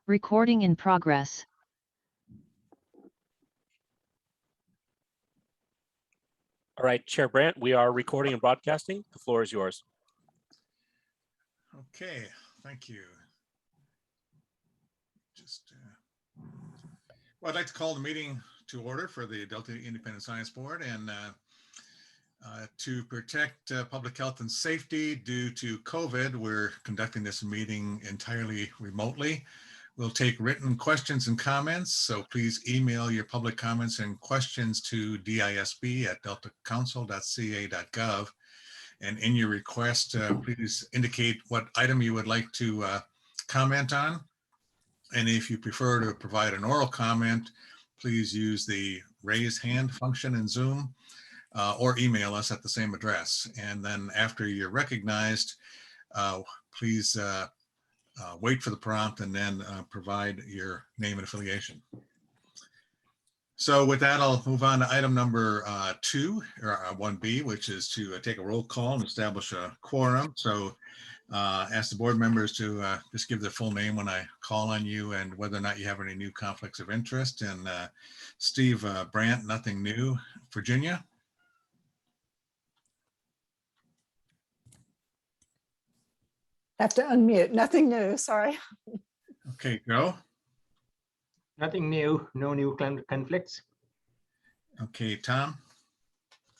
Recording in progress. All right, Chair Brandt, we are recording and broadcasting. The floor is yours. Okay, thank you. Well, I'd like to call the meeting to order for the Delta Independent Science Board, and to protect public health and safety due to COVID, we're conducting this meeting entirely remotely. We'll take written questions and comments, so please email your public comments and questions to disb@deltacouncil.ca.gov. And in your request, please indicate what item you would like to comment on. And if you prefer to provide an oral comment, please use the raise hand function in Zoom or email us at the same address. And then after you're recognized, please wait for the prompt and then provide your name and affiliation. So with that, I'll move on to item number 2, or 1B, which is to take a roll call and establish a quorum. So ask the board members to just give their full name when I call on you and whether or not you have any new conflicts of interest. And Steve Brandt, nothing new. Virginia? Have to unmute. Nothing new. Sorry. Okay, Joe? Nothing new. No new conflicts. Okay, Tom?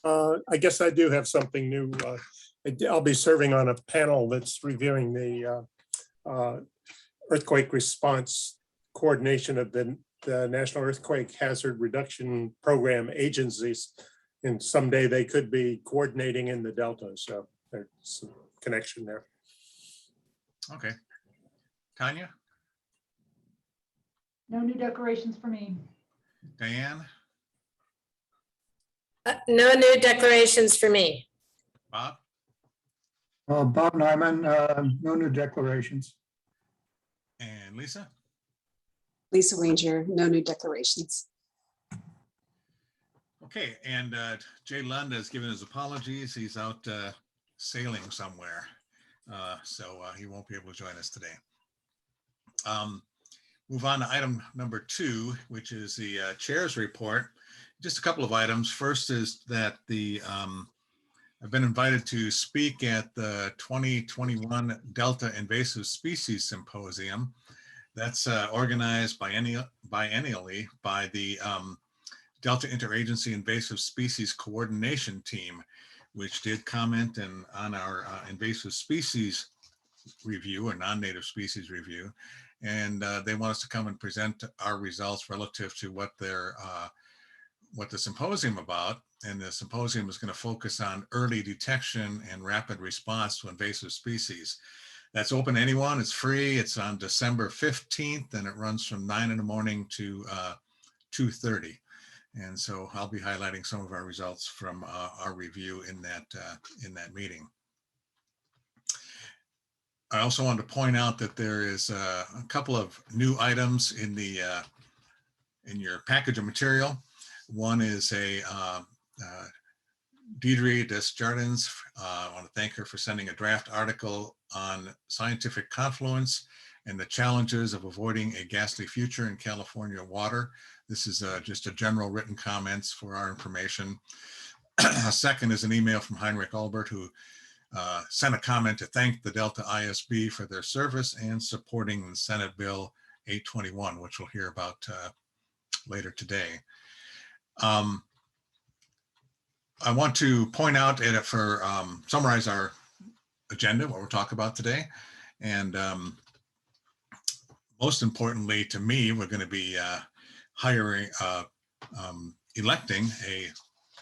I guess I do have something new. I'll be serving on a panel that's reviewing the earthquake response coordination of the National Earthquake Hazard Reduction Program agencies. And someday they could be coordinating in the Delta. So there's some connection there. Okay. Tanya? No new declarations for me. Diane? No new declarations for me. Bob? Bob Nyman, no new declarations. And Lisa? Lisa Ranger, no new declarations. Okay, and Jay Lund has given his apologies. He's out sailing somewhere, so he won't be able to join us today. Move on to item number 2, which is the chair's report. Just a couple of items. First is that I've been invited to speak at the 2021 Delta Invasive Species Symposium. That's organized biennially by the Delta Interagency Invasive Species Coordination Team, which did comment on our invasive species review or non-native species review. And they want us to come and present our results relative to what the symposium about. And the symposium is going to focus on early detection and rapid response to invasive species. That's open to anyone. It's free. It's on December 15th, and it runs from 9 in the morning to 2:30. And so I'll be highlighting some of our results from our review in that meeting. I also wanted to point out that there is a couple of new items in your package of material. One is a Deidre Desjardins. I want to thank her for sending a draft article on scientific confluence and the challenges of avoiding a ghastly future in California water. This is just a general written comments for our information. A second is an email from Heinrich Albert, who sent a comment to thank the Delta ISB for their service and supporting the Senate Bill 821, which we'll hear about later today. I want to point out summarize our agenda, what we're talking about today. And most importantly to me, we're going to be electing a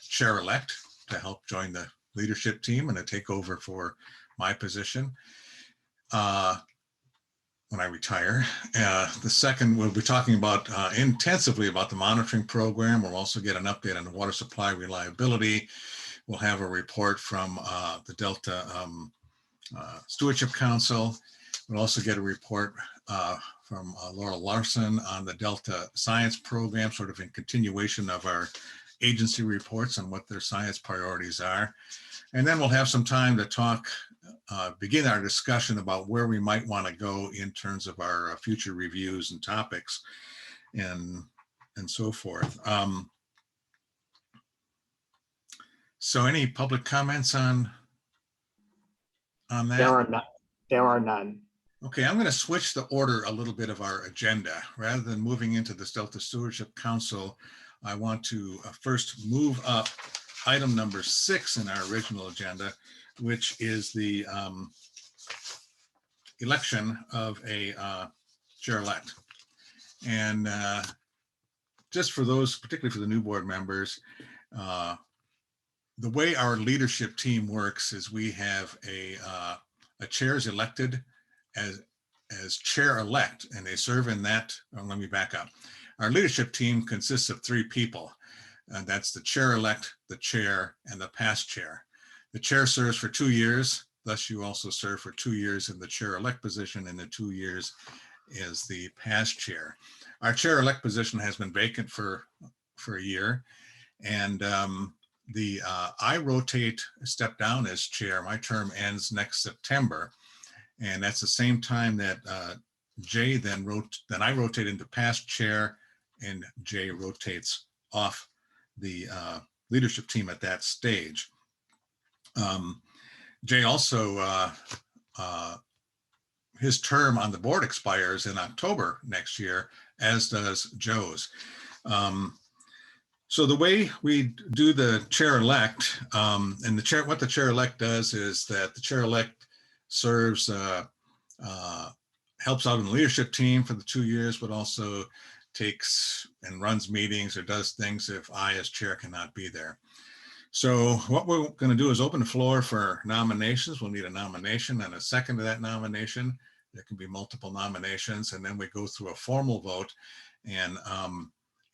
chair-elect to help join the leadership team and to take over for my position when I retire. The second, we'll be talking about intensively about the monitoring program. We'll also get an update on the water supply reliability. We'll have a report from the Delta Stewardship Council. We'll also get a report from Laurel Larson on the Delta Science Program, sort of in continuation of our agency reports on what their science priorities are. And then we'll have some time to talk begin our discussion about where we might want to go in terms of our future reviews and topics and so forth. So any public comments on that? There are none. Okay, I'm going to switch the order a little bit of our agenda. Rather than moving into this Delta Stewardship Council, I want to first move up item number 6 in our original agenda, which is the election of a chair-elect. And just for those, particularly for the new board members, the way our leadership team works is we have a chair is elected as chair-elect, and they serve in that. Let me back up. Our leadership team consists of 3 people, and that's the chair-elect, the chair, and the past chair. The chair serves for 2 years, thus you also serve for 2 years in the chair-elect position and the 2 years as the past chair. Our chair-elect position has been vacant for a year, and I rotate, step down as chair. My term ends next September, and that's the same time that Jay then I rotate into past chair, and Jay rotates off the leadership team at that stage. Jay also, his term on the board expires in October next year, as does Joe's. So the way we do the chair-elect, and what the chair-elect does is that the chair-elect serves, helps out in the leadership team for the 2 years, but also takes and runs meetings or does things if I as chair cannot be there. So what we're going to do is open the floor for nominations. We'll need a nomination and a second to that nomination. There can be multiple nominations, and then we go through a formal vote and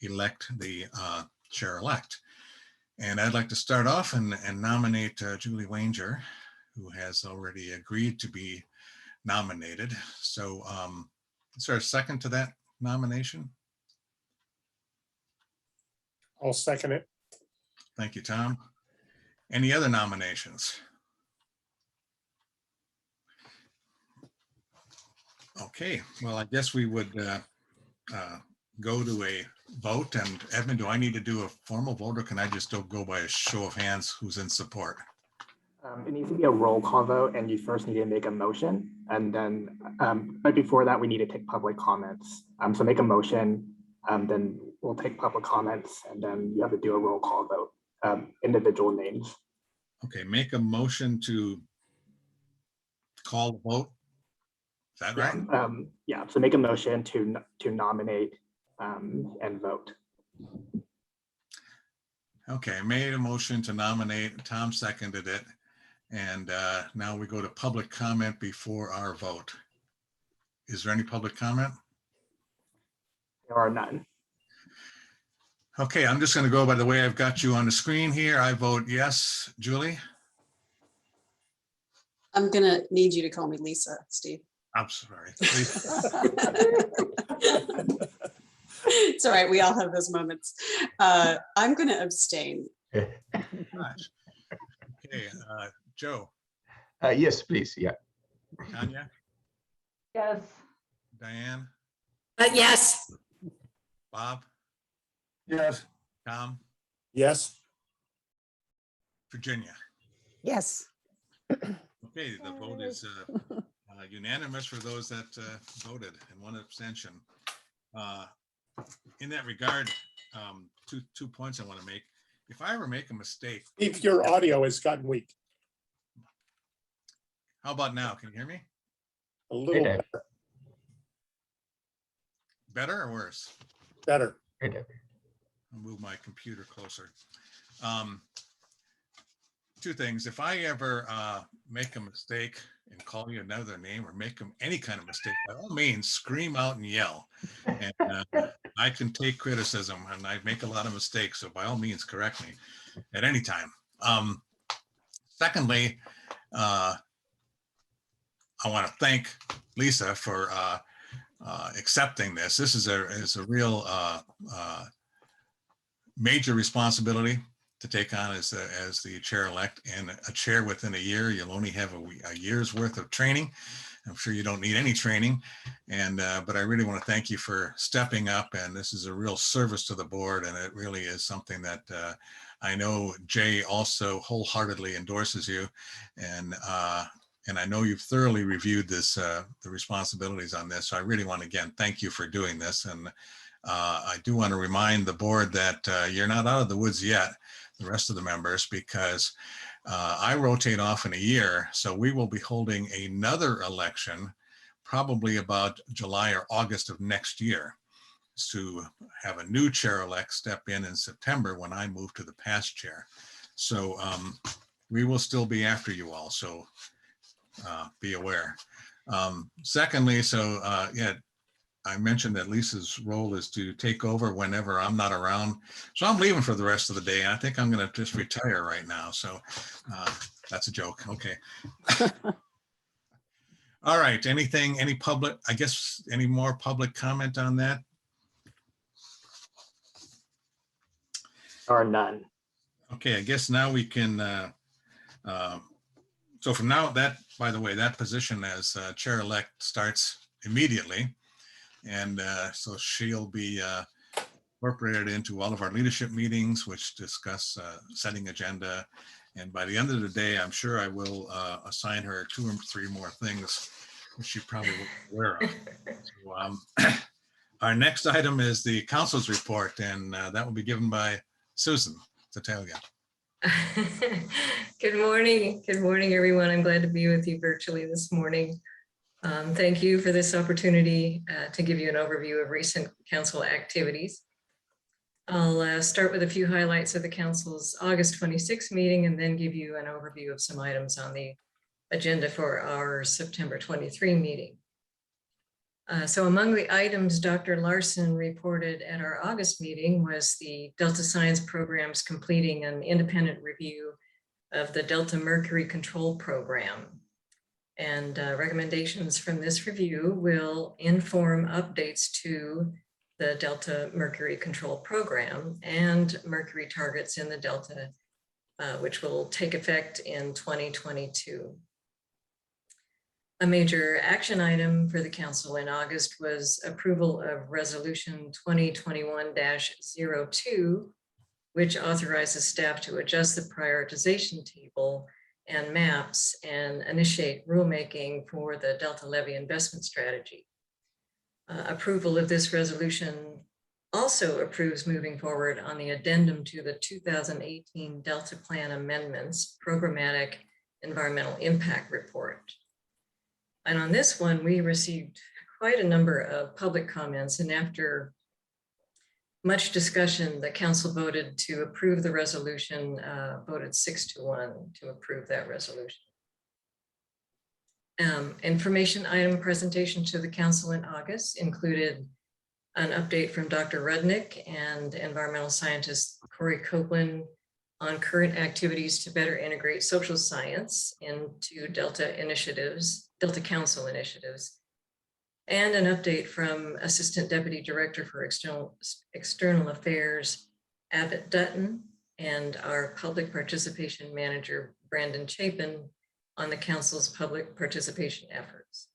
elect the chair-elect. And I'd like to start off and nominate Julie Wanger, who has already agreed to be nominated. So is there a second to that nomination? I'll second it. Thank you, Tom. Any other nominations? Okay, well, I guess we would go to a vote. And Edmund, do I need to do a formal vote, or can I just go by a show of hands who's in support? It needs to be a roll call vote, and you first need to make a motion. And then, but before that, we need to take public comments. So make a motion, then we'll take public comments, and then you have to do a roll call vote, individual names. Okay, make a motion to call the vote. Is that right? Yeah, so make a motion to nominate and vote. Okay, made a motion to nominate. Tom seconded it. And now we go to public comment before our vote. Is there any public comment? There are none. Okay, I'm just going to go by the way I've got you on the screen here. I vote yes. Julie? I'm gonna need you to call me Lisa, Steve. I'm sorry. It's all right, we all have those moments. I'm gonna abstain. Gosh. Okay, Joe? Yes, please. Yeah. Tanya? Yes. Diane? Yes. Bob? Yes. Tom? Yes. Virginia? Yes. Okay, the vote is unanimous for those that voted and one abstention. In that regard, two points I want to make. If I ever make a mistake. If your audio has gotten weak, How about now? Can you hear me? a little Better. Better or worse? better. I'll move my computer closer. Two things. If I ever make a mistake and call you another name or make any kind of mistake, by all means, scream out and yell. And I can take criticism, and I make a lot of mistakes. So by all means, correct me at any time. Secondly, I want to thank Lisa for accepting this. This is a real major responsibility. to take on as the chair-elect, and a chair within a year. You'll only have a year's worth of training. I'm sure you don't need any training, and but I really want to thank you for stepping up, and this is a real service to the board, and it really is something that I know Jay also wholeheartedly endorses you, and I know you've thoroughly reviewed this, the responsibilities on this. So I really want to again thank you for doing this, and I do want to remind the board that you're not out of the woods yet, the rest of the members, because I rotate off in a year, so we will be holding another election probably about July or August of next year to have a new chair-elect step in September when I move to the past chair. So we will still be after you all, so be aware. Secondly, so yeah, I mentioned that Lisa's role is to take over whenever I'm not around. So I'm leaving for the rest of the day. I think I'm going to just retire right now. So that's a joke. Okay. All right. Anything, any public, I guess, any more public comment on that? Or none. Okay. I guess now we can, so from now that, by the way, that position as chair-elect starts immediately. And so she'll be incorporated into all of our leadership meetings, which discuss setting agenda. And by the end of the day, I'm sure I will assign her 2 or 3 more things, which she probably wasn't aware of. So, our next item is the council's report, and that will be given by Susan Tatalia. Good morning. Good morning, everyone. I'm glad to be with you virtually this morning. Thank you for this opportunity to give you an overview of recent council activities. I'll start with a few highlights of the council's August 26th meeting and then give you an overview of some items on the agenda for our September 23 meeting. So among the items Dr. Larson reported at our August meeting was the Delta Science programs completing an independent review of the Delta Mercury Control Program. And recommendations from this review will inform updates to the Delta Mercury Control Program and mercury targets in the Delta, which will take effect in 2022. A major action item for the council in August was approval of resolution 2021-02, which authorizes staff to adjust the prioritization table and maps and initiate rulemaking for the Delta Levy investment strategy. Approval of this resolution also approves moving forward on the addendum to the 2018 Delta Plan Amendments Programmatic Environmental Impact Report. And on this one, we received quite a number of public comments, and after much discussion, the council voted to approve the resolution, voted 6-1 to approve that resolution. Information item presentation to the council in August included an update from Dr. Rudnick and environmental scientist Corey Copeland on current activities to better integrate social science into Delta initiatives, Delta Council initiatives, and an update from Assistant Deputy Director for External Affairs, Abbott Dutton, and our Public Participation Manager, Brandon Chapin, on the Council's public participation efforts.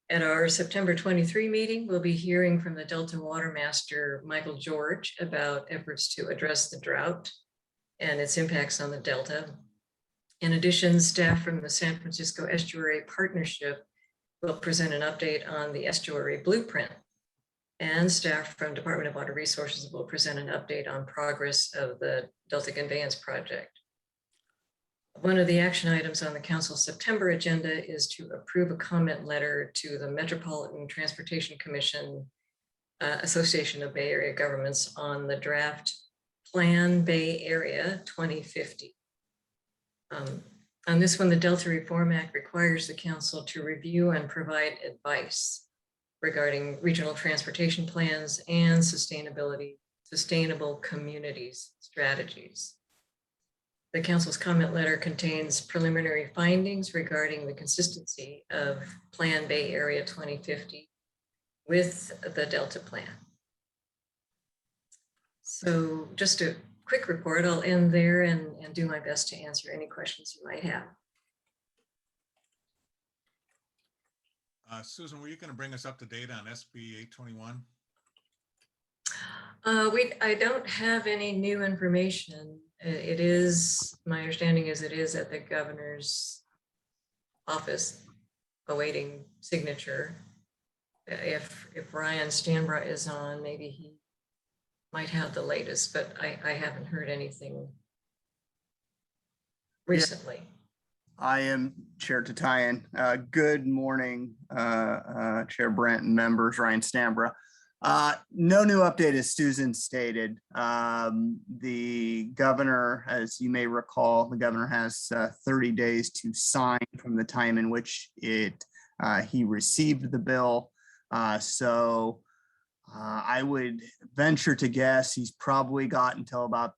At our September 23 meeting, we'll be hearing from the Delta Water Master, Michael George, about efforts to address the drought and its impacts on the Delta. In addition, staff from the San Francisco Estuary Partnership will present an update on the estuary blueprint, and staff from Department of Water Resources will present an update on progress of the Delta Conveyance Project. One of the action items on the Council's September agenda is to approve a comment letter to the Metropolitan Transportation Commission, Association of Bay Area Governments, on the draft Plan Bay Area 2050. On this one, the Delta Reform Act requires the Council to review and provide advice regarding regional transportation plans and sustainable communities strategies. The Council's comment letter contains preliminary findings regarding the consistency of Plan Bay Area 2050 with the Delta Plan. So just a quick report. I'll end there and do my best to answer any questions you might have. Susan, were you going to bring us up to date on SB 821? I don't have any new information. It is, my understanding is it is at the governor's office awaiting signature. If Ryan Stanbra is on, maybe he might have the latest, but I haven't heard anything recently. I am Chair Tatayan. Good morning, Chair Brandt and members, Ryan Stambra. No new update, as Susan stated. The governor, as you may recall, the governor has 30 days to sign from the time in which he received the bill. So I would venture to guess he's probably got until about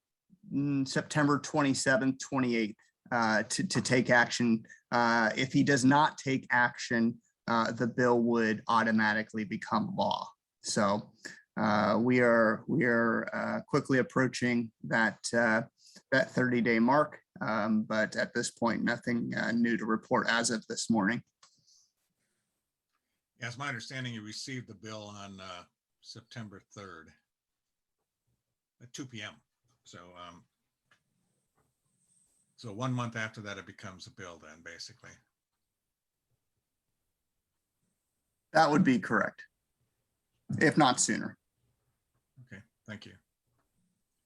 September 27th, 28th to take action. If he does not take action, the bill would automatically become law. So we are quickly approaching that 30-day mark, but at this point, nothing new to report as of this morning. Yeah, it's my understanding you received the bill on September 3rd at 2 p.m. So, so 1 month after that, it becomes a bill then, basically. That would be correct, if not sooner. Okay, thank you.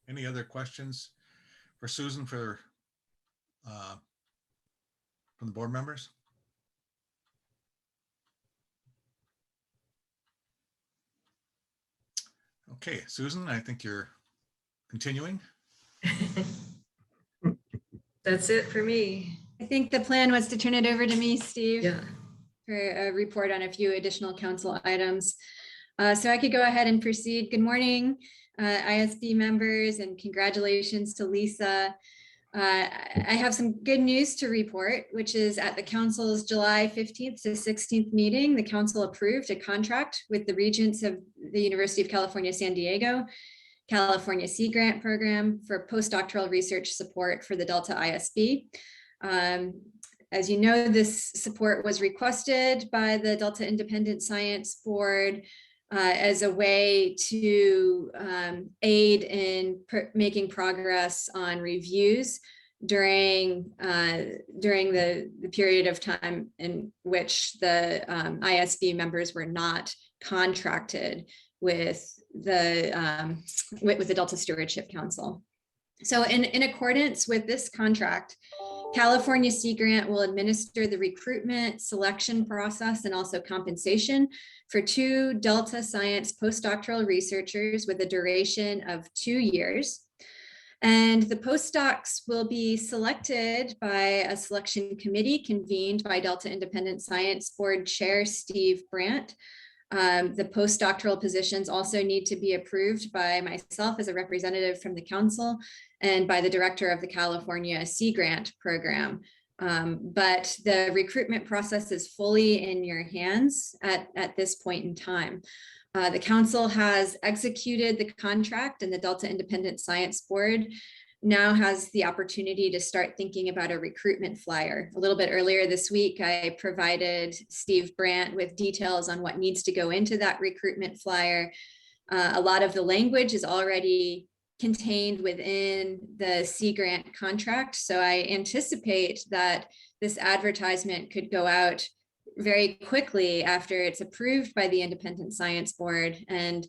Any other questions for Susan from the board members? Okay, Susan, I think you're continuing. That's it for me. I think the plan was to turn it over to me, Steve, Yeah. for a report on a few additional council items. So I could go ahead and proceed. Good morning, ISB members, and congratulations to Lisa. I have some good news to report, which is at the council's July 15th to 16th meeting, the council approved a contract with the Regents of the University of California, San Diego, California Sea Grant Program for postdoctoral research support for the Delta ISB. As you know, this support was requested by the Delta Independent Science Board as a way to aid in making progress on reviews during the period of time in which the ISB members were not contracted with the Delta Stewardship Council. So in accordance with this contract, California Sea Grant will administer the recruitment, selection process, and also compensation for 2 Delta Science postdoctoral researchers with a duration of 2 years. And the postdocs will be selected by a selection committee convened by Delta Independent Science Board Chair Steve Brandt. The postdoctoral positions also need to be approved by myself as a representative from the council and by the director of the California Sea Grant Program. But the recruitment process is fully in your hands at this point in time. The council has executed the contract, and the Delta Independent Science Board now has the opportunity to start thinking about a recruitment flyer. A little bit earlier this week, I provided Steve Brandt with details on what needs to go into that recruitment flyer. A lot of the language is already contained within the Sea Grant contract. So I anticipate that this advertisement could go out very quickly after it's approved by the Independent Science Board. And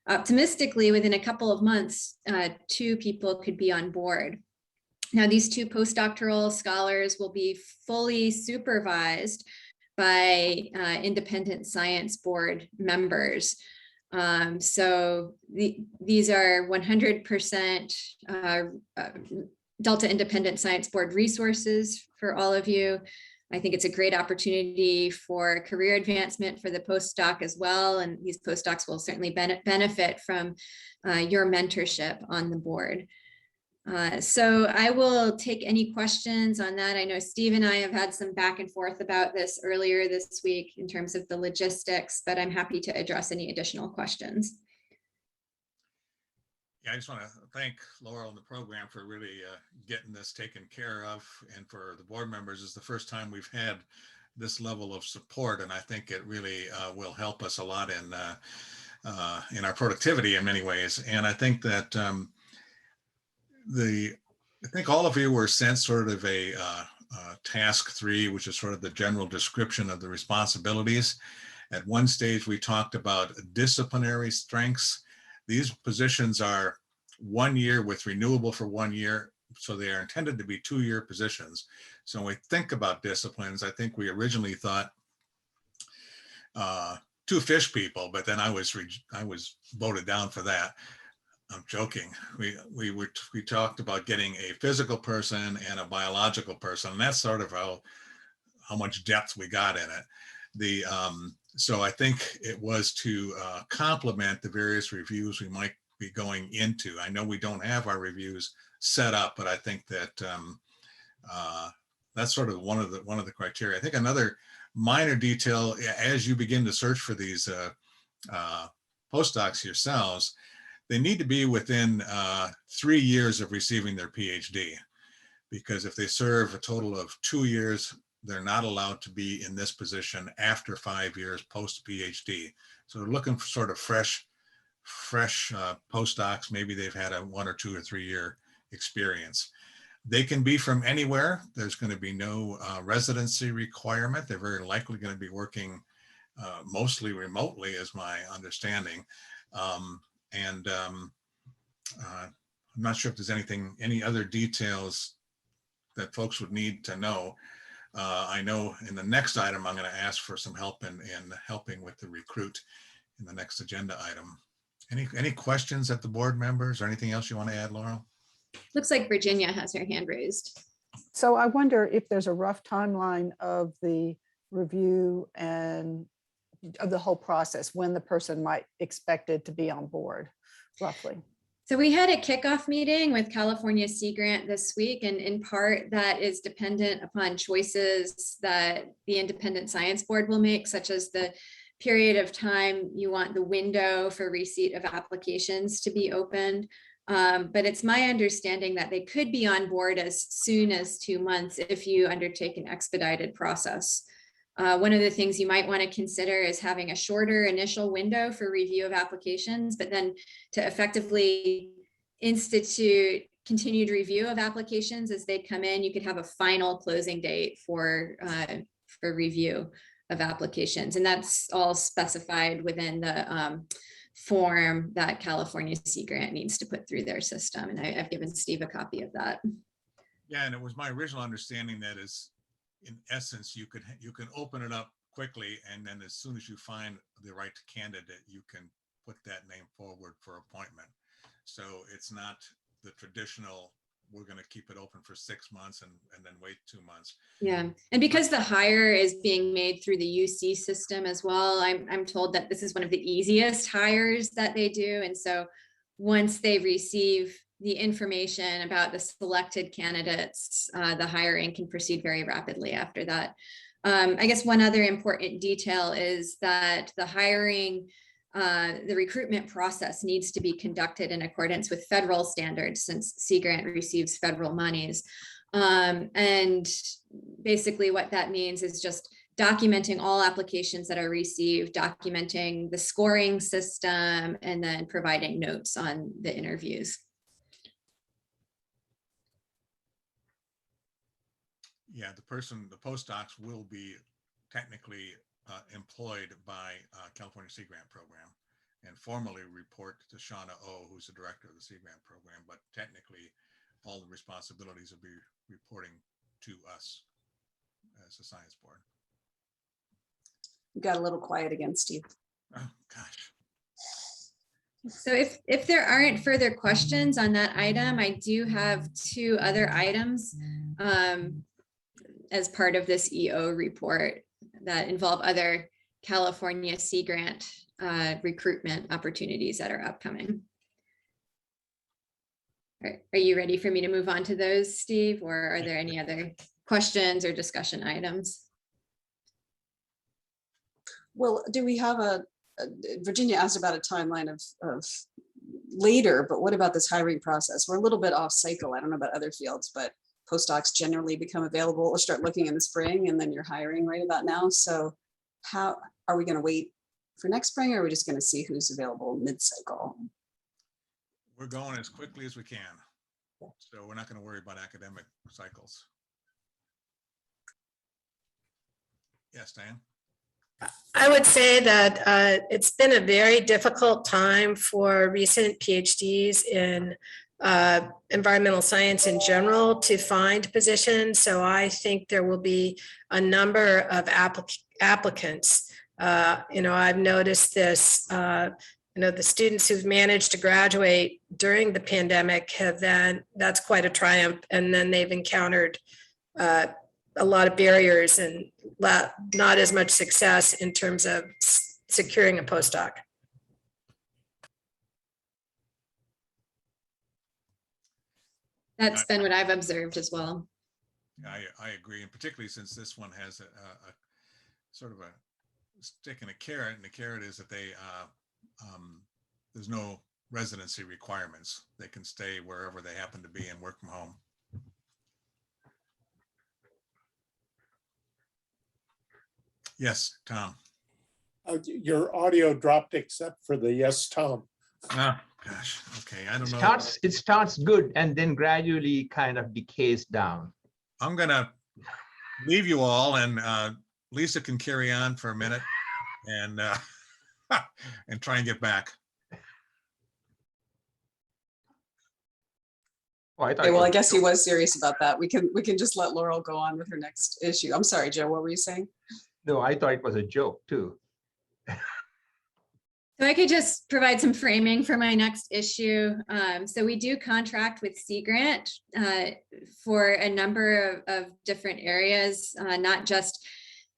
optimistically, within a couple of months, 2 people could be on board. Now, these 2 postdoctoral scholars will be fully supervised by Independent Science Board members. So these are 100% Delta Independent Science Board resources for all of you. I think it's a great opportunity for career advancement for the postdoc as well. And these postdocs will certainly benefit from your mentorship on the board. So I will take any questions on that. I know Steve and I have had some back and forth about this earlier this week in terms of the logistics, but I'm happy to address any additional questions. Yeah, I just want to thank Laurel and the program for really getting this taken care of, and for the board members. It's the first time we've had this level of support, and I think it really will help us a lot in our productivity in many ways. And I think that I think all of you were sent sort of a task 3, which is sort of the general description of the responsibilities. At one stage, we talked about disciplinary strengths. These positions are 1 year with renewable for 1 year. So they are intended to be 2-year positions. So when we think about disciplines, I think we originally thought 2 fish people, but then I was voted down for that. I'm joking. We talked about getting a physical person and a biological person, and that's sort of how much depth we got in it. So I think it was to complement the various reviews we might be going into. I know we don't have our reviews set up, but I think that that's sort of one of the criteria. I think another minor detail, as you begin to search for these postdocs yourselves, they need to be within 3 years of receiving their PhD, because if they serve a total of 2 years, they're not allowed to be in this position after 5 years post PhD. So we're looking for sort of fresh postdocs. Maybe they've had a 1 or 2 or 3 year experience. They can be from anywhere. There's going to be no residency requirement. They're very likely going to be working mostly remotely, is my understanding. I'm not sure if there's any other details that folks would need to know. I know in the next item, I'm going to ask for some help in helping with the recruit in the next agenda item. Any questions at the board members, or anything else you want to add, Laurel? Looks like Virginia has her hand raised. So I wonder if there's a rough timeline of the review and of the whole process, when the person might expected to be on board, roughly. So we had a kickoff meeting with California Sea Grant this week, and in part that is dependent upon choices that the Independent Science Board will make, such as the period of time you want the window for receipt of applications to be opened. But it's my understanding that they could be on board as soon as 2 months if you undertake an expedited process. One of the things you might want to consider is having a shorter initial window for review of applications, but then to effectively institute continued review of applications as they come in, you could have a final closing date for review of applications. And that's all specified within the form that California Sea Grant needs to put through their system. And I've given Steve a copy of that. Yeah, and it was my original understanding that is, in essence, you can open it up quickly, and then as soon as you find the right candidate, you can put that name forward for appointment. So it's not the traditional, we're going to keep it open for 6 months and then wait 2 months. Yeah, and because the hire is being made through the UC system as well, I'm told that this is one of the easiest hires that they do. And so once they receive the information about the selected candidates, the hiring can proceed very rapidly after that. I guess one other important detail is that the hiring, the recruitment process needs to be conducted in accordance with federal standards, since Sea Grant receives federal monies. And basically what that means is just documenting all applications that are received, documenting the scoring system, and then providing notes on the interviews. Yeah, the postdocs will be technically employed by California Sea Grant Program and formally report to Shauna O, who's the director of the Sea Grant Program, but technically all the responsibilities will be reporting to us as a science board. You got a little quiet again, Steve. Oh, gosh. So if there aren't further questions on that item, I do have 2 other items as part of this EO report that involve other California Sea Grant recruitment opportunities that are upcoming. Are you ready for me to move on to those, Steve, or are there any other questions or discussion items? Well, do we have Virginia asked about a timeline of later, but what about this hiring process? We're a little bit off cycle. I don't know about other fields, but postdocs generally become available or start looking in the spring, and then you're hiring right about now. So how are we going to wait for next spring, or are we just going to see who's available mid-cycle? We're going as quickly as we can. So we're not going to worry about academic cycles. Yes, Diane? I would say that it's been a very difficult time for recent PhDs in environmental science in general to find positions. So I think there will be a number of applicants. I've noticed this, the students who've managed to graduate during the pandemic that's quite a triumph. And then they've encountered a lot of barriers and not as much success in terms of securing a postdoc. That's been what I've observed as well. I agree, and particularly since this one has a sort of a stick and a carrot, and the carrot is that there's no residency requirements. They can stay wherever they happen to be and work from home. Yes, Tom. Your audio dropped except for the yes, Tom. Ah, gosh. Okay, I don't know. It starts good and then gradually kind of decays down. I'm gonna leave you all, and Lisa can carry on for a minute and and try and get back. Okay, well, I guess he was serious about that. We can just let Laurel go on with her next issue. I'm sorry, Joe, what were you saying? No, I thought it was a joke too. So I could just provide some framing for my next issue. So we do contract with Sea Grant for a number of different areas, not just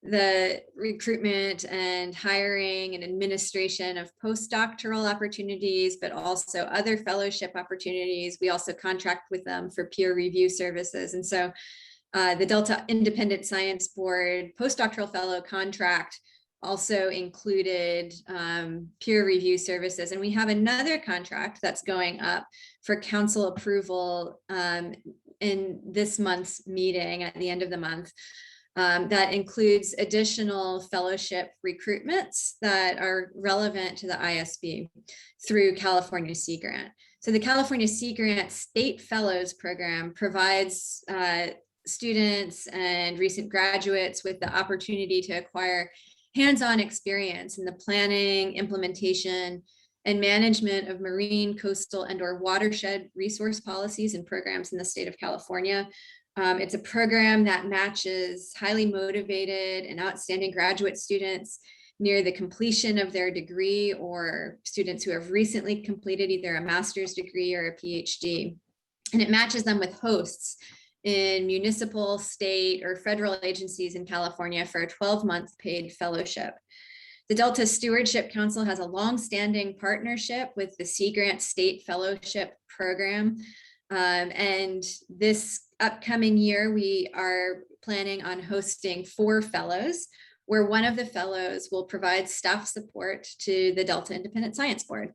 the recruitment and hiring and administration of postdoctoral opportunities, but also other fellowship opportunities. We also contract with them for peer review services. And so the Delta Independent Science Board postdoctoral fellow contract also included peer review services. And we have another contract that's going up for council approval in this month's meeting at the end of the month. That includes additional fellowship recruitments that are relevant to the ISB through California Sea Grant. So the California Sea Grant State Fellows Program provides students and recent graduates with the opportunity to acquire hands-on experience in the planning, implementation, and management of marine, coastal, and/or watershed resource policies and programs in the state of California. It's a program that matches highly motivated and outstanding graduate students near the completion of their degree, or students who have recently completed either a master's degree or a PhD. And it matches them with hosts in municipal, state, or federal agencies in California for a 12-month paid fellowship. The Delta Stewardship Council has a long-standing partnership with the Sea Grant State Fellowship Program. And this upcoming year, we are planning on hosting 4 fellows, where one of the fellows will provide staff support to the Delta Independent Science Board.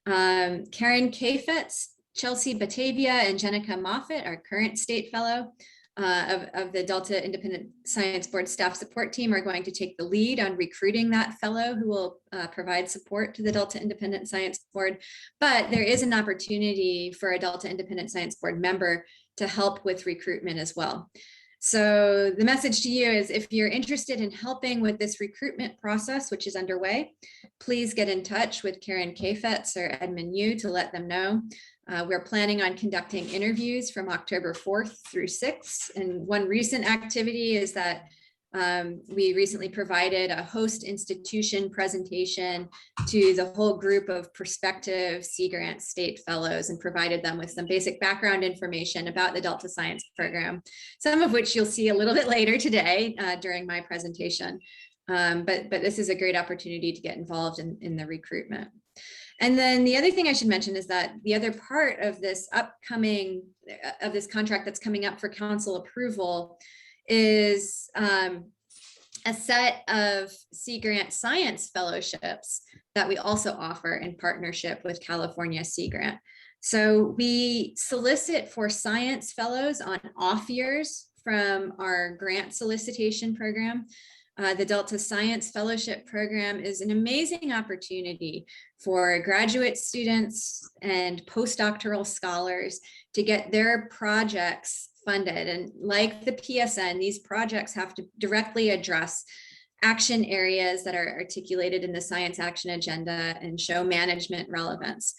Karen Kafetz, Chelsea Batavia, and Jenica Moffitt, our current state fellow of the Delta Independent Science Board staff support team, are going to take the lead on recruiting that fellow who will provide support to the Delta Independent Science Board. But there is an opportunity for a Delta Independent Science Board member to help with recruitment as well. So the message to you is, if you're interested in helping with this recruitment process, which is underway, please get in touch with Karen Kafetz or Edmund Yu to let them know. We're planning on conducting interviews from October 4th through 6th. And one recent activity is that we recently provided a host institution presentation to the whole group of prospective Sea Grant State Fellows and provided them with some basic background information about the Delta Science Program, some of which you'll see a little bit later today during my presentation. But this is a great opportunity to get involved in the recruitment. And then the other thing I should mention is that the other part of this contract that's coming up for council approval is a set of Sea Grant Science Fellowships that we also offer in partnership with California Sea Grant. So we solicit for science fellows on off years from our grant solicitation program. The Delta Science Fellowship Program is an amazing opportunity for graduate students and postdoctoral scholars to get their projects funded. And like the PSN, these projects have to directly address action areas that are articulated in the science action agenda and show management relevance.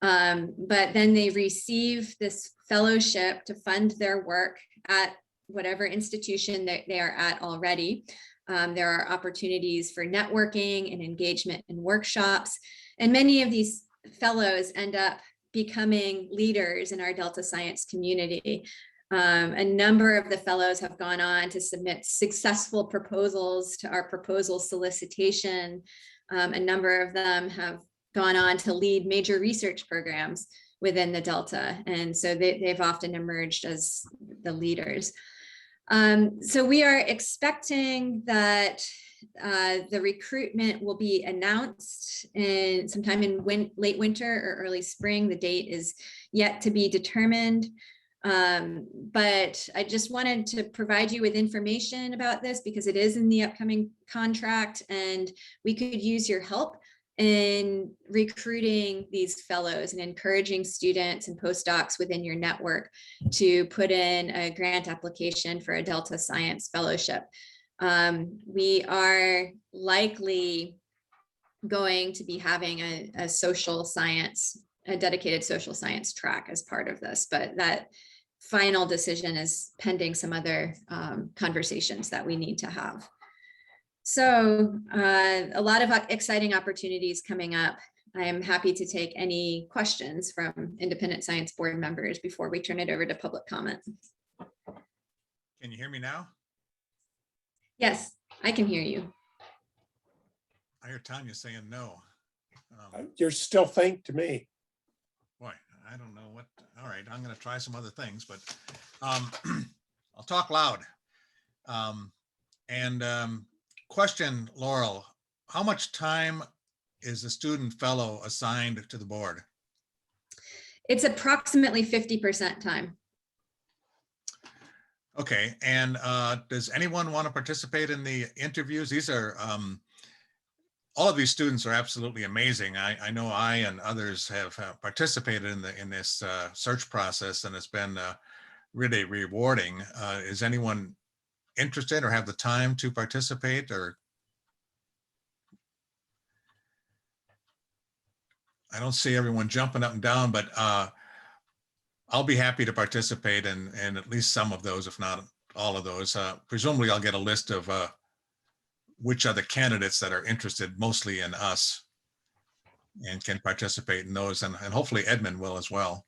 But then they receive this fellowship to fund their work at whatever institution that they are at already. There are opportunities for networking and engagement in workshops. And many of these fellows end up becoming leaders in our Delta Science community. A number of the fellows have gone on to submit successful proposals to our proposal solicitation. A number of them have gone on to lead major research programs within the Delta. And so they've often emerged as the leaders. So we are expecting that the recruitment will be announced sometime in late winter or early spring. The date is yet to be determined. But I just wanted to provide you with information about this because it is in the upcoming contract and we could use your help in recruiting these fellows and encouraging students and postdocs within your network to put in a grant application for a Delta Science Fellowship. We are likely going to be having a social science, a dedicated social science track as part of this, but that final decision is pending some other conversations that we need to have. So a lot of exciting opportunities coming up. I am happy to take any questions from independent science board members before we turn it over to public comment. Can you hear me now? Yes, I can hear you. I hear Tanya saying no. You're still faint to me. Boy, I don't know what. All right, I'm going to try some other things, but I'll talk loud. Question, Laurel, how much time is the student fellow assigned to the board? It's approximately 50% time. Okay, and does anyone want to participate in the interviews? These are, all of these students are absolutely amazing. I know I and others have participated in this search process and it's been really rewarding. Is anyone interested or have the time to participate? Or I don't see everyone jumping up and down, but I'll be happy to participate in at least some of those, if not all of those. Presumably I'll get a list of which are the candidates that are interested mostly in us and can participate in those, and hopefully Edmund will as well.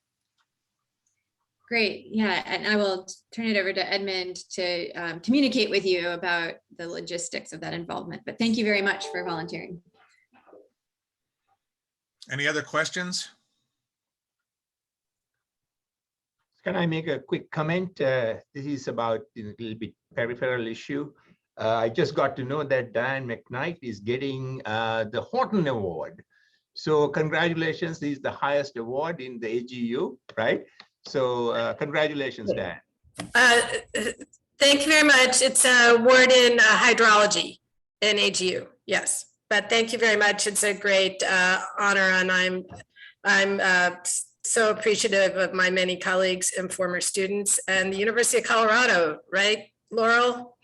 Great, yeah, and I will turn it over to Edmund to communicate with you about the logistics of that involvement, but thank you very much for volunteering. Any other questions? Can I make a quick comment? This is about a little bit peripheral issue. I just got to know that Diane McKnight is getting the Horton Award. So congratulations, this is the highest award in the AGU, right? So congratulations, Diane. Thank you very much. It's an award in hydrology in AGU, yes. But thank you very much. It's a great honor, and I'm so appreciative of my many colleagues and former students and the University of Colorado, right, Laurel?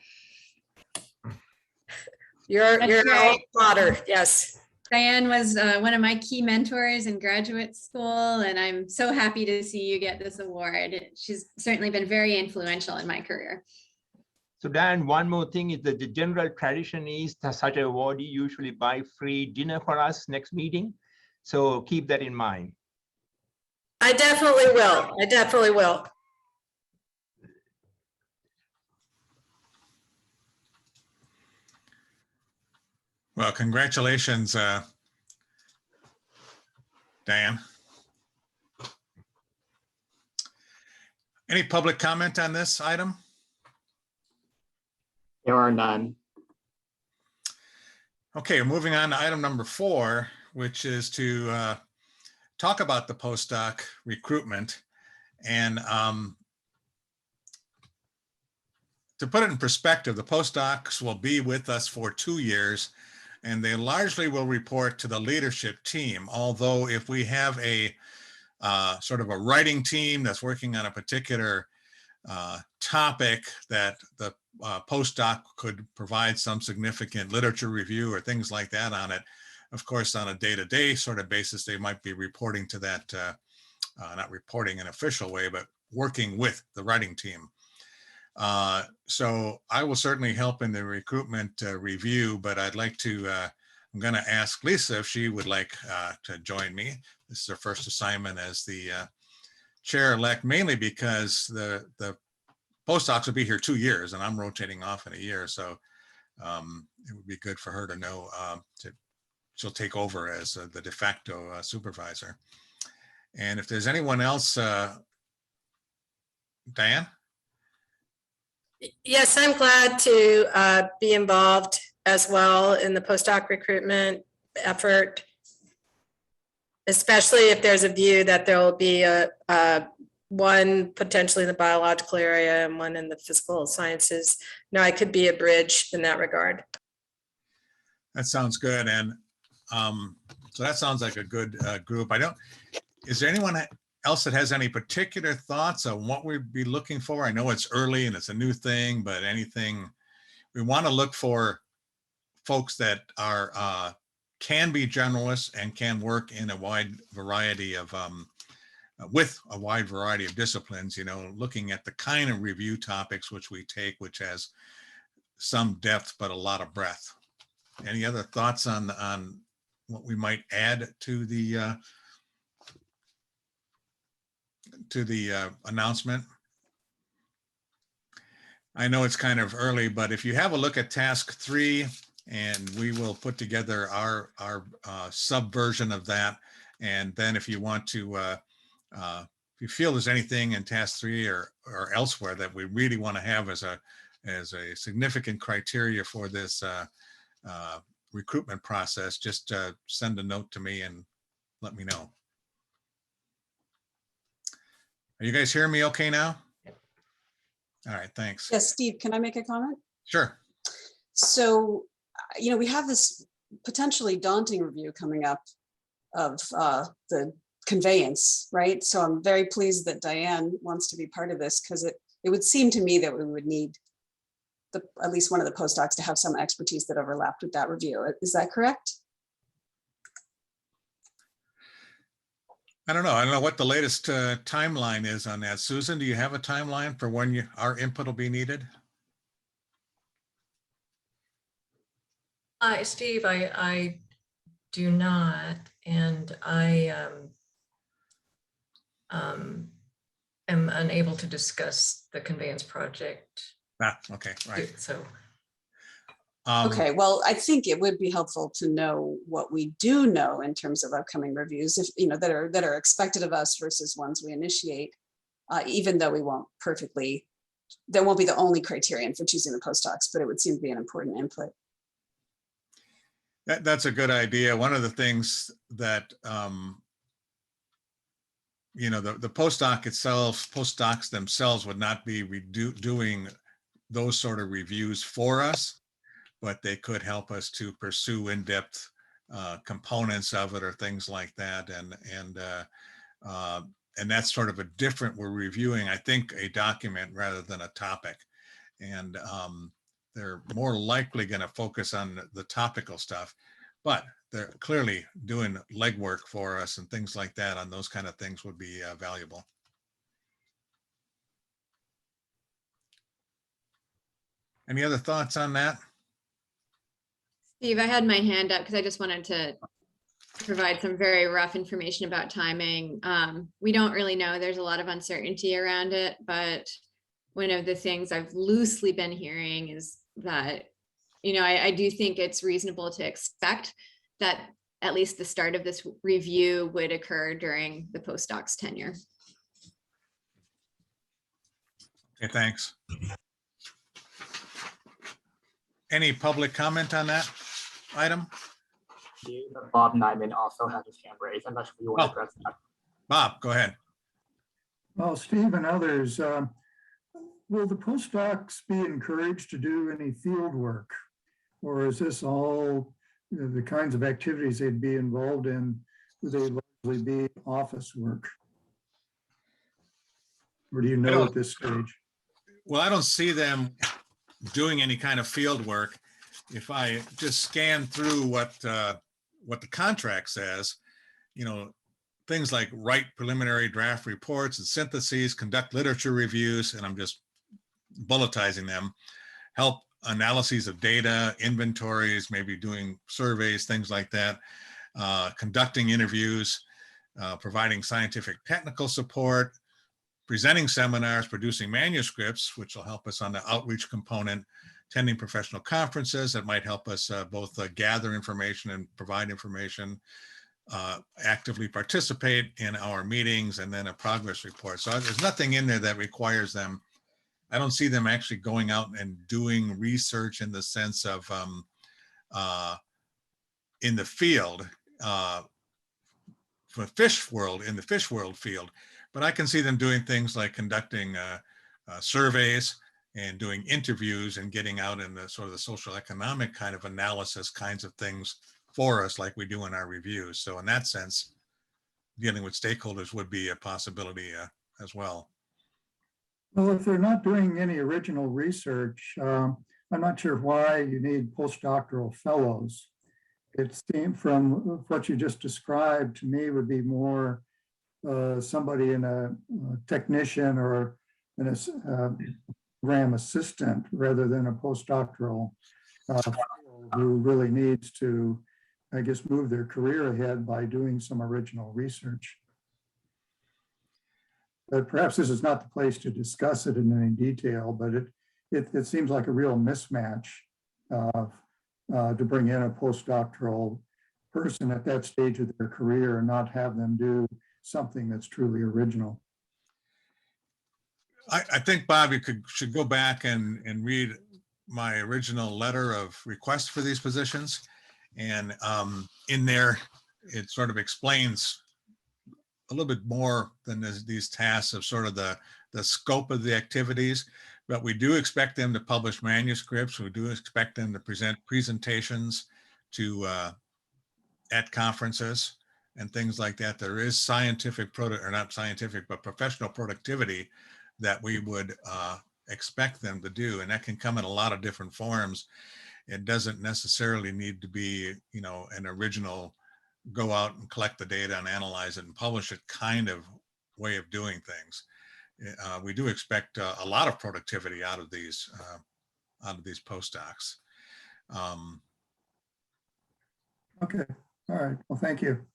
You're right. a fodder, yes. Diane was one of my key mentors in graduate school, and I'm so happy to see you get this award. She's certainly been very influential in my career. So Dan, one more thing is that the general tradition is that such an awardee usually buy free dinner for us next meeting. So keep that in mind. I definitely will. I definitely will. Well, congratulations, Diane. Any public comment on this item? There are none. Okay, moving on to item number 4, which is to talk about the postdoc recruitment. And to put it in perspective, the postdocs will be with us for 2 years, and they largely will report to the leadership team. Although if we have a sort of a writing team that's working on a particular topic that the postdoc could provide some significant literature review or things like that on it, of course, on a day-to-day sort of basis, they might be reporting to that, not reporting in an official way, but working with the writing team. So I will certainly help in the recruitment review, but I'd like to, I'm going to ask Lisa if she would like to join me. This is her first assignment as the chair-elect, mainly because the postdocs will be here 2 years and I'm rotating off in a year. So it would be good for her to know she'll take over as the de facto supervisor. And if there's anyone else, Diane? Yes, I'm glad to be involved as well in the postdoc recruitment effort, especially if there's a view that there will be one potentially in the biological area and one in the physical sciences. No, I could be a bridge in that regard. That sounds good. And so that sounds like a good group. Is there anyone else that has any particular thoughts on what we'd be looking for? I know it's early and it's a new thing, but anything we want to look for folks that are can be generalists and can work in a wide variety of with a wide variety of disciplines, you know, looking at the kind of review topics which we take, which has some depth but a lot of breadth. Any other thoughts on what we might add to the announcement? I know it's kind of early, but if you have a look at task 3, and we will put together our subversion of that. And then if you want to, if you feel there's anything in task 3 or elsewhere that we really want to have as a significant criteria for this recruitment process, just send a note to me and let me know. Are you guys hearing me okay now? All right, thanks. Yes, Steve, can I make a comment? Sure. So, you know, we have this potentially daunting review coming up of the conveyance, right? So I'm very pleased that Diane wants to be part of this, because it would seem to me that we would need at least one of the postdocs to have some expertise that overlapped with that review. Is that correct? I don't know what the latest timeline is on that. Susan, do you have a timeline for when our input will be needed? Steve, I do not, and I am unable to discuss the conveyance project. Okay, right. So. Okay, well, I think it would be helpful to know what we do know in terms of upcoming reviews, if you know, that are expected of us versus ones we initiate, even though we won't perfectly, that won't be the only criterion for choosing the postdocs, but it would seem to be an important input. That's a good idea. One of the things that, you know, the postdocs themselves would not be doing those sort of reviews for us, but they could help us to pursue in-depth components of it or things like that. And that's sort of a different, we're reviewing, I think, a document rather than a topic. And they're more likely going to focus on the topical stuff, but they're clearly doing legwork for us and things like that on those kind of things would be valuable. Any other thoughts on that? Steve, I had my hand up because I just wanted to provide some very rough information about timing. We don't really know. There's a lot of uncertainty around it, but one of the things I've loosely been hearing is that, you know, I do think it's reasonable to expect that at least the start of this review would occur during the postdoc's tenure. Okay, thanks. Any public comment on that? item? Bob Nyman also has his hand raised. I'm not sure if you want to address that. Bob, go ahead. Well, Steve and others, will the postdocs be encouraged to do any field work? Or is this all the kinds of activities they'd be involved in? Would they largely be office work? Or do you know at this stage? Well, I don't see them doing any kind of field work. If I just scan through what the contract says, you know, things like write preliminary draft reports and syntheses, conduct literature reviews, and I'm just bulletizing them, help analyses of data, inventories, maybe doing surveys, things like that, conducting interviews, providing scientific technical support, presenting seminars, producing manuscripts, which will help us on the outreach component, attending professional conferences that might help us both gather information and provide information, actively participate in our meetings, and then a progress report. So there's nothing in there that requires them. I don't see them actually going out and doing research in the sense of in the field, for fish world, in the fish world field. But I can see them doing things like conducting surveys and doing interviews and getting out in the sort of the social economic kind of analysis kinds of things for us like we do in our reviews. So in that sense, dealing with stakeholders would be a possibility as well. Well, if they're not doing any original research, I'm not sure why you need postdoctoral fellows. It seemed from what you just described to me would be more somebody in a technician or in a program assistant rather than a postdoctoral who really needs to, I guess, move their career ahead by doing some original research. But perhaps this is not the place to discuss it in any detail, but it seems like a real mismatch to bring in a postdoctoral person at that stage of their career and not have them do something that's truly original. I think, Bob, you should go back and read my original letter of request for these positions. And in there, it sort of explains a little bit more than these tasks of sort of the scope of the activities. But we do expect them to publish manuscripts. We do expect them to present presentations to at conferences and things like that. There is scientific or not scientific, but professional productivity that we would expect them to do. And that can come in a lot of different forms. It doesn't necessarily need to be, you know, an original go out and collect the data and analyze it and publish it kind of way of doing things. We do expect a lot of productivity out of these postdocs. Okay, all right, well, thank you.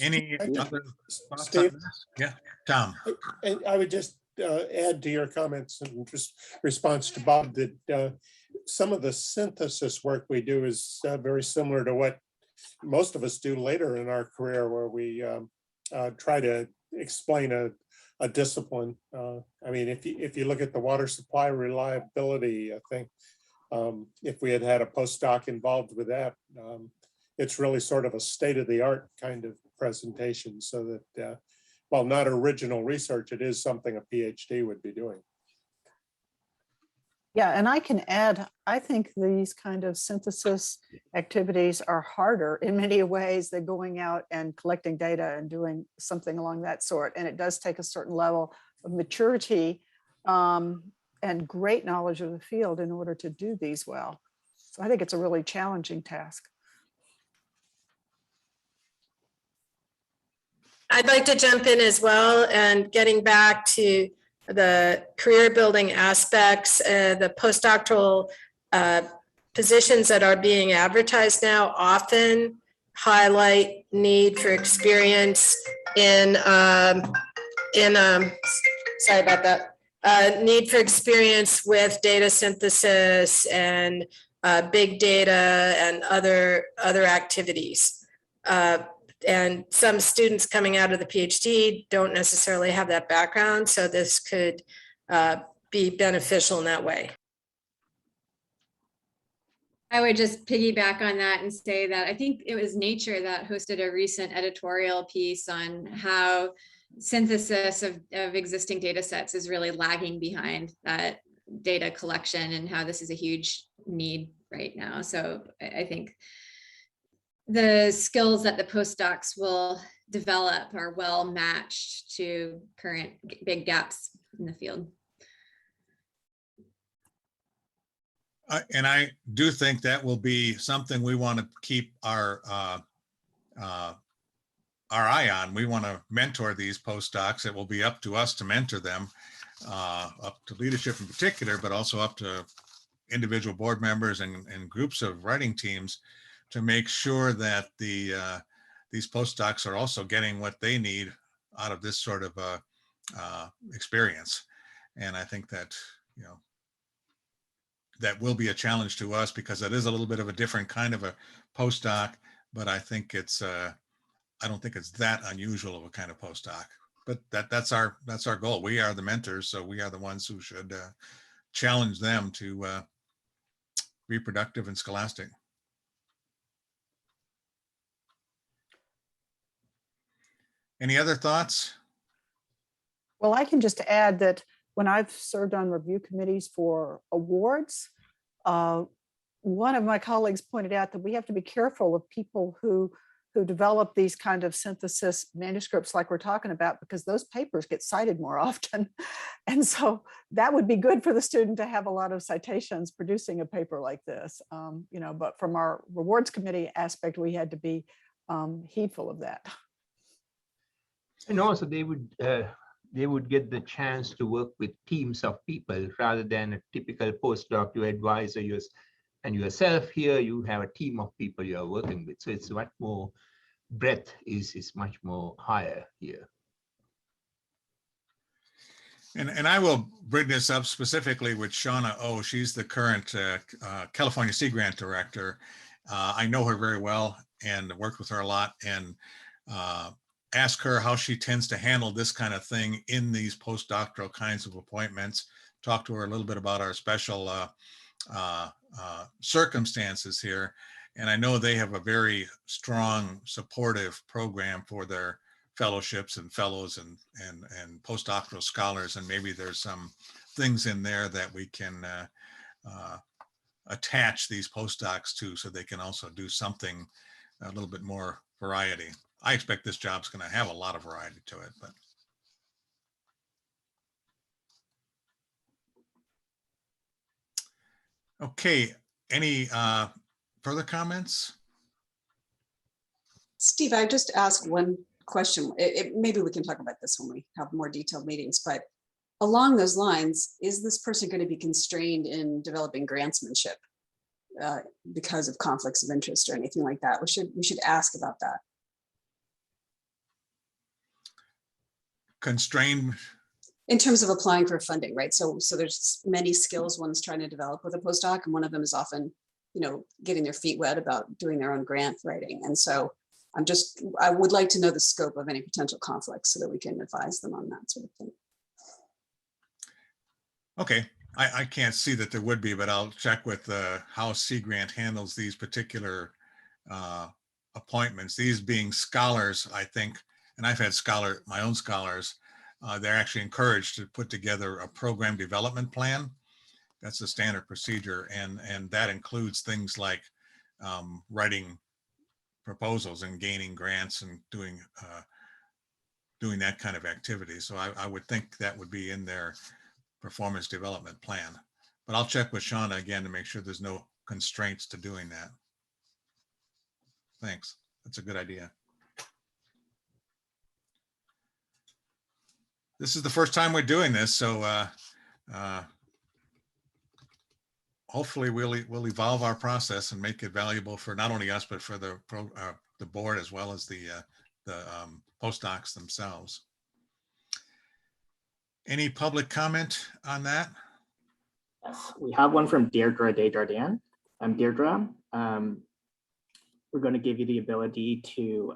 Any other thoughts Steve? on this? Yeah, Tom. I would just add to your comments and just response to Bob that some of the synthesis work we do is very similar to what most of us do later in our career, where we try to explain a discipline. I mean, if you look at the water supply reliability, I think if we had had a postdoc involved with that, it's really sort of a state-of-the-art kind of presentation, so that while not original research, it is something a PhD would be doing. Yeah, and I can add, I think these kind of synthesis activities are harder in many ways than going out and collecting data and doing something along that sort. And it does take a certain level of maturity and great knowledge of the field in order to do these well. So I think it's a really challenging task. I'd like to jump in as well, and getting back to the career building aspects, the postdoctoral positions that are being advertised now often highlight need for experience in sorry about that, need for experience with data synthesis and big data and other activities. And some students coming out of the PhD don't necessarily have that background, so this could be beneficial in that way. I would just piggyback on that and say that I think it was Nature that hosted a recent editorial piece on how synthesis of existing data sets is really lagging behind that data collection and how this is a huge need right now. So I think the skills that the postdocs will develop are well matched to current big gaps in the field. And I do think that will be something we want to keep our eye on. We want to mentor these postdocs. It will be up to us to mentor them, up to leadership in particular, but also up to individual board members and groups of writing teams to make sure that these postdocs are also getting what they need out of this sort of experience. And I think that, that will be a challenge to us because it is a little bit of a different kind of a postdoc, but I think it's, I don't think it's that unusual of a kind of postdoc, but that's our goal. We are the mentors, so we are the ones who should challenge them to be productive and scholastic. Any other thoughts? Well, I can just add that when I've served on review committees for awards, one of my colleagues pointed out that we have to be careful of people who develop these kind of synthesis manuscripts like we're talking about, because those papers get cited more often. And so that would be good for the student to have a lot of citations producing a paper like this, but from our rewards committee aspect, we had to be heedful of that. And also they would get the chance to work with teams of people rather than a typical postdoc. You advisor and yourself. Here you have a team of people you are working with. So it's much more, breadth is much more higher here. And I will bring this up specifically with Shauna Oh. She's the current California Sea Grant Director. I know her very well and worked with her a lot, and ask her how she tends to handle this kind of thing in these postdoctoral kinds of appointments. Talk to her a little bit about our special circumstances here. And I know they have a very strong supportive program for their fellowships and fellows and postdoctoral scholars. And maybe there's some things in there that we can attach these postdocs to so they can also do something a little bit more variety. I expect this job's going to have a lot of variety to it, but. Okay, any further comments? Steve, I just asked one question. Maybe we can talk about this when we have more detailed meetings, but along those lines, is this person going to be constrained in developing grantsmanship because of conflicts of interest or anything like that? We should ask about that. Constrained in terms of applying for funding, right? So there's many skills one's trying to develop with a postdoc, and one of them is often, getting their feet wet about doing their own grant writing. And so I would like to know the scope of any potential conflicts so that we can advise them on that sort of thing. Okay, I can't see that there would be, but I'll check with how Sea Grant handles these particular appointments. These being scholars, I think, and I've had my own scholars, they're actually encouraged to put together a program development plan. That's a standard procedure, and that includes things like writing proposals and gaining grants and doing that kind of activity. So I would think that would be in their performance development plan. But I'll check with Shauna again to make sure there's no constraints to doing that. Thanks. That's a good idea. This is the first time we're doing this, so hopefully we'll evolve our process and make it valuable for not only us, but for the board as well as the postdocs themselves. Any public comment on that? Yes, we have one from Deirdre Desjardins. Deirdre, we're going to give you the ability to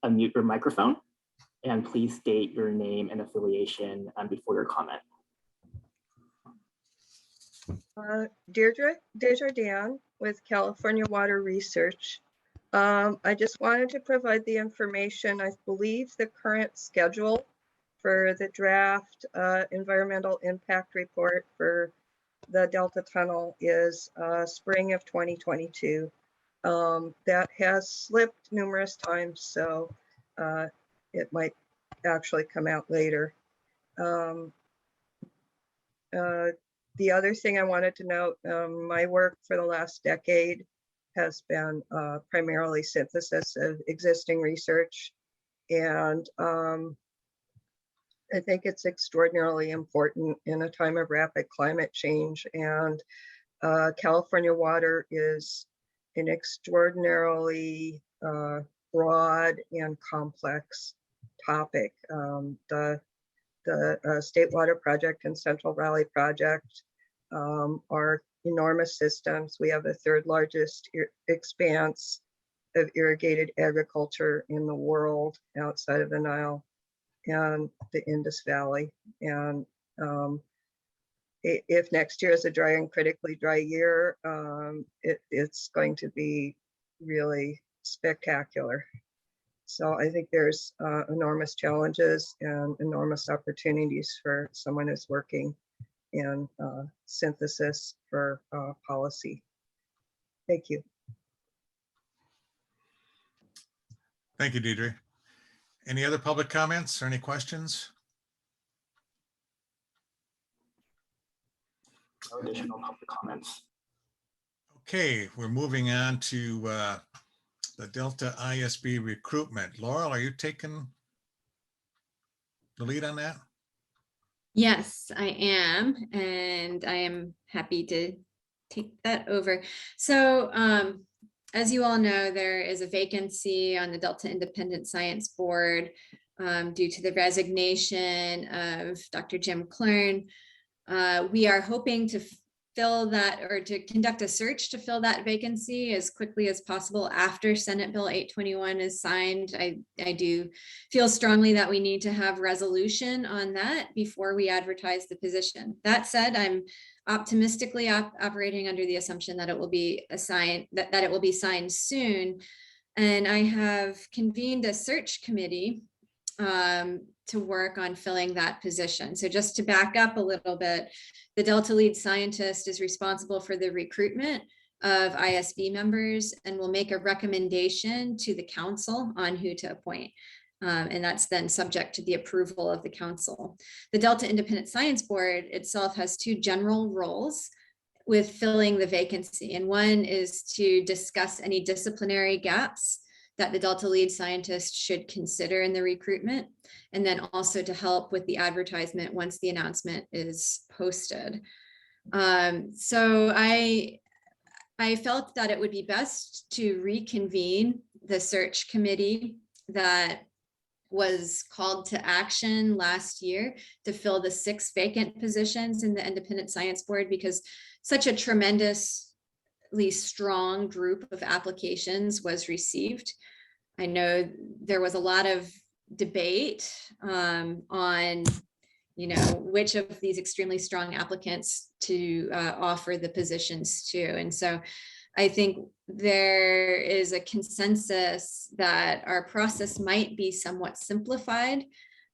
unmute your microphone, and please state your name and affiliation before your comment. Deirdre Desjardins with California Water Research. I just wanted to provide the information. I believe the current schedule for the draft environmental impact report for the Delta Tunnel is spring of 2022. That has slipped numerous times, so it might actually come out later. The other thing I wanted to note, my work for the last decade has been primarily synthesis of existing research. And I think it's extraordinarily important in a time of rapid climate change. And California water is an extraordinarily broad and complex topic. The State Water Project and Central Valley Project are enormous systems. We have the third largest expanse of irrigated agriculture in the world outside of the Nile and the Indus Valley. And if next year is a dry and critically dry year, it's going to be really spectacular. So I think there's enormous challenges and enormous opportunities for someone who's working in synthesis for policy. Thank you. Thank you, Deidre. Any other public comments or any questions? No additional public comments. Okay, we're moving on to the Delta ISB recruitment. Laurel, are you taking the lead on that? Yes, I am, and I am happy to take that over. So as you all know, there is a vacancy on the Delta Independent Science Board due to the resignation of Dr. Jim Klern. We are hoping to fill that, or to conduct a search to fill that vacancy as quickly as possible after Senate Bill 821 is signed. I do feel strongly that we need to have resolution on that before we advertise the position. That said, I'm optimistically operating under the assumption that it will be assigned, that it will be signed soon. And I have convened a search committee to work on filling that position. So just to back up a little bit, the Delta lead scientist is responsible for the recruitment of ISB members and will make a recommendation to the council on who to appoint. And that's then subject to the approval of the council. The Delta Independent Science Board itself has two general roles with filling the vacancy. And one is to discuss any disciplinary gaps that the Delta lead scientist should consider in the recruitment, and then also to help with the advertisement once the announcement is posted. So I felt that it would be best to reconvene the search committee that was called to action last year to fill the 6 vacant positions in the Independent Science Board, because such a tremendously strong group of applications was received. I know there was a lot of debate on, which of these extremely strong applicants to offer the positions to. And so I think there is a consensus that our process might be somewhat simplified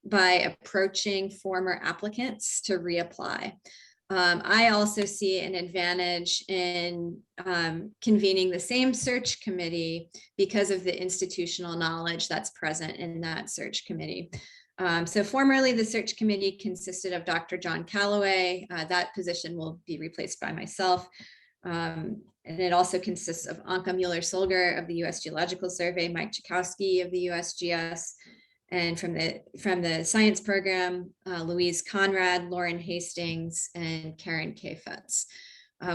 by approaching former applicants to reapply. I also see an advantage in convening the same search committee because of the institutional knowledge that's present in that search committee. So formerly, the search committee consisted of Dr. John Calloway. That position will be replaced by myself. And it also consists of Anka Mueller-Solger of the U.S. Geological Survey, Mike Chakowski of the USGS, and from the science program, Louise Conrad, Lauren Hastings, and Karen K. Fetz.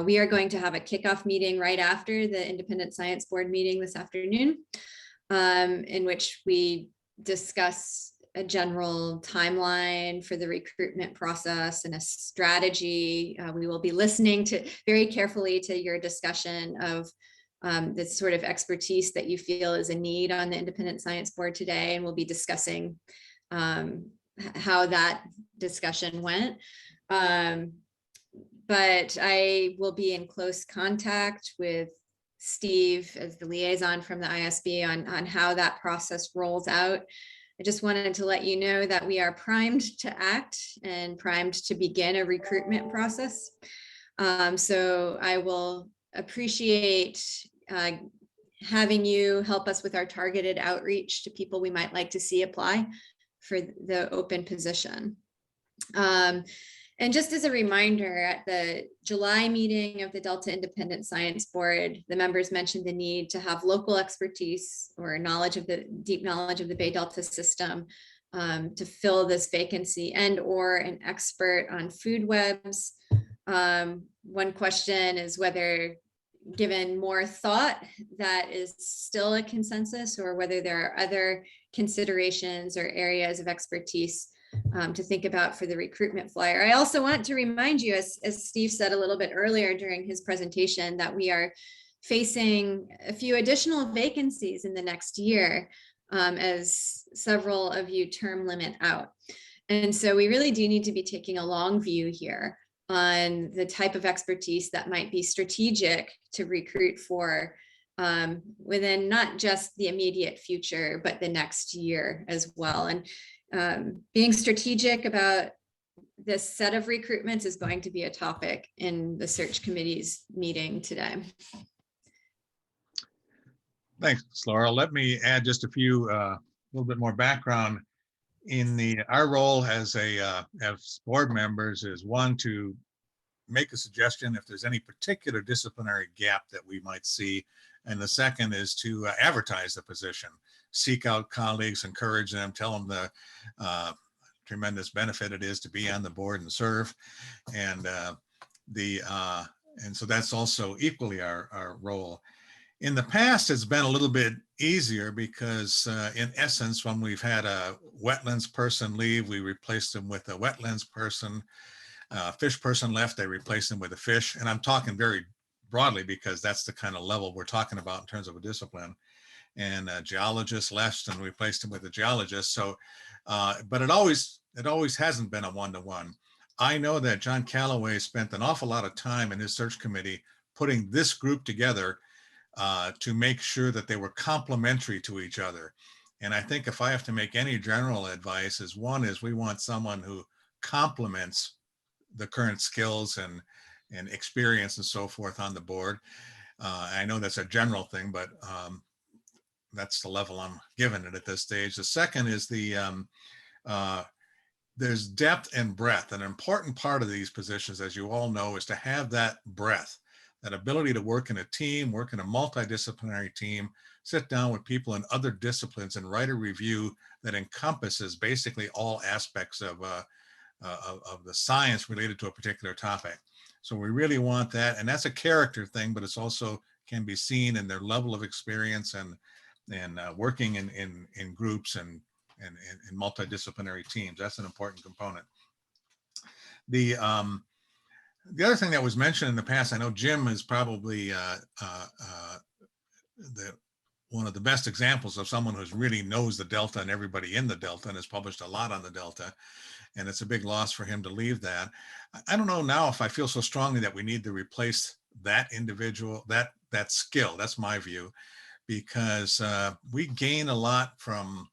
We are going to have a kickoff meeting right after the Independent Science Board meeting this afternoon, in which we discuss a general timeline for the recruitment process and a strategy. We will be listening very carefully to your discussion of the sort of expertise that you feel is a need on the Independent Science Board today, and we'll be discussing how that discussion went. But I will be in close contact with Steve as the liaison from the ISB on how that process rolls out. I just wanted to let you know that we are primed to act and primed to begin a recruitment process. So I will appreciate having you help us with our targeted outreach to people we might like to see apply for the open position. And just as a reminder, at the July meeting of the Delta Independent Science Board, the members mentioned the need to have local expertise or deep knowledge of the Bay Delta system to fill this vacancy, and or an expert on food webs. One question is whether, given more thought, that is still a consensus, or whether there are other considerations or areas of expertise to think about for the recruitment flyer. I also want to remind you, as Steve said a little bit earlier during his presentation, that we are facing a few additional vacancies in the next year, as several of you term limit out. And so we really do need to be taking a long view here on the type of expertise that might be strategic to recruit for within not just the immediate future, but the next year as well. And being strategic about this set of recruitments is going to be a topic in the search committee's meeting today. Thanks, Laurel. Let me add just a few, little bit more background. Our role as board members is, one, to make a suggestion if there's any particular disciplinary gap that we might see. And the second is to advertise the position, seek out colleagues, encourage them, tell them the tremendous benefit it is to be on the board and serve. And so that's also equally our role. In the past, it's been a little bit easier because in essence, when we've had a wetlands person leave, we replaced them with a wetlands person. Fish person left, they replaced them with a fish. And I'm talking very broadly because that's the kind of level we're talking about in terms of a discipline. And a geologist left and replaced him with a geologist. So, but it always hasn't been a one-to-one. I know that John Calloway spent an awful lot of time in his search committee putting this group together to make sure that they were complementary to each other. And I think if I have to make any general advice, is one is we want someone who complements the current skills and experience and so forth on the board. I know that's a general thing, but that's the level I'm giving it at this stage. The second is there's depth and breadth. An important part of these positions, as you all know, is to have that breadth, that ability to work in a team, work in a multidisciplinary team, sit down with people in other disciplines and write a review that encompasses basically all aspects of the science related to a particular topic. So we really want that, and that's a character thing, but it's also can be seen in their level of experience and working in groups and in multidisciplinary teams. That's an important component. The other thing that was mentioned in the past, I know Jim is probably one of the best examples of someone who really knows the Delta and everybody in the Delta and has published a lot on the Delta. And it's a big loss for him to leave that. I don't know now if I feel so strongly that we need to replace that individual, that skill. That's my view, because we gain a lot from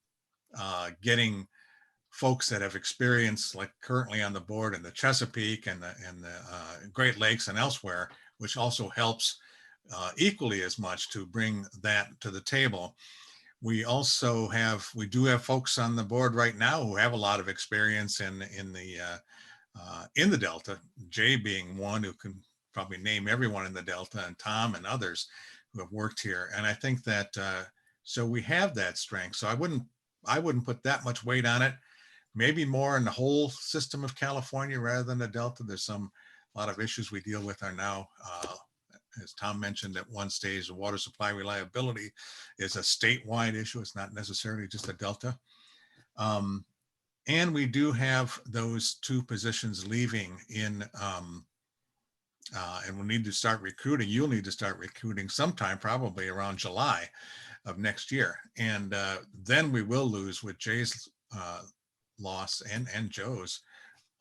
getting folks that have experience, like currently on the board in the Chesapeake and the Great Lakes and elsewhere, which also helps equally as much to bring that to the table. We do have folks on the board right now who have a lot of experience in the Delta, Jay being one who can probably name everyone in the Delta, and Tom and others who have worked here. And I think that, so we have that strength. So I wouldn't put that much weight on it. Maybe more in the whole system of California rather than the Delta. There's a lot of issues we deal with are now, as Tom mentioned at one stage, the water supply reliability is a statewide issue. It's not necessarily just a Delta. And we do have those two positions leaving in, and we'll need to start recruiting. You'll need to start recruiting sometime, probably around July of next year. And then we will lose, with Jay's loss and Joe's,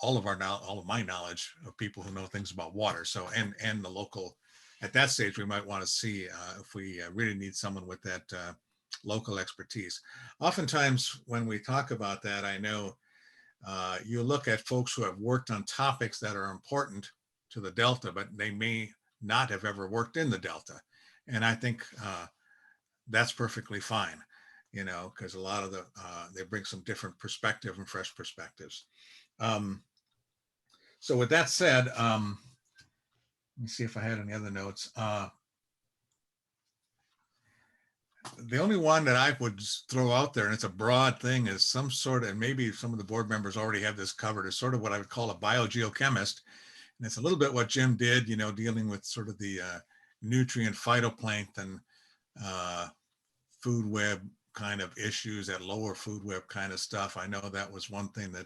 all of my knowledge of people who know things about water. So, and the local at that stage, we might want to see if we really need someone with that local expertise. Oftentimes when we talk about that, I know you look at folks who have worked on topics that are important to the Delta, but they may not have ever worked in the Delta. And I think that's perfectly fine, you know, because a lot of they bring some different perspective and fresh perspectives. So with that said, let me see if I had any other notes. The only one that I would throw out there, and it's a broad thing, is some sort of, and maybe some of the board members already have this covered, is sort of what I would call a biogeochemist. And it's a little bit what Jim did, you know, dealing with sort of the nutrient phytoplankton, food web kind of issues, that lower food web kind of stuff. I know that was one thing that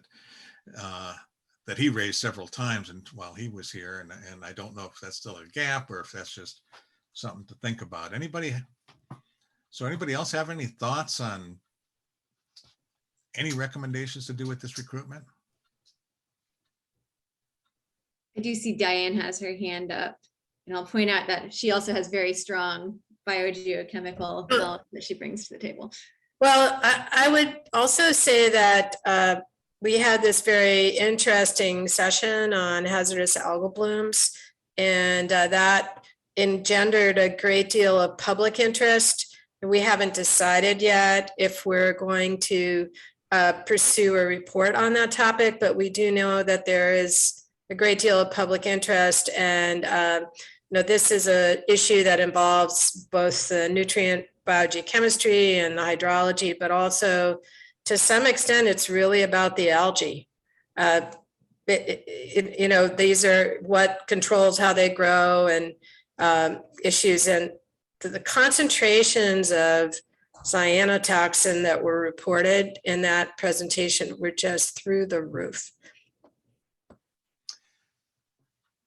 that he raised several times and while he was here, and I don't know if that's still a gap or if that's just something to think about. Anybody else have any thoughts on any recommendations to do with this recruitment? I do see Diane has her hand up, and I'll point out that she also has very strong biogeochemical knowledge that she brings to the table. Well, I would also say that we had this very interesting session on hazardous algal blooms, and that engendered a great deal of public interest. We haven't decided yet if we're going to pursue a report on that topic, but we do know that there is a great deal of public interest, and you know, this is an issue that involves both the nutrient biogeochemistry and the hydrology, but also to some extent, it's really about the algae. You know, these are what controls how they grow and issues, and the concentrations of cyanotoxin that were reported in that presentation were just through the roof.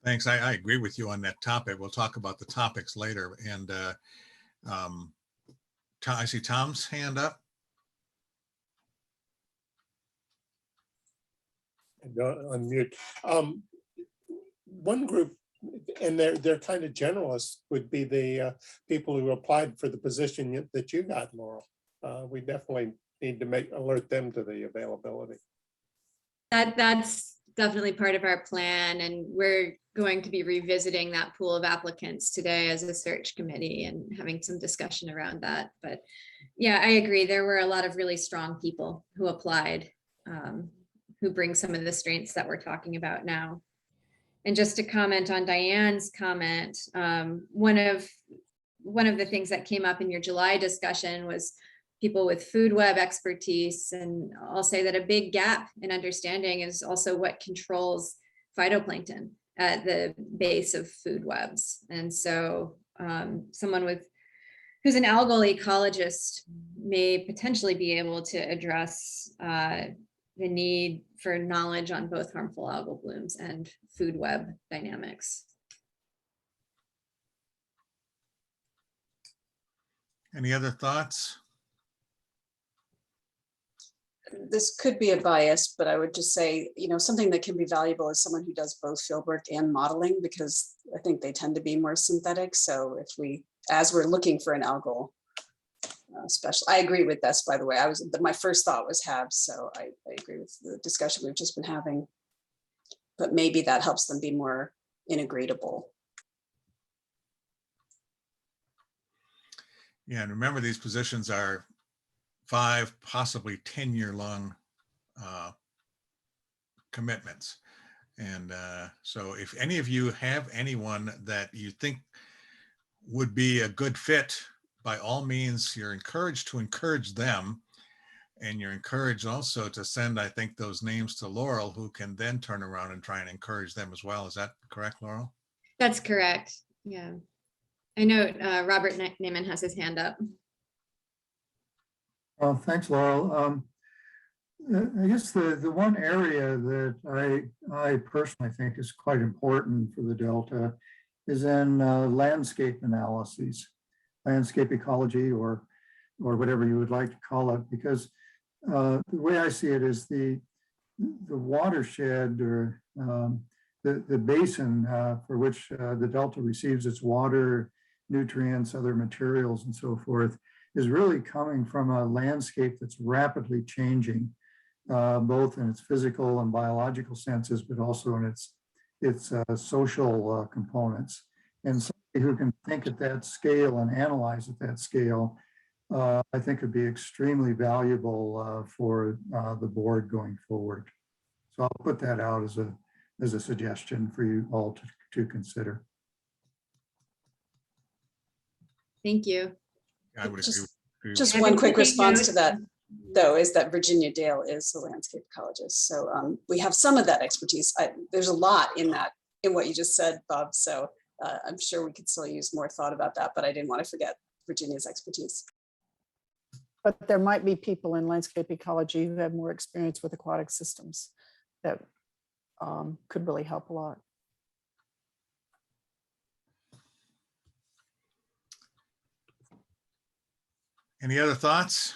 Thanks. I agree with you on that topic. We'll talk about the topics later. And I see Tom's hand up. Unmute. One group, and they're kind of generalists, would be the people who applied for the position that you got, Laurel. We definitely need to alert them to the availability. That's definitely part of our plan, and we're going to be revisiting that pool of applicants today as a search committee and having some discussion around that. But yeah, I agree. There were a lot of really strong people who applied, who bring some of the strengths that we're talking about now. And just to comment on Diane's comment, one of the things that came up in your July discussion was people with food web expertise. And I'll say that a big gap in understanding is also what controls phytoplankton at the base of food webs. And so someone who's an algal ecologist may potentially be able to address the need for knowledge on both harmful algal blooms and food web dynamics. Any other thoughts? This could be a bias, but I would just say, you know, something that can be valuable is someone who does both fieldwork and modeling, because I think they tend to be more synthetic. So if as we're looking for an algal special, I agree with this, by the way. My first thought was HABs, so I agree with the discussion we've just been having, but maybe that helps them be more integratable. Yeah, and remember, these positions are 5, possibly 10-year-long commitments. And so if any of you have anyone that you think would be a good fit, by all means, you're encouraged to encourage them. And you're encouraged also to send, I think, those names to Laurel, who can then turn around and try and encourage them as well. Is that correct, Laurel? That's correct. Yeah. I know Robert Naiman has his hand up. Well, thanks, Laurel. I guess the one area that I personally think is quite important for the Delta is in landscape analyses, landscape ecology, or whatever you would like to call it, because the way I see it is the watershed or the basin for which the Delta receives its water, nutrients, other materials, and so forth, is really coming from a landscape that's rapidly changing, both in its physical and biological senses, but also in its social components. And somebody who can think at that scale and analyze at that scale, I think would be extremely valuable for the board going forward. So I'll put that out as a suggestion for you all to consider. Thank you. I would agree. Just one quick response to that, though, is that Virginia Dale is a landscape ecologist. So we have some of that expertise. There's a lot in what you just said, Bob. So I'm sure we could still use more thought about that, but I didn't want to forget Virginia's expertise. But there might be people in landscape ecology who have more experience with aquatic systems that could really help a lot. Any other thoughts?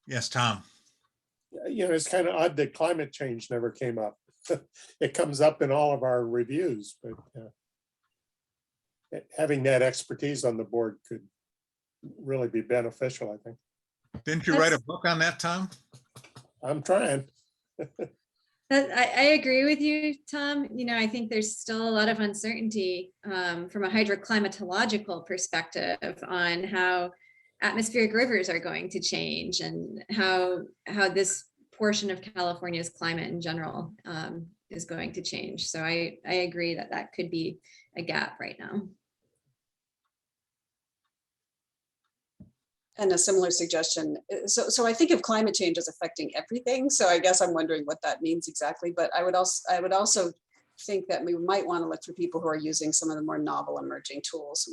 Yes, Tom. You know, it's kind of odd that climate change never came up. It comes up in all of our reviews, but having that expertise on the board could really be beneficial, I think. Didn't you write a book on that, Tom? I'm trying. I agree with you, Tom. You know, I think there's still a lot of uncertainty from a hydroclimatological perspective on how atmospheric rivers are going to change and how this portion of California's climate in general is going to change. So I agree that that could be a gap right now. And a similar suggestion. So I think of climate change as affecting everything. So I guess I'm wondering what that means exactly. But I would also think that we might want to look for people who are using some of the more novel emerging tools.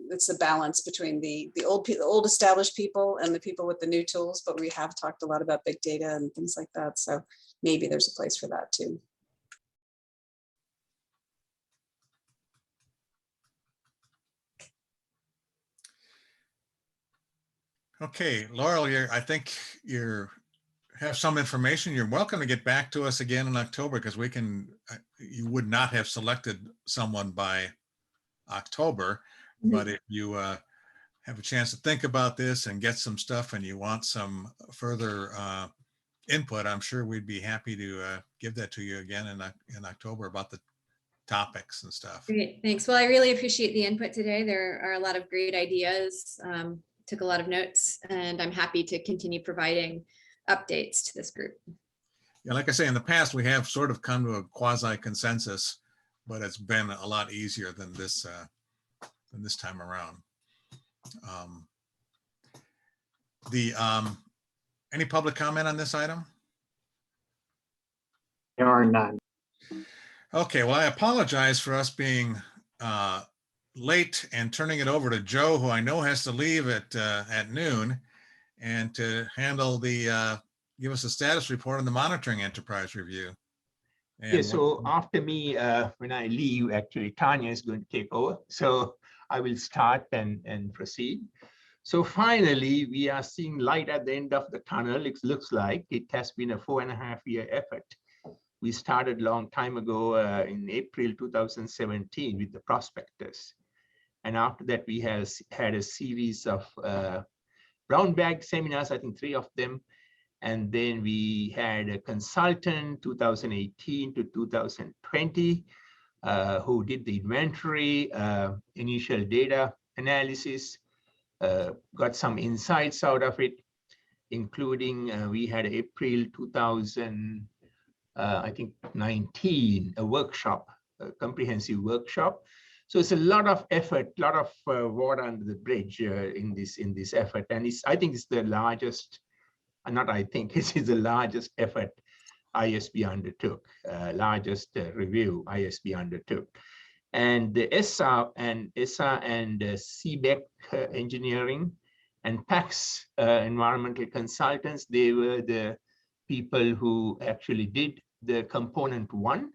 It's a balance between the old established people and the people with the new tools. But we have talked a lot about big data and things like that. So maybe there's a place for that too. Okay, Laurel, I think you have some information. You're welcome to get back to us again in October, because you would not have selected someone by October, but if you have a chance to think about this and get some stuff and you want some further input, I'm sure we'd be happy to give that to you again in October about the topics and stuff. Great, thanks. Well, I really appreciate the input today. There are a lot of great ideas. Took a lot of notes, and I'm happy to continue providing updates to this group. Yeah, like I say, in the past, we have sort of come to a quasi consensus, but it's been a lot easier than this time around. Any public comment on this item? There are none. Okay, well, I apologize for us being late and turning it over to Joe, who I know has to leave at noon, and to handle give us a status report on the monitoring enterprise review. Yeah, so after me, when I leave, actually Tanya is going to take over. So I will start and proceed. So finally, we are seeing light at the end of the tunnel. It looks like it has been a 4.5-year effort. We started a long time ago in April 2017 with the prospectus. And after that, we had a series of brown bag seminars, I think 3 of them. And then we had a consultant 2018 to 2020 who did the inventory, initial data analysis, got some insights out of it, including we had April 2019, a workshop, a comprehensive workshop. So it's a lot of effort, a lot of water under the bridge in this effort. And I think it's the largest, not I think, it is the largest effort ISB undertook, largest review ISB undertook. And the ESA and CBEC engineering and PAX environmental consultants, they were the people who actually did the component 1.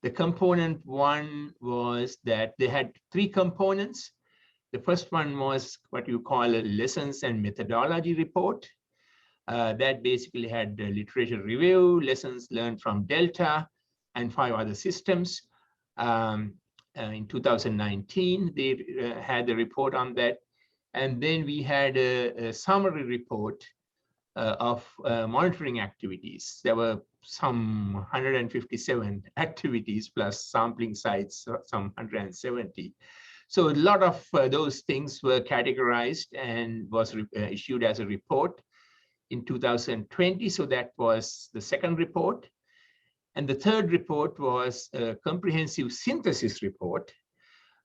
The component 1 was that they had 3 components. The first one was what you call a lessons and methodology report. that basically had the literature review, lessons learned from Delta, and 5 other systems. In 2019, they had a report on that. And then we had a summary report of monitoring activities. There were some 157 activities plus sampling sites, some 170. So a lot of those things were categorized and was issued as a report in 2020. So that was the second report. And the third report was a comprehensive synthesis report,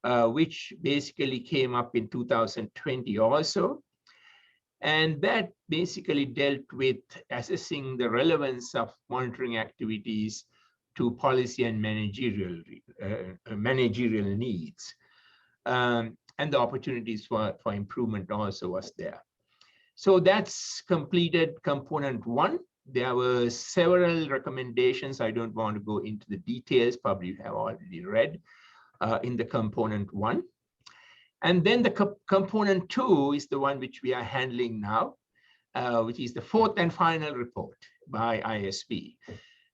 which basically came up in 2020 also. And that basically dealt with assessing the relevance of monitoring activities to policy and managerial needs. And the opportunities for improvement also was there. So that's completed component 1. There were several recommendations. I don't want to go into the details, probably you have already read in the component 1. And then the component 2 is the one which we are handling now, which is the 4th and final report by ISB.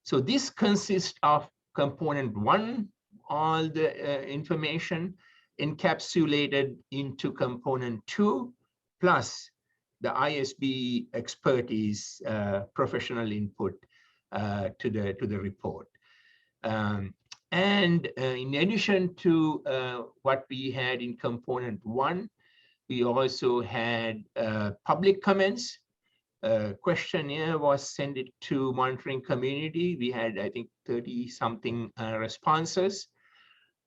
So this consists of component 1, all the information encapsulated into component 2, plus the ISB expertise, professional input to the report. And in addition to what we had in component 1, we also had public comments. Questionnaire was sent to monitoring community. We had, I think, 30-something responses.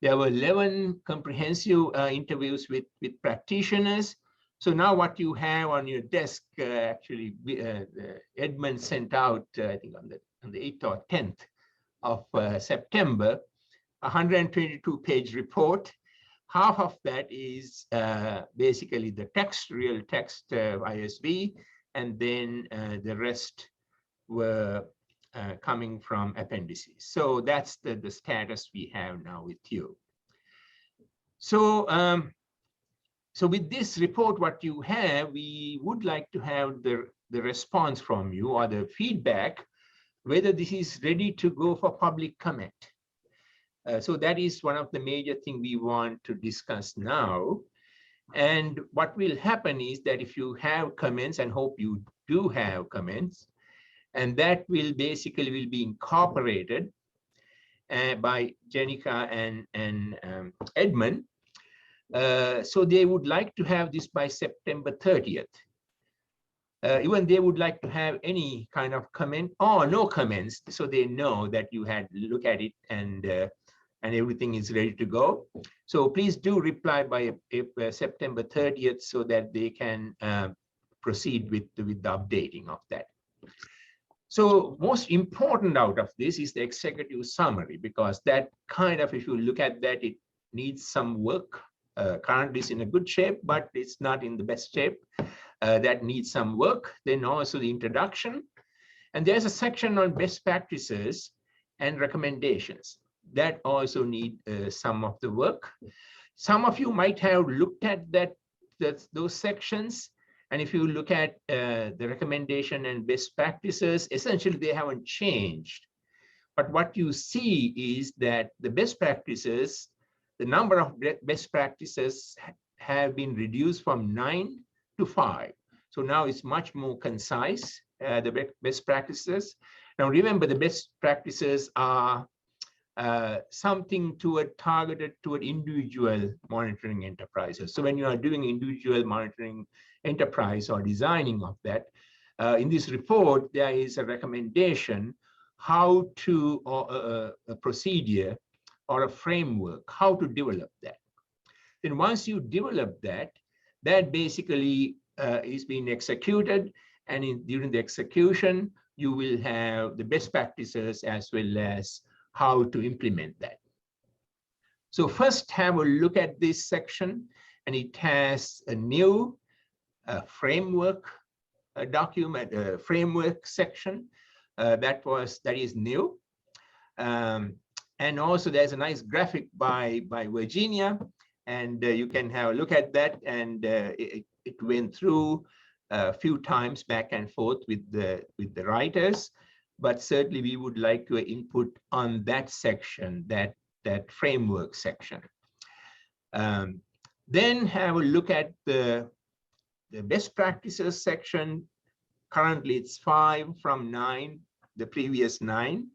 There were 11 comprehensive interviews with practitioners. So now what you have on your desk, actually, Edmund sent out, I think on the 8th or 10th of September, a 122-page report. Half of that is basically the text, real text ISB, and then the rest were coming from appendices. So that's the status we have now with you. So, so with this report, what you have, we would like to have the response from you or the feedback, whether this is ready to go for public comment. So that is one of the major things we want to discuss now. And what will happen is that if you have comments, and hope you do have comments, and that will basically be incorporated by Jenica and Edmund. So they would like to have this by September 30th. Even they would like to have any kind of comment or no comments, so they know that you had look at it and everything is ready to go. So please do reply by September 30th so that they can proceed with the updating of that. So most important out of this is the executive summary, because that kind of, if you look at that, it needs some work. Currently it's in a good shape, but it's not in the best shape. That needs some work. Then also the introduction. And there's a section on best practices and recommendations. That also need some of the work. Some of you might have looked at those sections. And if you look at the recommendation and best practices, essentially they haven't changed. But what you see is that the best practices, the number of best practices have been reduced from 9 to 5. So now it's much more concise, the best practices. Now remember, the best practices are something targeted toward individual monitoring enterprises. So when you are doing individual monitoring enterprise or designing of that, in this report, there is a recommendation how to, a procedure or a framework, how to develop that. Then once you develop that, that basically is being executed, and during the execution, you will have the best practices as well as how to implement that. So first have a look at this section, and it has a new framework document, framework section that is new. And also there's a nice graphic by Virginia, and you can have a look at that. And it went through a few times back and forth with the writers, but certainly we would like your input on that section, that framework section. Then have a look at the best practices section. Currently it's 5 from 9, the previous 9.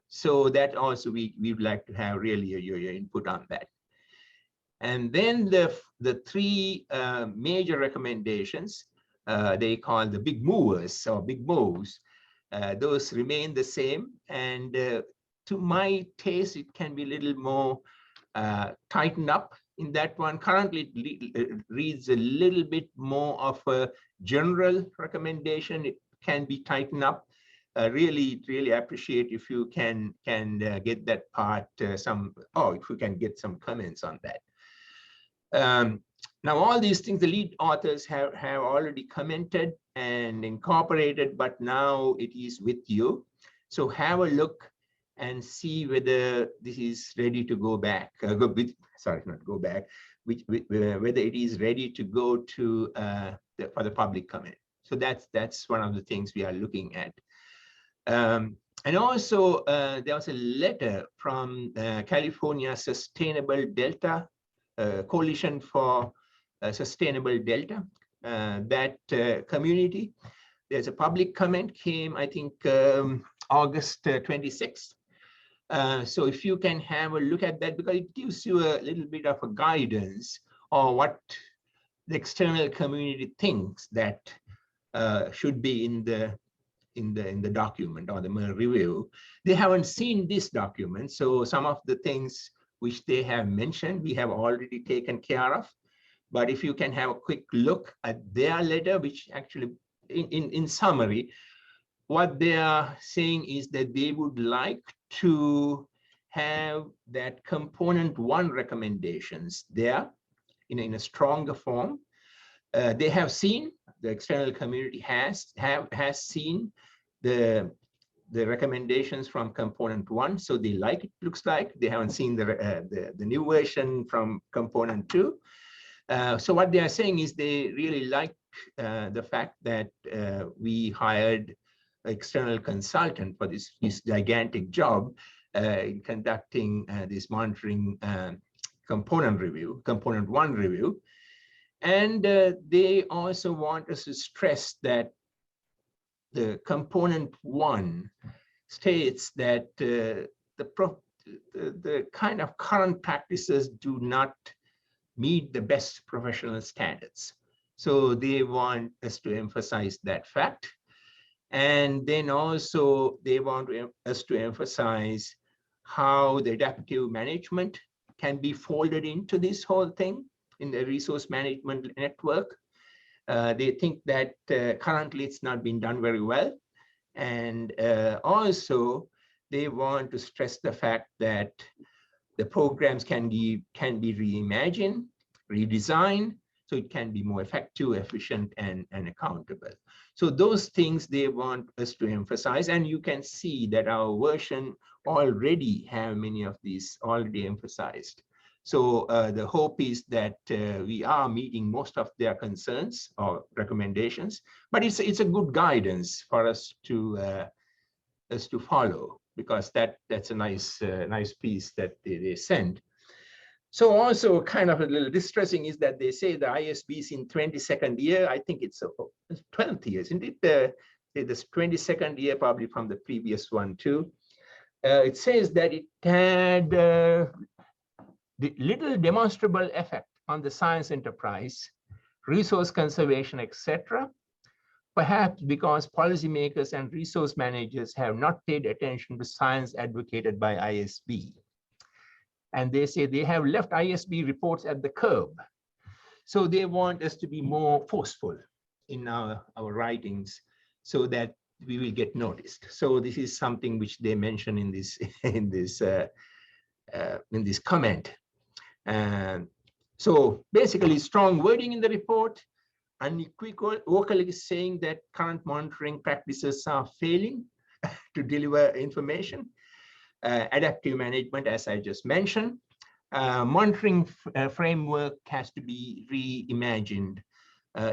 So that also we would like to have really your input on that. And then the 3 major recommendations, they call the big movers or big moves. Those remain the same. And to my taste, it can be a little more tightened up in that one. Currently, it reads a little bit more of a general recommendation. It can be tightened up. Really appreciate if you can get that part if you can get some comments on that. Now, all these things the lead authors have already commented and incorporated, but now it is with you. So have a look and see whether this is ready to go back. Whether it is ready to go to for the public comment. So that's one of the things we are looking at. And also, there was a letter from California Sustainable Delta Coalition for Sustainable Delta, that community. There's a public comment came, I think, August 26th. So if you can have a look at that, because it gives you a little bit of a guidance or what the external community thinks that should be in the document or the review. They haven't seen this document, so some of the things which they have mentioned, we have already taken care of. But if you can have a quick look at their letter, which actually, in summary, what they are saying is that they would like to have that component 1 recommendations there in a stronger form. They have seen, the external community has seen the recommendations from component 1, so they like it. Looks like they haven't seen the new version from component 2. So what they are saying is they really like the fact that we hired an external consultant for this gigantic job in conducting this monitoring component 1 review. And they also want us to stress that the component 1 states that the kind of current practices do not meet the best professional standards. So they want us to emphasize that fact. And then also they want us to emphasize how the adaptive management can be folded into this whole thing in the resource management network. They think that currently it's not been done very well. And also they want to stress the fact that the programs can be reimagined, redesigned, so it can be more effective, efficient, and accountable. So those things they want us to emphasize, and you can see that our version already have many of these already emphasized. So the hope is that we are meeting most of their concerns or recommendations, but it's a good guidance for us to follow, because that's a nice piece that they send. So also kind of a little distressing is that they say the ISB is in 22nd year. I think it's 12th year, isn't it? This 22nd year, probably from the previous one too. It says that it had the little demonstrable effect on the science enterprise, resource conservation, etc. Perhaps because policymakers and resource managers have not paid attention to science advocated by ISB. And they say they have left ISB reports at the curb. So they want us to be more forceful in our writings so that we will get noticed. So this is something which they mention in this comment. So basically strong wording in the report, unequivocally saying that current monitoring practices are failing to deliver information. Adaptive management, as I just mentioned. Monitoring framework has to be reimagined.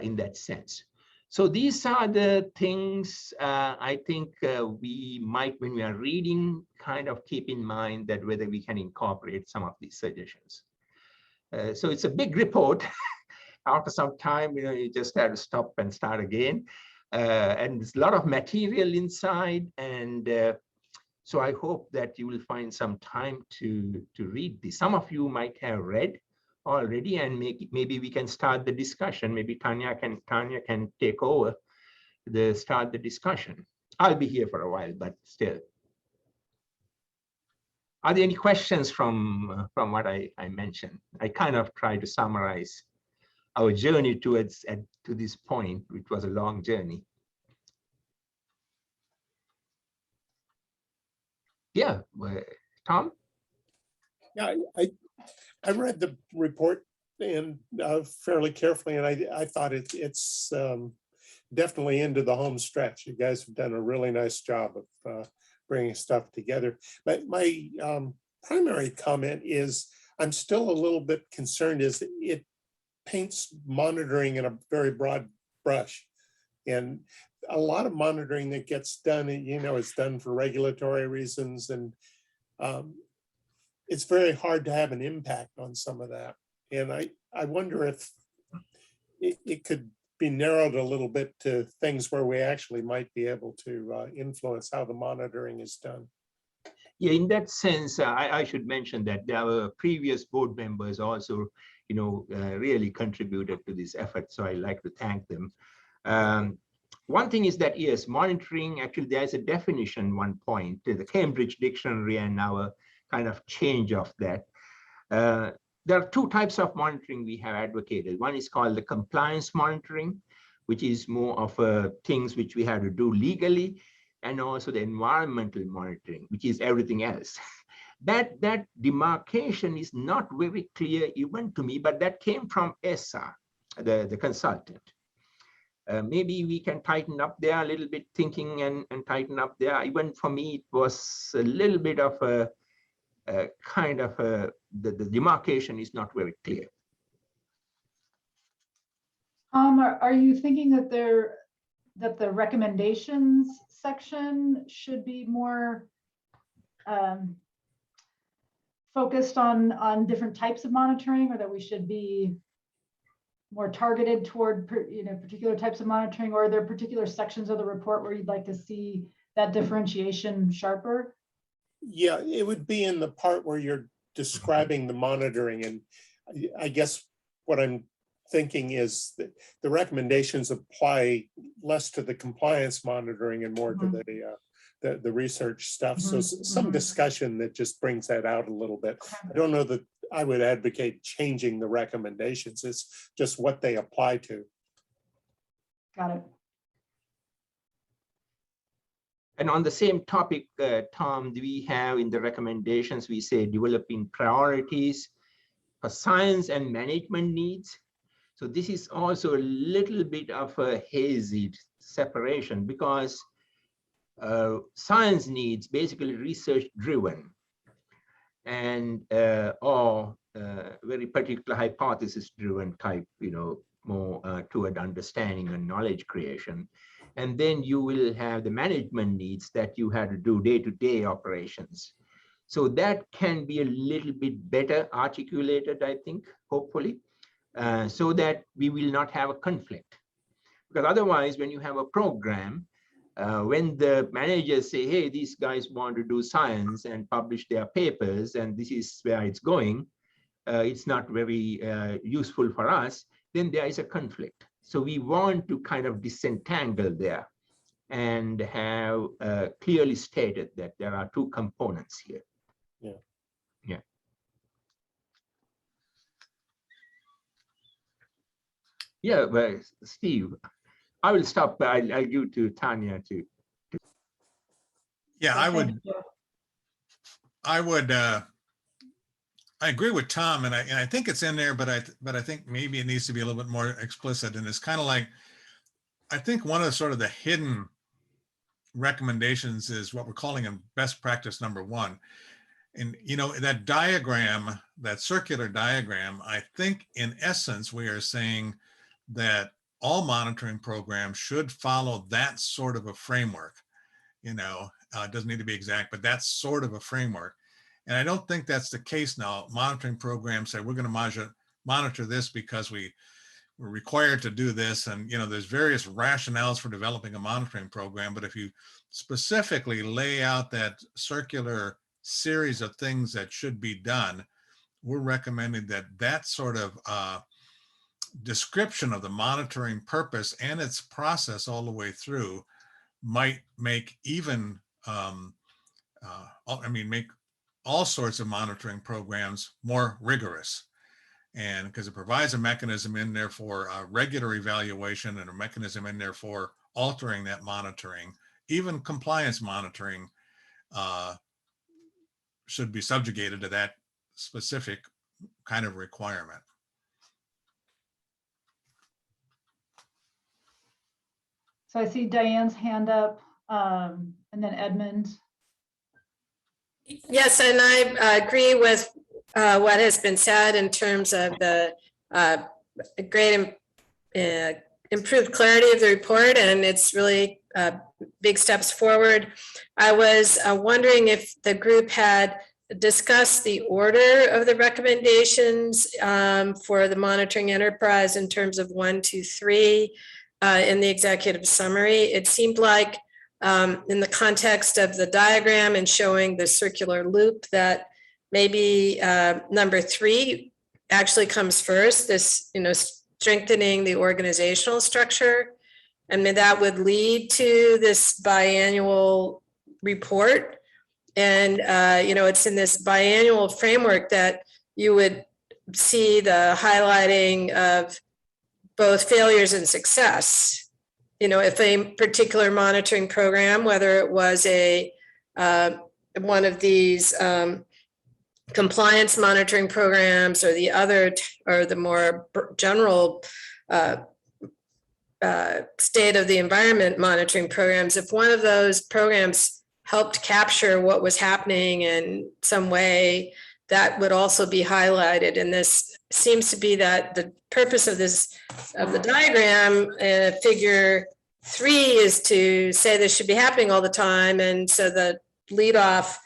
in that sense. So these are the things I think we might, when we are reading, kind of keep in mind that whether we can incorporate some of these suggestions. So it's a big report. After some time, you just have to stop and start again. And there's a lot of material inside. And so I hope that you will find some time to read this. Some of you might have read already, and maybe we can start the discussion. Maybe Tanya can take over start the discussion. I'll be here for a while, but still. Are there any questions from what I mentioned? I kind of tried to summarize our journey to this point, which was a long journey. Yeah, Tom? Yeah, I read the report and fairly carefully, and I thought it's definitely into the home stretch. You guys have done a really nice job of bringing stuff together. But my primary comment is I'm still a little bit concerned is it paints monitoring in a very broad brush. And a lot of monitoring that gets done, is done for regulatory reasons. And it's very hard to have an impact on some of that. And I wonder if it could be narrowed a little bit to things where we actually might be able to influence how the monitoring is done. Yeah, in that sense, I should mention that our previous board members also, really contributed to this effort. So I like to thank them. One thing is that, yes, monitoring, actually, there's a definition, one point, the Cambridge Dictionary and our kind of change of that. There are two types of monitoring we have advocated. One is called the compliance monitoring, which is more of things which we have to do legally, and also the environmental monitoring, which is everything else. That demarcation is not very clear even to me, but that came from ESA, the consultant. Maybe we can tighten up there a little bit, thinking and tighten up there. Even for me, it was a little bit of a kind of the demarcation is not very clear. Are you thinking that the recommendations section should be more focused on different types of monitoring, or that we should be more targeted toward particular types of monitoring, or are there particular sections of the report where you'd like to see that differentiation sharper? Yeah, it would be in the part where you're describing the monitoring. And I guess what I'm thinking is that the recommendations apply less to the compliance monitoring and more to the research stuff. So some discussion that just brings that out a little bit. I don't know that I would advocate changing the recommendations. It's just what they apply to. Got it. And on the same topic, Tom, we have in the recommendations, we say developing priorities for science and management needs. So this is also a little bit of a hazy separation, because science needs basically research driven and or very particular hypothesis driven type, more toward understanding and knowledge creation. And then you will have the management needs that you have to do day-to-day operations. So that can be a little bit better articulated, I think, hopefully, so that we will not have a conflict. Because otherwise, when you have a program, when the managers say, hey, these guys want to do science and publish their papers, and this is where it's going, it's not very useful for us, then there is a conflict. So we want to kind of disentangle there and have clearly stated that there are two components here. Yeah. Yeah, but Steve, I will stop, but I'll give to Tanya to. Yeah, I agree with Tom, and I think it's in there, but I think maybe it needs to be a little bit more explicit. And it's kind of like, I think one of the sort of the hidden recommendations is what we're calling a best practice number one. And that diagram, that circular diagram, I think in essence we are saying that all monitoring programs should follow that sort of a framework. It doesn't need to be exact, but that's sort of a framework. And I don't think that's the case now. Monitoring programs say we're going to monitor this because we're required to do this. And, there's various rationales for developing a monitoring program. But if you specifically lay out that circular series of things that should be done, we're recommending that sort of description of the monitoring purpose and its process all the way through might make even, make all sorts of monitoring programs more rigorous. And because it provides a mechanism in there for regular evaluation and a mechanism in there for altering that monitoring. Even compliance monitoring should be subjugated to that specific kind of requirement. So I see Diane's hand up, and then Edmund. Yes, and I agree with what has been said in terms of the great improved clarity of the report, and it's really big steps forward. I was wondering if the group had discussed the order of the recommendations for the monitoring enterprise in terms of 1, 2, 3 in the executive summary. It seemed like in the context of the diagram and showing the circular loop that maybe number 3 actually comes first, this, strengthening the organizational structure. And that would lead to this biannual report. And, it's in this biannual framework that you would see the highlighting of both failures and success. If a particular monitoring program, whether it was one of these compliance monitoring programs or the other, or the more general state of the environment monitoring programs, if one of those programs helped capture what was happening in some way, that would also be highlighted. And this seems to be that the purpose of the diagram, figure 3, is to say this should be happening all the time. And so the lead off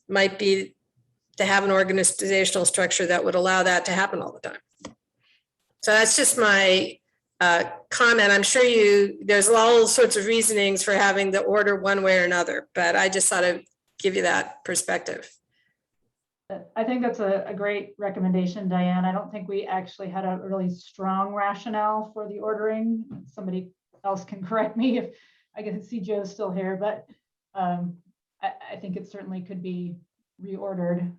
might be to have an organizational structure that would allow that to happen all the time. So that's just my comment. I'm sure there's all sorts of reasonings for having the order one way or another, but I just thought I'd give you that perspective. I think that's a great recommendation, Diane. I don't think we actually had a really strong rationale for the ordering. Somebody else can correct me if I can see Joe's still here, but I think it certainly could be reordered.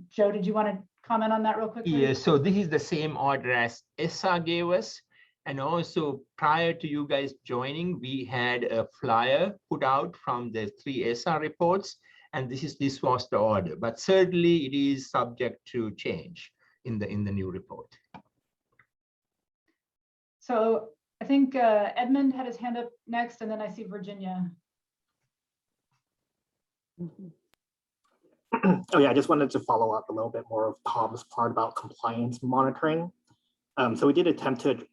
Joe, did you want to comment on that real quickly? Yeah, so this is the same order as ESSA gave us. And also prior to you guys joining, we had a flyer put out from the 3 ESSA reports. And this was the order, but certainly it is subject to change in the new report. So I think Edmund had his hand up next, and then I see Virginia. Oh yeah, I just wanted to follow up a little bit more of Tom's part about compliance monitoring. So we did attempt to,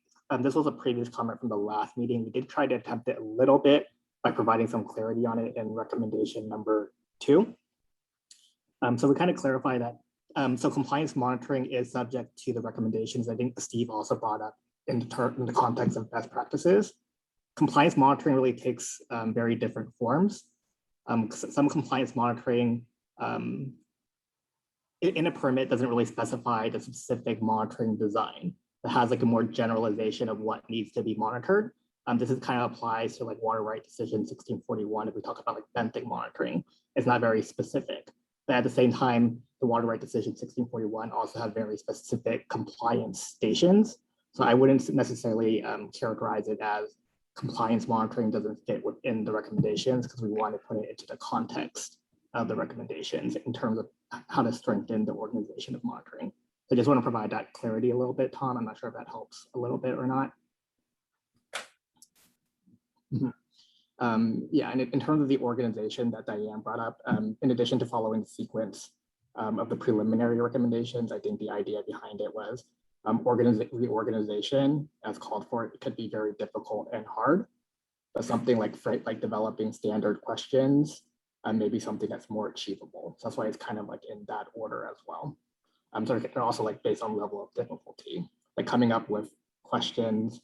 this was a previous comment from the last meeting. We did try to attempt it a little bit by providing some clarity on it in recommendation number 2. So we kind of clarify that. So compliance monitoring is subject to the recommendations. I think Steve also brought up in the context of best practices. Compliance monitoring really takes very different forms. Some compliance monitoring in a permit doesn't really specify the specific monitoring design. It has like a more generalization of what needs to be monitored. This is kind of applies to like water right decision 1641. If we talk about like benthic monitoring, it's not very specific. But at the same time, the water right decision 1641 also have very specific compliance stations. So I wouldn't necessarily characterize it as compliance monitoring doesn't fit within the recommendations, because we want to put it into the context of the recommendations in terms of how to strengthen the organization of monitoring. So I just want to provide that clarity a little bit, Tom. I'm not sure if that helps a little bit or not. Yeah, and in terms of the organization that Diane brought up, in addition to following the sequence of the preliminary recommendations, I think the idea behind it was the organization as called for, it could be very difficult and hard. But something like developing standard questions and maybe something that's more achievable. So that's why it's kind of like in that order as well. So also like based on level of difficulty, like coming up with questions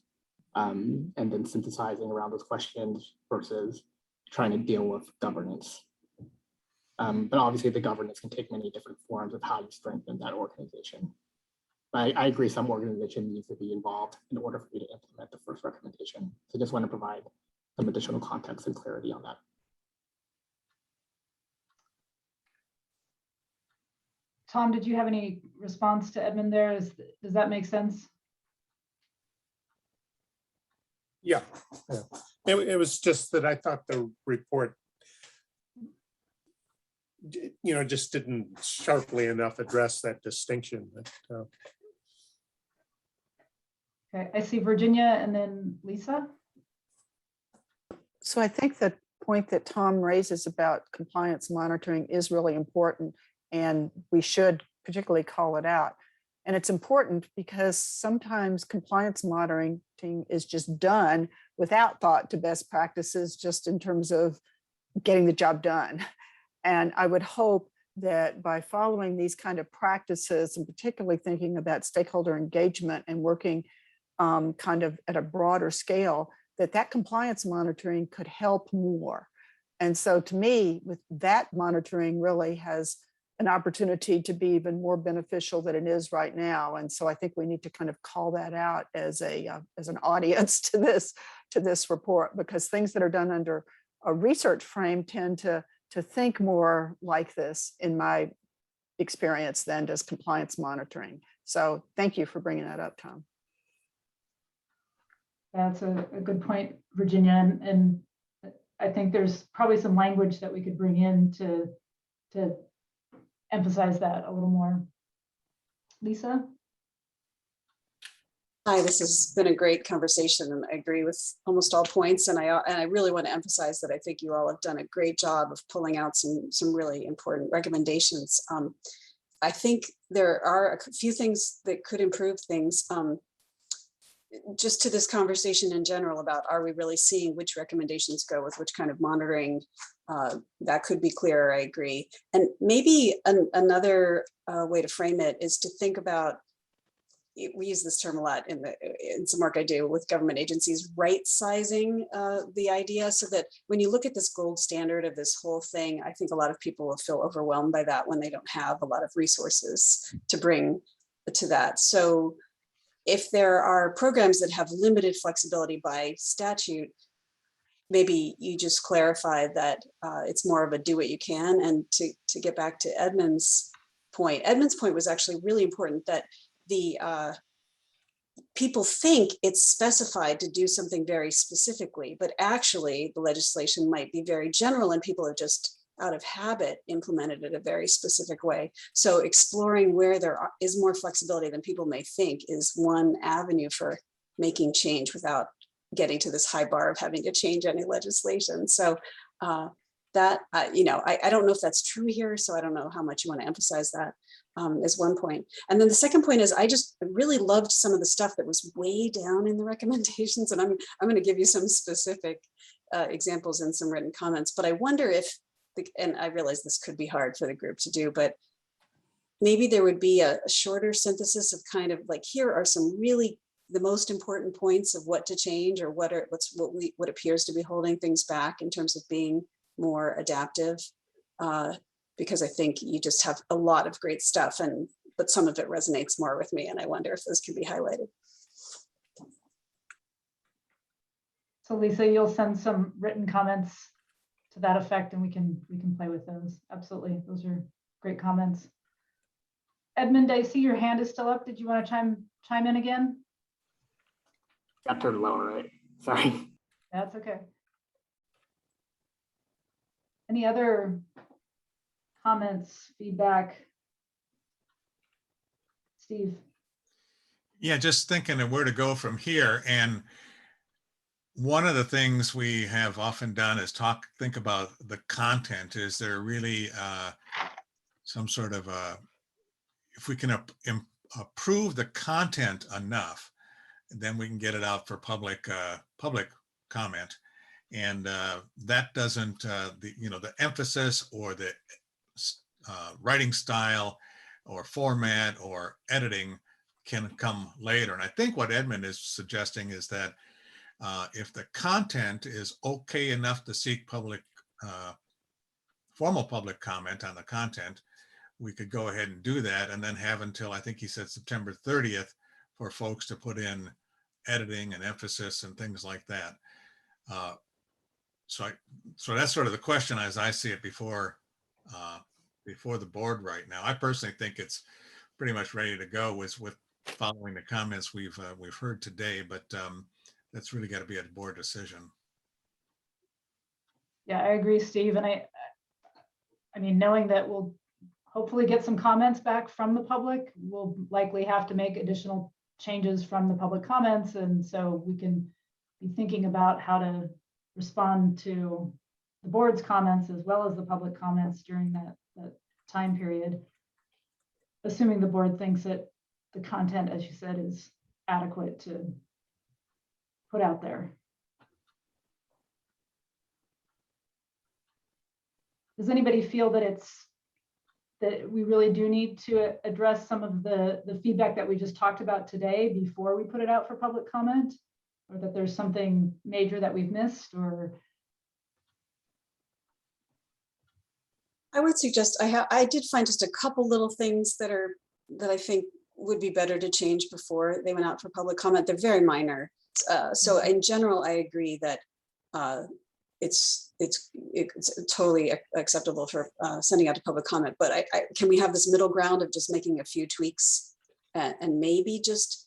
and then synthesizing around those questions versus trying to deal with governance. But obviously the governance can take many different forms of how you strengthen that organization. I agree some organization needs to be involved in order for you to implement the first recommendation. So just want to provide some additional context and clarity on that. Tom, did you have any response to Edmund there? Does that make sense? Yeah. It was just that I thought the report, just didn't sharply enough address that distinction. But, Okay, I see Virginia and then Lisa. So I think the point that Tom raises about compliance monitoring is really important, and we should particularly call it out. And it's important because sometimes compliance monitoring is just done without thought to best practices, just in terms of getting the job done. And I would hope that by following these kind of practices, and particularly thinking about stakeholder engagement and working kind of at a broader scale, that compliance monitoring could help more. And so to me, with that monitoring really has an opportunity to be even more beneficial than it is right now. And so I think we need to kind of call that out as an audience to this report, because things that are done under a research frame tend to think more like this, in my experience, than does compliance monitoring. So thank you for bringing that up, Tom. That's a good point, Virginia. And I think there's probably some language that we could bring in to emphasize that a little more. Lisa? Hi, this has been a great conversation, and I agree with almost all points. And I really want to emphasize that I think you all have done a great job of pulling out some really important recommendations. I think there are a few things that could improve things. Just to this conversation in general about, are we really seeing which recommendations go with which kind of monitoring? That could be clearer, I agree. And maybe another way to frame it is to think about, we use this term a lot in some work I do with government agencies, right sizing the idea, so that when you look at this gold standard of this whole thing, I think a lot of people will feel overwhelmed by that when they don't have a lot of resources to bring to that. So if there are programs that have limited flexibility by statute, maybe you just clarify that it's more of a do what you can. And to get back to Edmund's point was actually really important, that the people think it's specified to do something very specifically, but actually the legislation might be very general and people have just out of habit implemented it a very specific way. So exploring where there is more flexibility than people may think is one avenue for making change without getting to this high bar of having to change any legislation. So I don't know if that's true here, so I don't know how much you want to emphasize that is one point. And then the second point is, I just really loved some of the stuff that was way down in the recommendations, and I'm going to give you some specific examples and some written comments, but I wonder if, and I realize this could be hard for the group to do, but maybe there would be a shorter synthesis of kind of like, here are some really the most important points of what to change, or what appears to be holding things back in terms of being more adaptive. Because I think you just have a lot of great stuff, but some of it resonates more with me, and I wonder if those can be highlighted. So Lisa, you'll send some written comments to that effect, and we can play with those. Absolutely, those are great comments. Edmund, I see your hand is still up. Did you want to chime in again? Got turned lower, right? Sorry. That's okay. Any other comments, feedback? Steve? Yeah, just thinking of where to go from here. And one of the things we have often done is think about the content. Is there really some sort of if we can approve the content enough, then we can get it out for public comment. And that doesn't, the emphasis or the writing style or format or editing can come later. And I think what Edmund is suggesting is that if the content is okay enough to seek formal public comment on the content, we could go ahead and do that, and then have until, I think he said, September 30th for folks to put in editing and emphasis and things like that. So that's sort of the question as I see it before the board right now. I personally think it's pretty much ready to go with following the comments we've heard today, but that's really got to be a board decision. Yeah, I agree, Steve. And I mean, knowing that we'll hopefully get some comments back from the public, we'll likely have to make additional changes from the public comments. And so we can be thinking about how to respond to the board's comments as well as the public comments during that time period, assuming the board thinks that the content, as you said, is adequate to put out there. Does anybody feel that that we really do need to address some of the feedback that we just talked about today before we put it out for public comment, or that there's something major that we've missed? Or I would suggest, I did find just a couple little things that I think would be better to change before they went out for public comment. They're very minor. So in general, I agree that it's totally acceptable for sending out to public comment, but can we have this middle ground of just making a few tweaks and maybe just,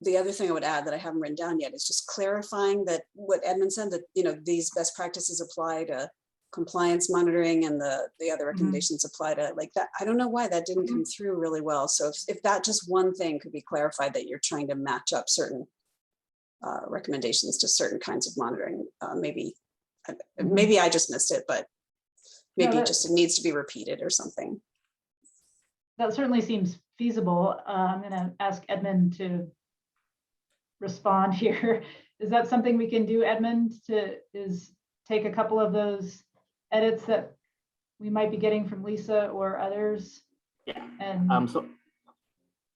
the other thing I would add that I haven't written down yet is just clarifying that what Edmund said, that these best practices apply to compliance monitoring and the other recommendations apply to like that. I don't know why that didn't come through really well. So if that just one thing could be clarified, that you're trying to match up certain recommendations to certain kinds of monitoring, maybe I just missed it, but maybe it needs to be repeated or something. that certainly seems feasible. I'm going to ask Edmund to respond here. Is that something we can do, Edmund, is take a couple of those edits that we might be getting from Lisa or others? Yeah. And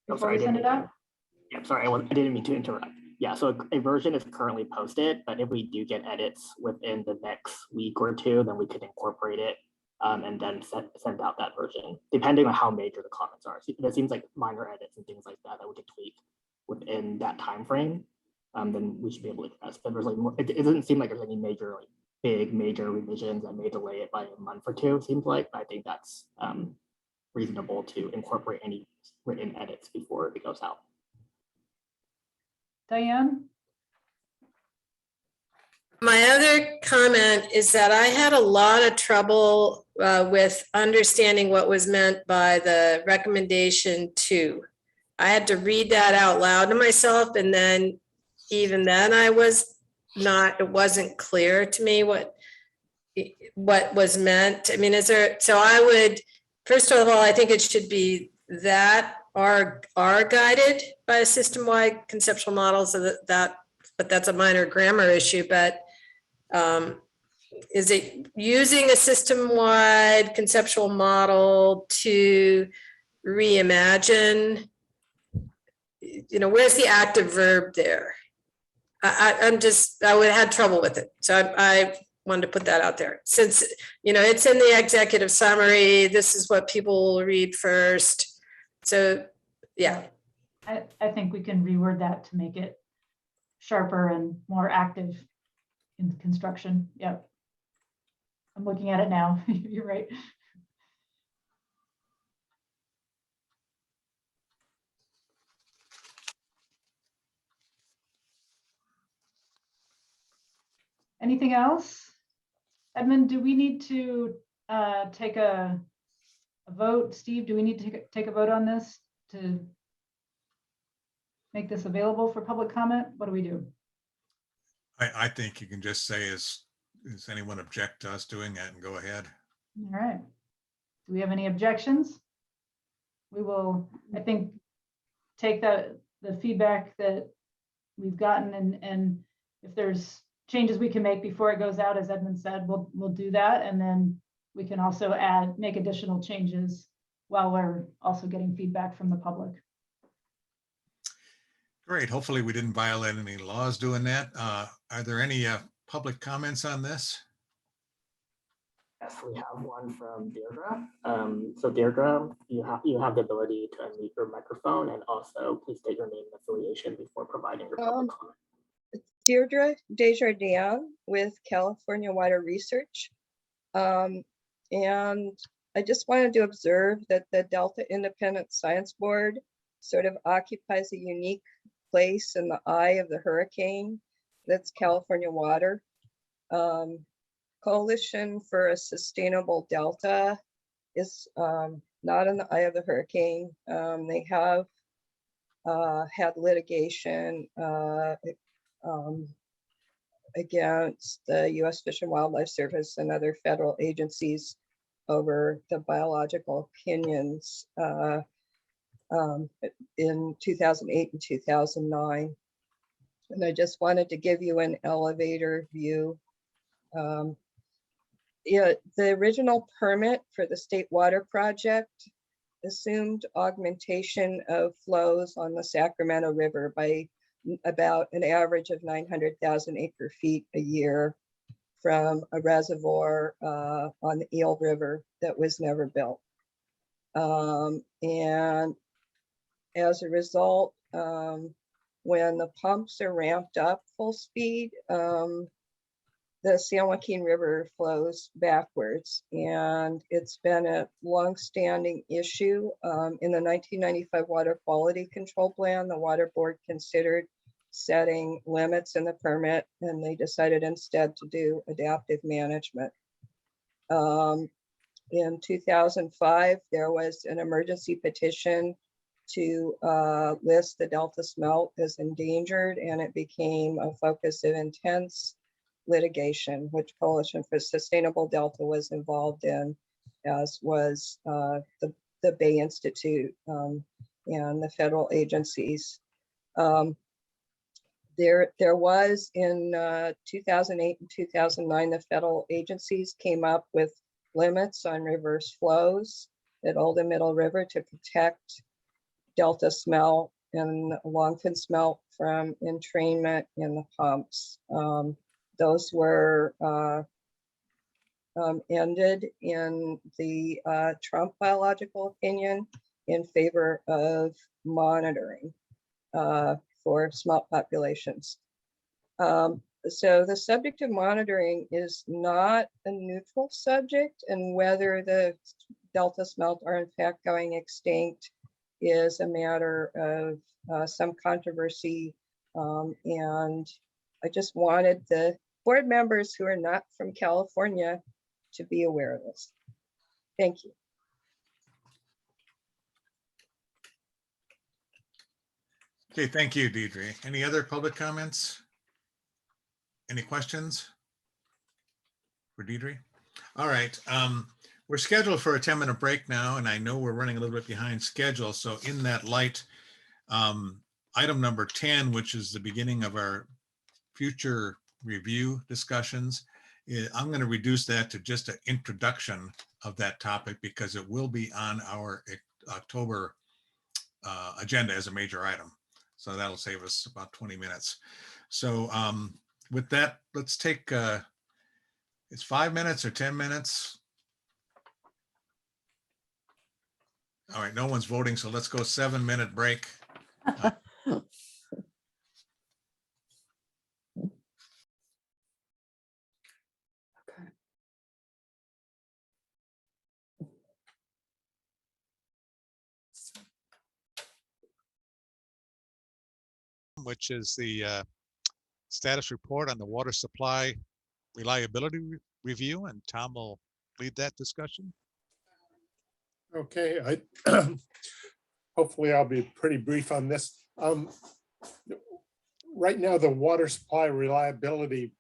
before we send it out? Yeah, sorry, I didn't mean to interrupt. Yeah, so a version is currently posted, but if we do get edits within the next week or two, then we could incorporate it and then send out that version, depending on how major the comments are. So if it seems like minor edits and things like that we could tweak within that time frame, then we should be able to address. But there's like more, it doesn't seem like there's any major, like big major revisions that may delay it by a month or two, it seems like. But I think that's reasonable to incorporate any written edits before it goes out. Diane? My other comment is that I had a lot of trouble with understanding what was meant by the recommendation 2. I had to read that out loud to myself, and then even then it wasn't clear to me what was meant. I mean, so I would, first of all, I think it should be that are guided by a system-wide conceptual model, so but that's a minor grammar issue. But is it using a system-wide conceptual model to reimagine? Where's the active verb there? I would have had trouble with it. So I wanted to put that out there. Since, it's in the executive summary, this is what people will read first. So, yeah. I think we can reword that to make it sharper and more active in construction. Yep. I'm looking at it now. You're right. Anything else? Edmund, do we need to take a vote? Steve, do we need to take a vote on this to make this available for public comment? What do we do? I think you can just say, does anyone object to us doing that, and go ahead. All right. Do we have any objections? We will, I think take the feedback that we've gotten and if there's changes we can make before it goes out, as Edmund said, we'll do that. And then we can also make additional changes while we're also getting feedback from the public. Great. Hopefully we didn't violate any laws doing that. Are there any public comments on this? Yes, we have one from Deirdre. So Deirdre, you have the ability to unmute your microphone, and also please state your name and affiliation before providing your public comment. Deirdre Desjardins with California Water Research. And I just wanted to observe that the Delta Independent Science Board sort of occupies a unique place in the eye of the hurricane. That's California Water. Coalition for a Sustainable Delta is not in the eye of the hurricane. They have had litigation against the U.S. Fish and Wildlife Service and other federal agencies over the biological opinions in 2008 and 2009. And I just wanted to give you an elevator view. Yeah, the original permit for the State Water Project assumed augmentation of flows on the Sacramento River by about an average of 900,000 acre feet a year from a reservoir on the Eel River that was never built. And as a result, when the pumps are ramped up full speed, the San Joaquin River flows backwards, and it's been a long-standing issue. In the 1995 Water Quality Control Plan, the Water Board considered setting limits in the permit, and they decided instead to do adaptive management. In 2005, there was an emergency petition to list the Delta smelt as endangered, and it became a focus of intense litigation, which Coalition for Sustainable Delta was involved in, as was the Bay Institute and the federal agencies. There was in 2008 and 2009, the federal agencies came up with limits on reverse flows at Old and Middle River to protect Delta smelt and longfin smelt from entrainment in the pumps. Those were ended in the Trump biological opinion in favor of monitoring for smelt populations. So the subject of monitoring is not a neutral subject, and whether the Delta smelt are in fact going extinct is a matter of some controversy. And I just wanted the board members who are not from California to be aware of this. Thank you. Okay, thank you, Deirdre. Any other public comments? Any questions for Deirdre? All right, we're scheduled for a 10-minute break now, and I know we're running a little bit behind schedule. So in that light, item number 10, which is the beginning of our future review discussions, I'm going to reduce that to just an introduction of that topic because it will be on our October agenda as a major item. So that'll save us about 20 minutes. So with that, let's take, it's 5 minutes or 10 minutes. All right, no one's voting, so let's go 7-minute break. Which is the status report on the water supply reliability review, and Tom will lead that discussion. Okay, hopefully I'll be pretty brief on this. Right now, the water supply reliability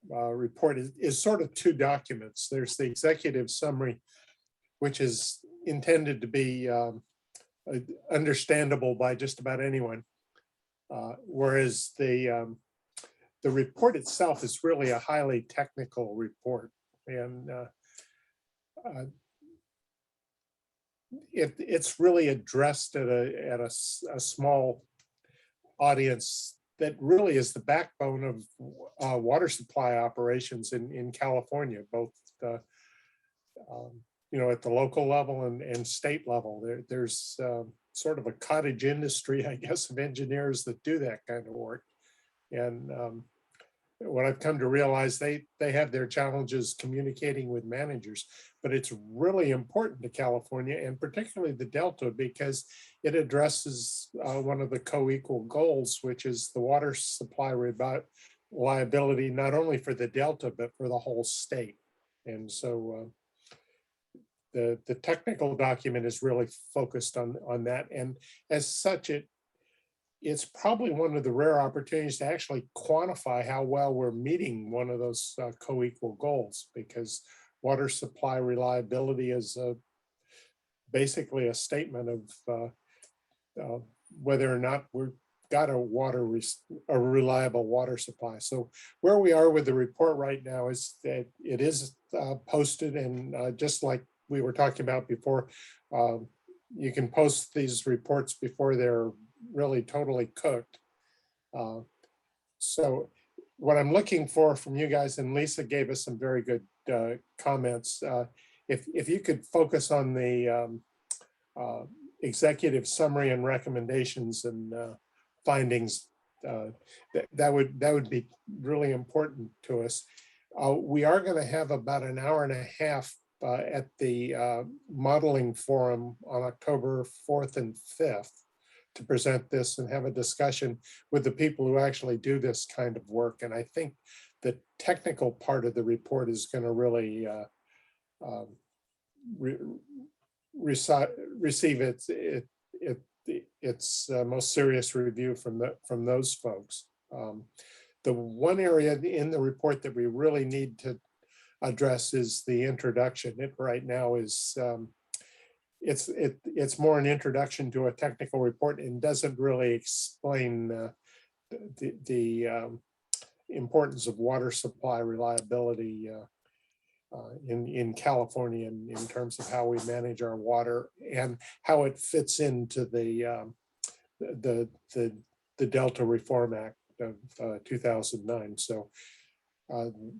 report is sort of two documents. There's the executive summary, which is intended to be understandable by just about anyone. Whereas the report itself is really a highly technical report, and it's really addressed at a small audience that really is the backbone of water supply operations in California, both you know, at the local level and state level. There's sort of a cottage industry, I guess, of engineers that do that kind of work. And what I've come to realize, they have their challenges communicating with managers, but it's really important to California, and particularly the Delta, because it addresses one of the co-equal goals, which is the water supply reliability, not only for the Delta, but for the whole state. And so the technical document is really focused on that. And as such, it's probably one of the rare opportunities to actually quantify how well we're meeting one of those co-equal goals, because water supply reliability is basically a statement of whether or not we've got a reliable water supply. So where we are with the report right now is that it is posted, and just like we were talking about before, you can post these reports before they're really totally cooked. So what I'm looking for from you guys, and Lisa gave us some very good comments, if you could focus on the executive summary and recommendations and findings, that would be really important to us. We are going to have about an hour and a half at the modeling forum on October 4th and 5th to present this and have a discussion with the people who actually do this kind of work. And I think the technical part of the report is going to really receive its most serious review from those folks. The one area in the report that we really need to address is the introduction. It right now is it's more an introduction to a technical report and doesn't really explain the importance of water supply reliability in California, in terms of how we manage our water and how it fits into the Delta Reform Act of 2009. So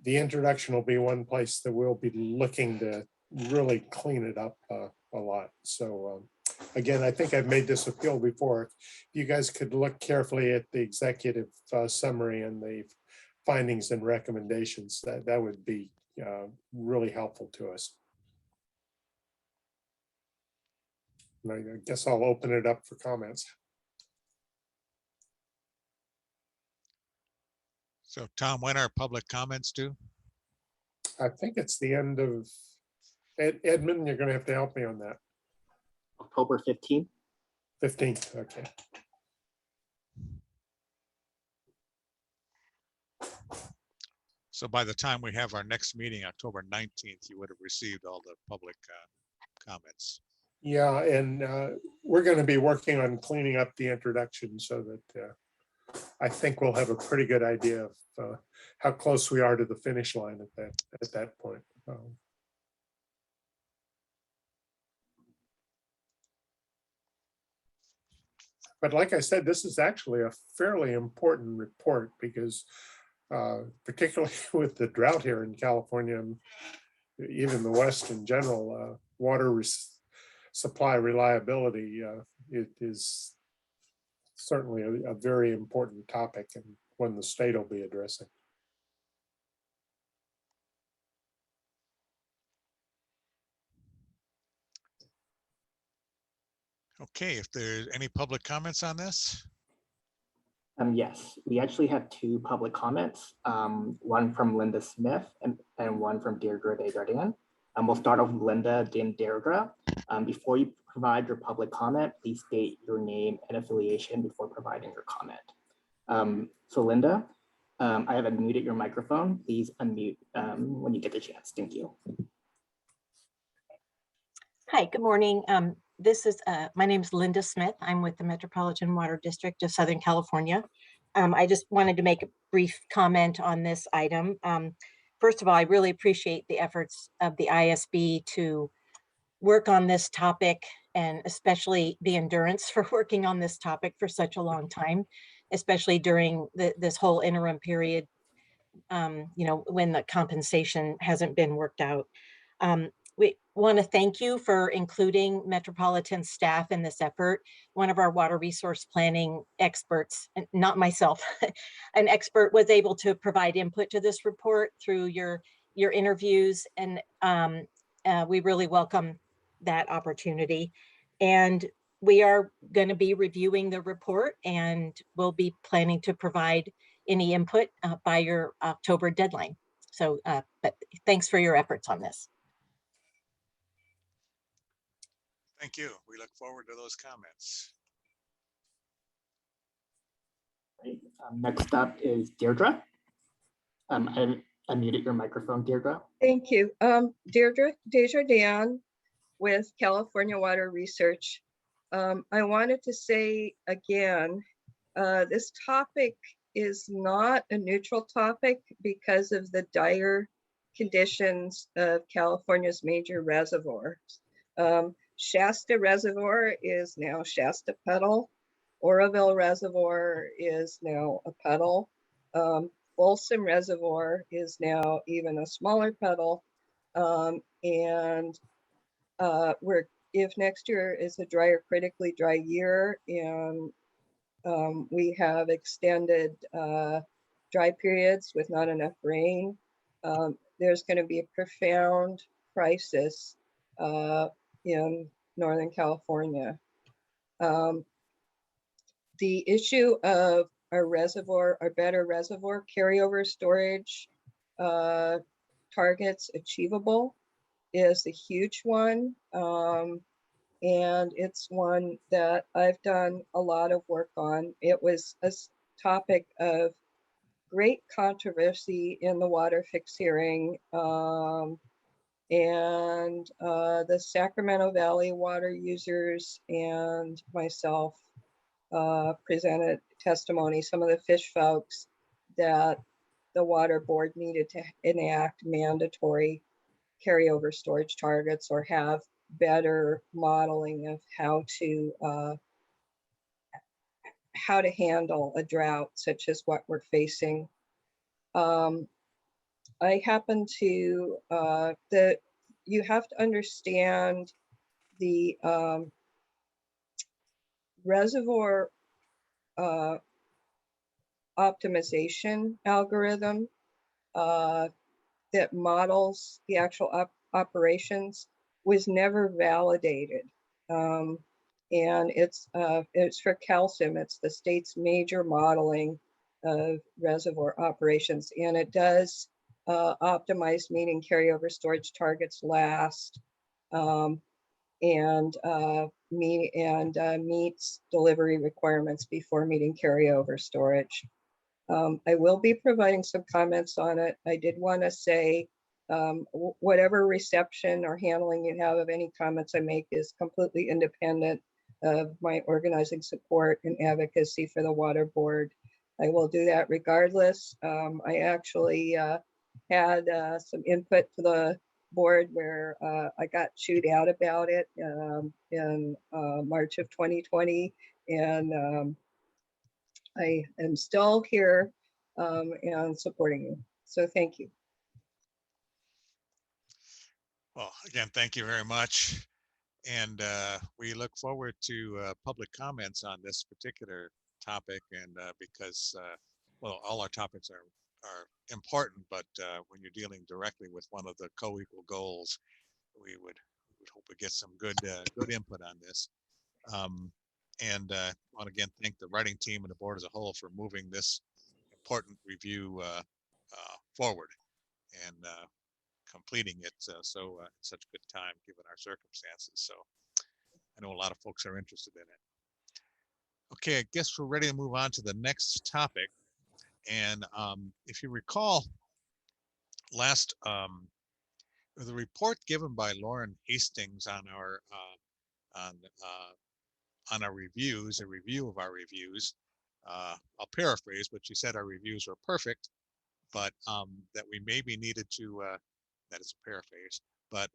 the introduction will be one place that we'll be looking to really clean it up a lot. So again, I think I've made this appeal before. If you guys could look carefully at the executive summary and the findings and recommendations, that would be really helpful to us. And I guess I'll open it up for comments. So Tom, when are public comments due? I think it's the end of, Edmund, you're going to have to help me on that. October 15th. 15th, okay. So by the time we have our next meeting, October 19th, you would have received all the public comments. Yeah, and we're going to be working on cleaning up the introduction so that I think we'll have a pretty good idea of how close we are to the finish line at that point. But like I said, this is actually a fairly important report because particularly with the drought here in California, and even the West in general, water supply reliability, it is certainly a very important topic, and one the state will be addressing. Okay, if there's any public comments on this? Yes, we actually have two public comments, one from Linda Smith and one from Deirdre Desjardins. We'll start off with Linda, then Deirdre. Before you provide your public comment, please state your name and affiliation before providing your comment. So Linda, I have unmuted your microphone. Please unmute when you get the chance. Thank you. Hi, good morning. my name is Linda Smith. I'm with the Metropolitan Water District of Southern California. I just wanted to make a brief comment on this item. First of all, I really appreciate the efforts of the ISB to work on this topic, and especially the endurance for working on this topic for such a long time, especially during this whole interim period, when the compensation hasn't been worked out. We want to thank you for including Metropolitan staff in this effort. One of our water resource planning experts, not myself, an expert, was able to provide input to this report through your interviews, and we really welcome that opportunity. And we are going to be reviewing the report, and we'll be planning to provide any input by your October deadline. So, but thanks for your efforts on this. Thank you. We look forward to those comments. Right. Next up is Deirdre. I unmuted your microphone, Deirdre. Thank you. Deirdre Desjardins with California Water Research. I wanted to say again, this topic is not a neutral topic because of the dire conditions of California's major reservoirs. Shasta Reservoir is now Shasta Puddle. Oroville Reservoir is now a puddle. Folsom Reservoir is now even a smaller puddle. If next year is a drier, critically dry year, and we have extended dry periods with not enough rain, there's going to be a profound crisis in Northern California. The issue of our better reservoir carryover storage targets achievable is a huge one. And it's one that I've done a lot of work on. It was a topic of great controversy in the water fix hearing. The Sacramento Valley water users and myself presented testimony, some of the fish folks, that the water board needed to enact mandatory carryover storage targets or have better modeling of how to handle a drought such as what we're facing. I happen to you have to understand the reservoir optimization algorithm that models the actual operations was never validated. And it's for calcium. It's the state's major modeling of reservoir operations. And it does optimize meeting carryover storage targets last, and meets delivery requirements before meeting carryover storage. I will be providing some comments on it. I did want to say, whatever reception or handling you have of any comments I make is completely independent of my organizing support and advocacy for the water board. I will do that regardless. I actually had some input to the board where I got chewed out about it in March of 2020, and I am still here and supporting you. So thank you. Well, again, thank you very much. And we look forward to public comments on this particular topic. And because, well, all our topics are important, but when you're dealing directly with one of the co-equal goals, we would hope we get some good input on this. And I want to again thank the writing team and the board as a whole for moving this important review forward and completing it so in such good time given our circumstances. So I know a lot of folks are interested in it. Okay, I guess we're ready to move on to the next topic. And if you recall, the report given by Lauren Hastings on our on our reviews, a review of our reviews. I'll paraphrase, but she said our reviews were perfect, but that we maybe needed to, that is a paraphrase, but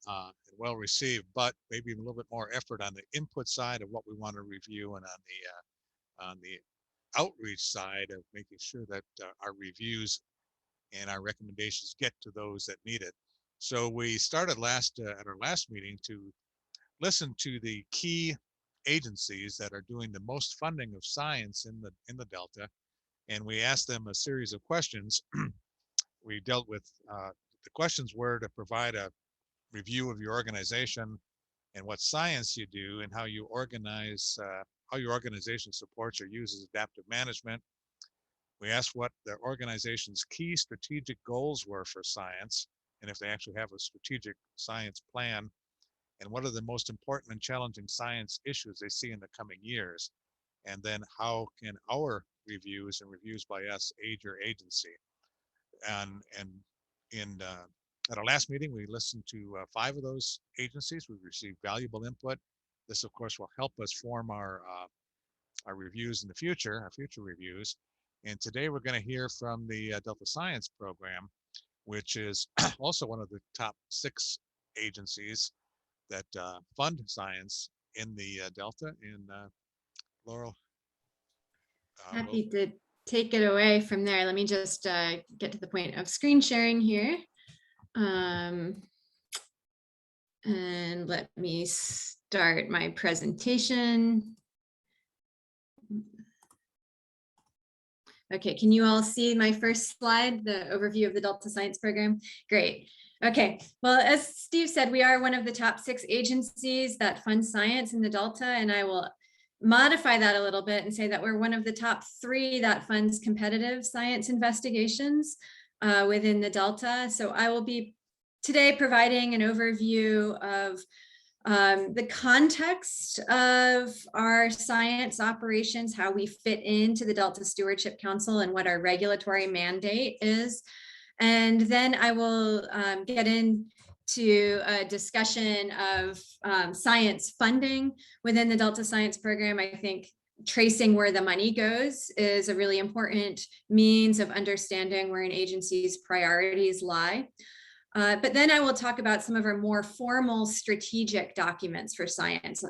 well received, but maybe a little bit more effort on the input side of what we want to review, and on the outreach side of making sure that our reviews and our recommendations get to those that need it. So we started at our last meeting to listen to the key agencies that are doing the most funding of science in the Delta, and we asked them a series of questions. We dealt with the questions were to provide a review of your organization and what science you do and how you organize, how your organization supports or uses adaptive management. We asked what the organization's key strategic goals were for science, and if they actually have a strategic science plan, and what are the most important and challenging science issues they see in the coming years, and then how can our reviews and reviews by us aid your agency. And at our last meeting, we listened to 5 of those agencies. We received valuable input. This, of course, will help us form our reviews in the future, our future reviews. And today we're going to hear from the Delta Science Program, which is also one of the top 6 agencies that fund science in the Delta. And Laurel. Happy to take it away from there. Let me just get to the point of screen sharing here. And let me start my presentation. Okay, can you all see my first slide, the overview of the Delta Science Program? Great. Okay, well, as Steve said, we are one of the top 6 agencies that fund science in the Delta, and I will modify that a little bit and say that we're one of the top 3 that funds competitive science investigations within the Delta. So I will be today providing an overview of the context of our science operations, how we fit into the Delta Stewardship Council, and what our regulatory mandate is. And then I will get into a discussion of science funding within the Delta Science Program. I think tracing where the money goes is a really important means of understanding where an agency's priorities lie. But then I will talk about some of our more formal strategic documents for science,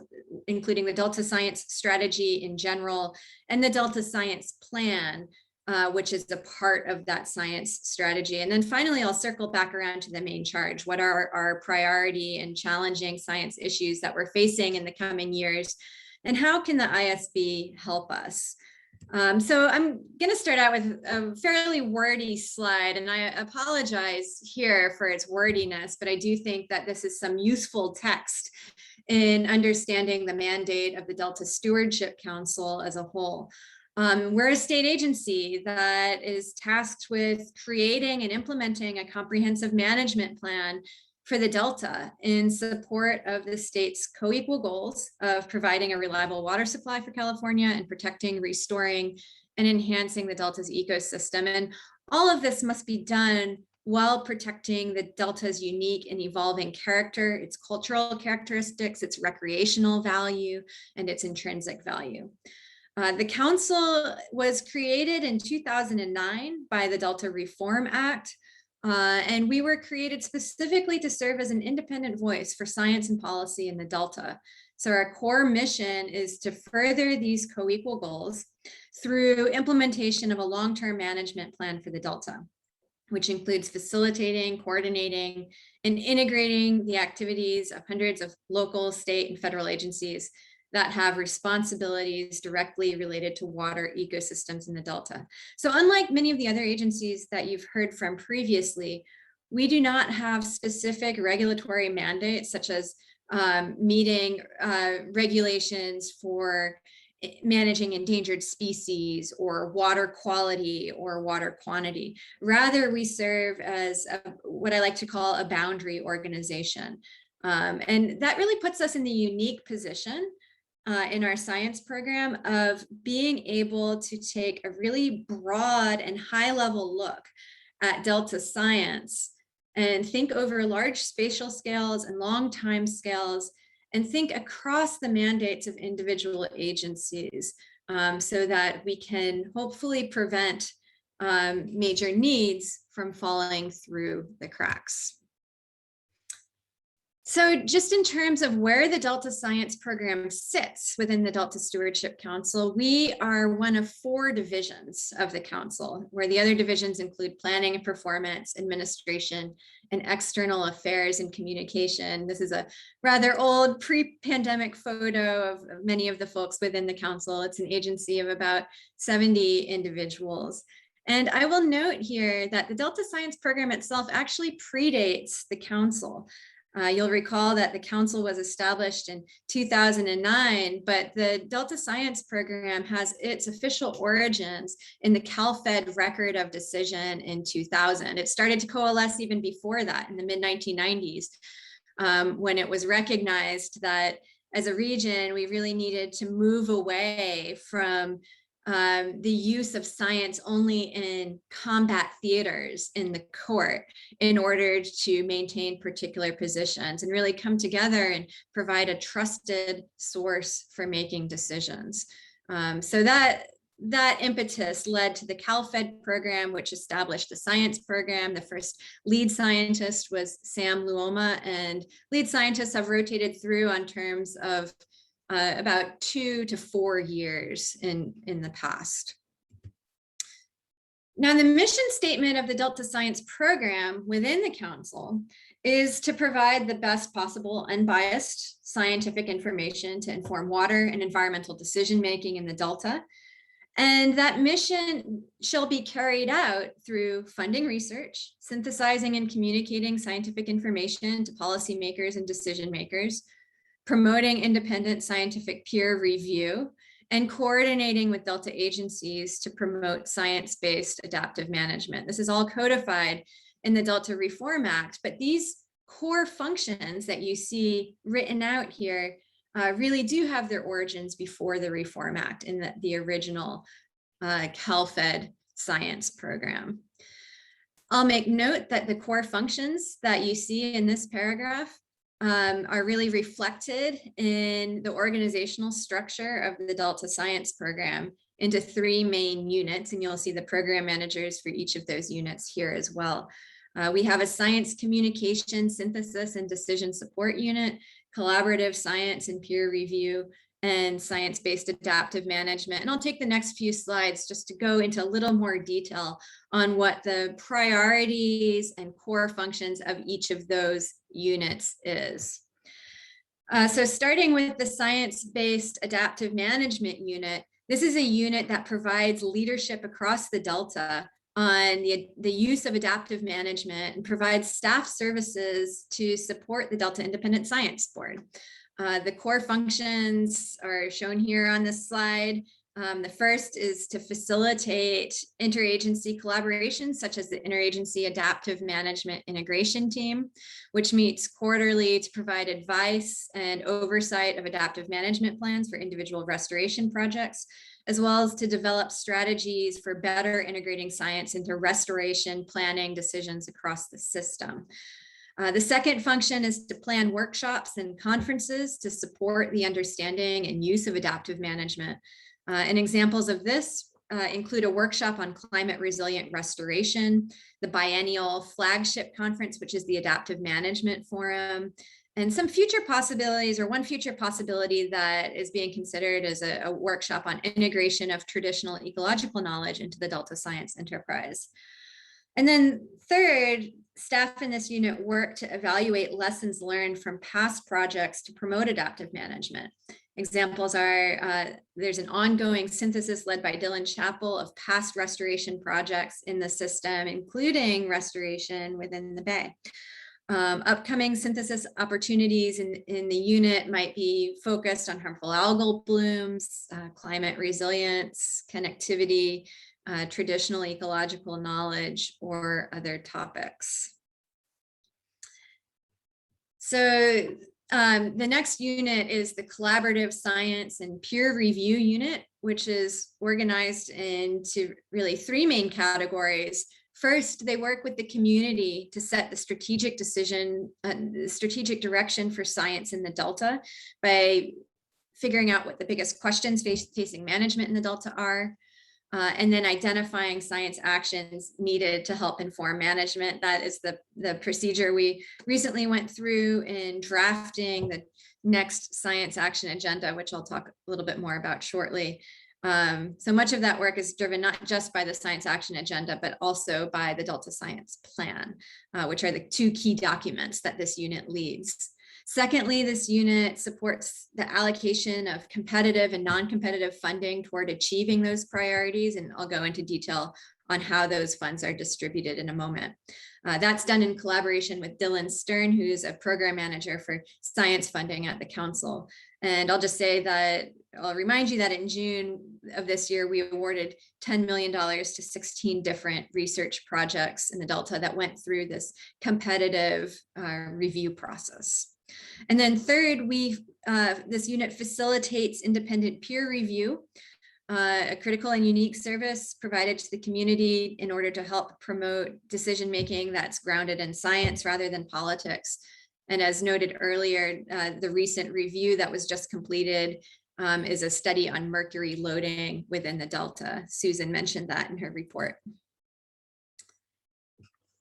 including the Delta Science Strategy in general and the Delta Science Plan, which is a part of that science strategy. And then finally, I'll circle back around to the main charge. What are our priority and challenging science issues that we're facing in the coming years? And how can the ISB help us? So I'm going to start out with a fairly wordy slide, and I apologize here for its wordiness, but I do think that this is some useful text in understanding the mandate of the Delta Stewardship Council as a whole. We're a state agency that is tasked with creating and implementing a comprehensive management plan for the Delta in support of the state's co-equal goals of providing a reliable water supply for California and protecting, restoring, and enhancing the Delta's ecosystem. And all of this must be done while protecting the Delta's unique and evolving character, its cultural characteristics, its recreational value, and its intrinsic value. The council was created in 2009 by the Delta Reform Act, and we were created specifically to serve as an independent voice for science and policy in the Delta. So our core mission is to further these co-equal goals through implementation of a long-term management plan for the Delta, which includes facilitating, coordinating, and integrating the activities of hundreds of local, state, and federal agencies that have responsibilities directly related to water ecosystems in the Delta. So unlike many of the other agencies that you've heard from previously, we do not have specific regulatory mandates such as meeting regulations for managing endangered species or water quality or water quantity. Rather, we serve as what I like to call a boundary organization. And that really puts us in the unique position in our science program of being able to take a really broad and high level look at Delta science and think over large spatial scales and long time scales and think across the mandates of individual agencies so that we can hopefully prevent major needs from falling through the cracks. So just in terms of where the Delta Science program sits within the Delta Stewardship Council, we are one of 4 divisions of the council, where the other divisions include planning and performance, administration, and external affairs and communication. This is a rather old pre-pandemic photo of many of the folks within the council. It's an agency of about 70 individuals. And I will note here that the Delta Science program itself actually predates the council. You'll recall that the council was established in 2009, but the Delta Science program has its official origins in the CalFed Record of Decision in 2000. It started to coalesce even before that in the mid-1990s, when it was recognized that as a region, we really needed to move away from the use of science only in combat theaters in the court in order to maintain particular positions and really come together and provide a trusted source for making decisions. So that impetus led to the CalFed program, which established the science program. The first lead scientist was Sam Luoma, and lead scientists have rotated through on terms of about 2 to 4 years in the past. Now, the mission statement of the Delta Science program within the council is to provide the best possible unbiased scientific information to inform water and environmental decision-making in the Delta. And that mission shall be carried out through funding research, synthesizing and communicating scientific information to policymakers and decision makers, promoting independent scientific peer review, and coordinating with Delta agencies to promote science-based adaptive management. This is all codified in the Delta Reform Act, but these core functions that you see written out here really do have their origins before the Reform Act in the original CalFed science program. I'll make note that the core functions that you see in this paragraph are really reflected in the organizational structure of the Delta Science program into 3 main units, and you'll see the program managers for each of those units here as well. We have a science communication, synthesis, and decision support unit, collaborative science and peer review, and science-based adaptive management. And I'll take the next few slides just to go into a little more detail on what the priorities and core functions of each of those units is. So starting with the science-based adaptive management unit, this is a unit that provides leadership across the Delta on the use of adaptive management and provides staff services to support the Delta Independent Science Board. The core functions are shown here on this slide. The first is to facilitate interagency collaboration, such as the Interagency Adaptive Management Integration Team, which meets quarterly to provide advice and oversight of adaptive management plans for individual restoration projects, as well as to develop strategies for better integrating science into restoration planning decisions across the system. The second function is to plan workshops and conferences to support the understanding and use of adaptive management. And examples of this include a workshop on climate resilient restoration, the biennial flagship conference, which is the Adaptive Management Forum, and some future possibilities, or one future possibility that is being considered as a workshop on integration of traditional ecological knowledge into the Delta Science enterprise. And then third, staff in this unit work to evaluate lessons learned from past projects to promote adaptive management. Examples are, there's an ongoing synthesis led by Dylan Chappell of past restoration projects in the system, including restoration within the Bay. Upcoming synthesis opportunities in the unit might be focused on harmful algal blooms, climate resilience, connectivity, traditional ecological knowledge, or other topics. So the next unit is the Collaborative Science and Peer Review Unit, which is organized into really 3 main categories: First, they work with the community to set the strategic strategic direction for science in the Delta by figuring out what the biggest questions facing management in the Delta are, and then identifying science actions needed to help inform management. That is the procedure we recently went through in drafting the next science action agenda, which I'll talk a little bit more about shortly. So much of that work is driven not just by the science action agenda, but also by the Delta Science Plan, which are the two key documents that this unit leads. Secondly, this unit supports the allocation of competitive and non-competitive funding toward achieving those priorities, and I'll go into detail on how those funds are distributed in a moment. That's done in collaboration with Dylan Stern, who's a program manager for science funding at the council. And I'll just say that, I'll remind you that in June of this year, we awarded $10 million to 16 different research projects in the Delta that went through this competitive review process. And then third, this unit facilitates independent peer review, a critical and unique service provided to the community in order to help promote decision-making that's grounded in science rather than politics. And as noted earlier, the recent review that was just completed is a study on mercury loading within the Delta. Susan mentioned that in her report.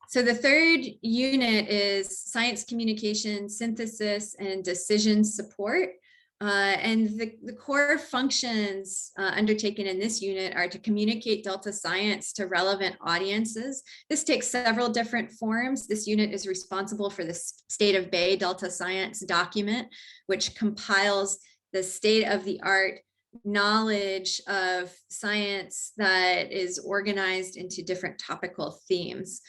So the third unit is science communication, synthesis, and decision support. And the core functions undertaken in this unit are to communicate Delta science to relevant audiences. This takes several different forms. This unit is responsible for the State of Bay Delta Science document, which compiles the state-of-the-art knowledge of science that is organized into different topical themes.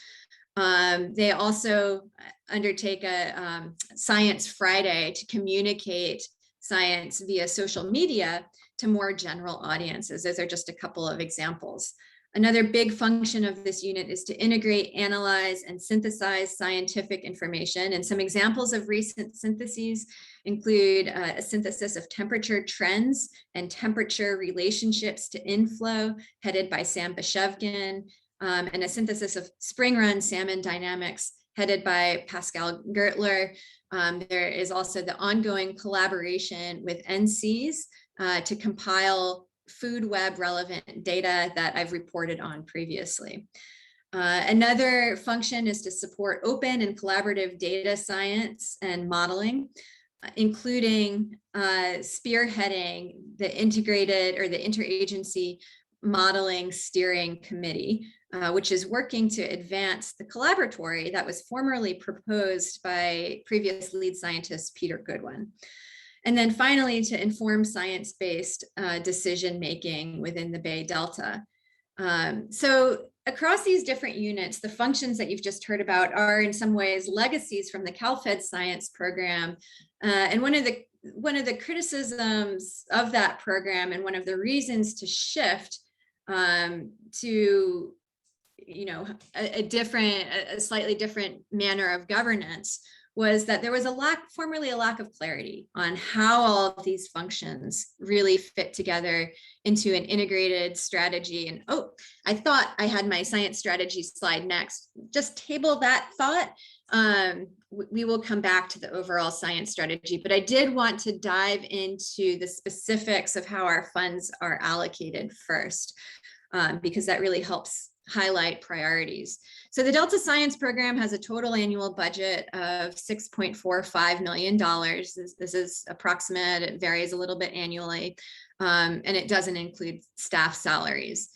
They also undertake a Science Friday to communicate science via social media to more general audiences. Those are just a couple of examples. Another big function of this unit is to integrate, analyze, and synthesize scientific information. And some examples of recent syntheses include a synthesis of temperature trends and temperature relationships to inflow, headed by Sam Bashevkin, and a synthesis of spring run salmon dynamics, headed by Pascal Gertler. There is also the ongoing collaboration with NCs to compile food web relevant data that I've reported on previously. Another function is to support open and collaborative data science and modeling, including spearheading the integrated or the interagency modeling steering committee, which is working to advance the collaboratory that was formerly proposed by previous lead scientist Peter Goodwin. And then finally, to inform science-based decision-making within the Bay Delta. So across these different units, the functions that you've just heard about are in some ways legacies from the CalFed science program. And one of the criticisms of that program, and one of the reasons to shift to a slightly different manner of governance, was that there was formerly a lack of clarity on how all of these functions really fit together into an integrated strategy. And oh, I thought I had my science strategy slide next. Just table that thought. We will come back to the overall science strategy, but I did want to dive into the specifics of how our funds are allocated first, because that really helps highlight priorities. So the Delta Science Program has a total annual budget of $6.45 million. This is approximate, it varies a little bit annually, and it doesn't include staff salaries.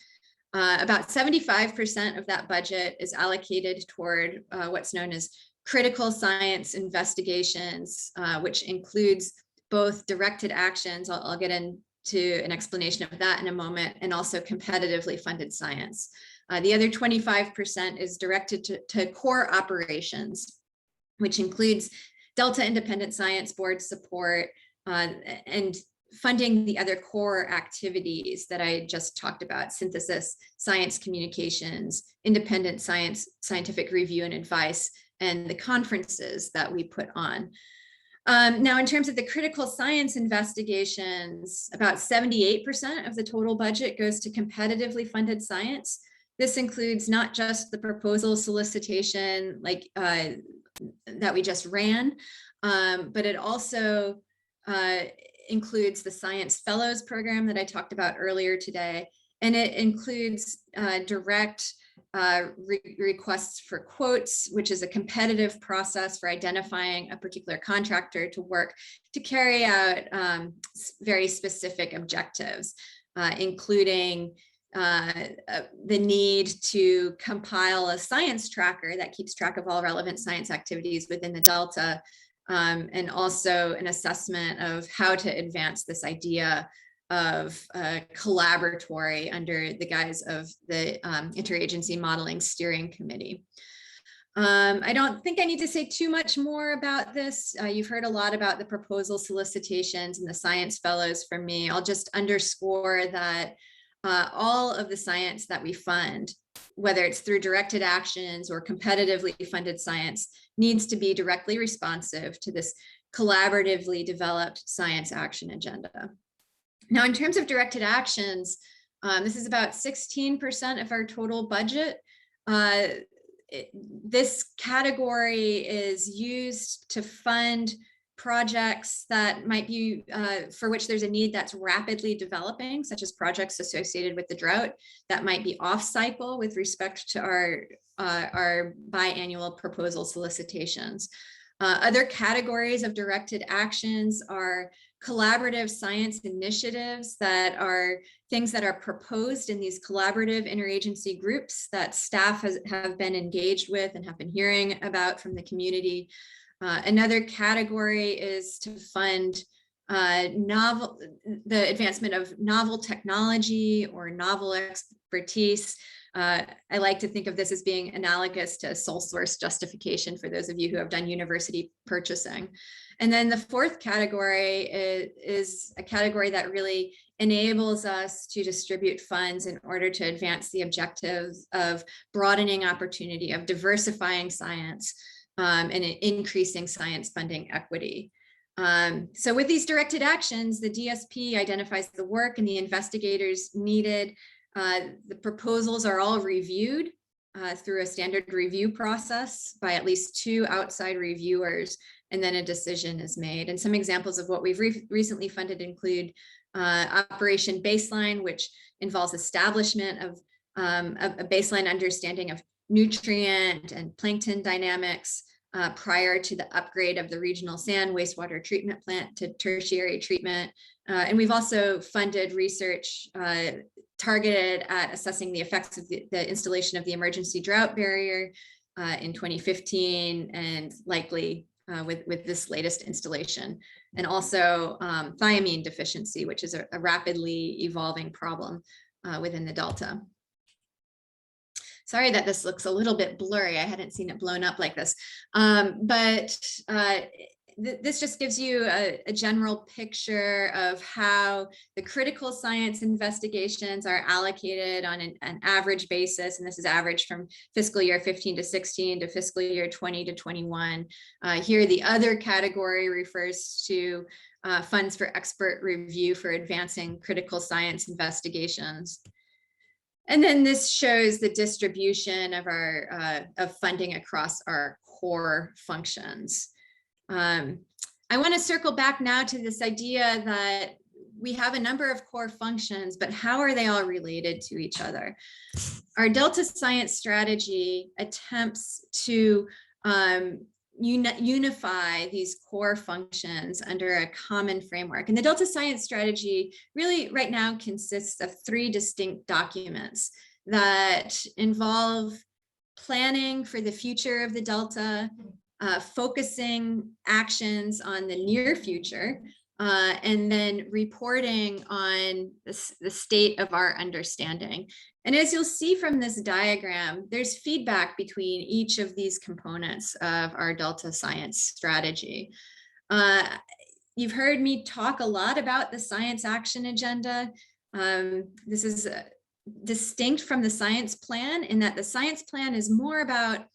About 75% of that budget is allocated toward what's known as critical science investigations, which includes both directed actions, I'll get into an explanation of that in a moment, and also competitively funded science. The other 25% is directed to core operations, which includes Delta Independent Science Board support and funding the other core activities that I just talked about: synthesis, science communications, independent scientific review and advice, and the conferences that we put on. Now, in terms of the critical science investigations, about 78% of the total budget goes to competitively funded science. This includes not just the proposal solicitation like that we just ran, but it also includes the Science Fellows program that I talked about earlier today. And it includes direct requests for quotes, which is a competitive process for identifying a particular contractor to work to carry out very specific objectives, including the need to compile a science tracker that keeps track of all relevant science activities within the Delta, and also an assessment of how to advance this idea of collaboratory under the guise of the Interagency Modeling Steering Committee. I don't think I need to say too much more about this. You've heard a lot about the proposal solicitations and the Science Fellows from me. I'll just underscore that all of the science that we fund, whether it's through directed actions or competitively funded science, needs to be directly responsive to this collaboratively developed science action agenda. Now, in terms of directed actions, this is about 16% of our total budget. This category is used to fund projects that might be, for which there's a need that's rapidly developing, such as projects associated with the drought that might be off cycle with respect to our biannual proposal solicitations. Other categories of directed actions are collaborative science initiatives that are things that are proposed in these collaborative interagency groups that staff have been engaged with and have been hearing about from the community. Another category is to fund the advancement of novel technology or novel expertise. I like to think of this as being analogous to sole source justification for those of you who have done university purchasing. And then the fourth category is a category that really enables us to distribute funds in order to advance the objectives of broadening opportunity, of diversifying science, and increasing science funding equity. So with these directed actions, the DSP identifies the work and the investigators needed. The proposals are all reviewed through a standard review process by at least 2 outside reviewers, and then a decision is made. And some examples of what we've recently funded include Operation Baseline, which involves establishment of a baseline understanding of nutrient and plankton dynamics prior to the upgrade of the regional sand wastewater treatment plant to tertiary treatment. And we've also funded research targeted at assessing the effects of the installation of the emergency drought barrier in 2015 and likely with this latest installation. And also thiamine deficiency, which is a rapidly evolving problem within the Delta. Sorry that this looks a little bit blurry. I hadn't seen it blown up like this. This just gives you a general picture of how the critical science investigations are allocated on an average basis. And this is average from fiscal year 15 to 16 to fiscal year 20 to 21. Here, the other category refers to funds for expert review for advancing critical science investigations. And then this shows the distribution of our funding across our core functions. I want to circle back now to this idea that we have a number of core functions, but how are they all related to each other? Our Delta Science strategy attempts to unify these core functions under a common framework. And the Delta Science strategy really right now consists of 3 distinct documents that involve planning for the future of the Delta, focusing actions on the near future, and then reporting on the state of our understanding. And as you'll see from this diagram, there's feedback between each of these components of our Delta Science strategy. You've heard me talk a lot about the science action agenda. This is distinct from the science plan in that the science plan is more about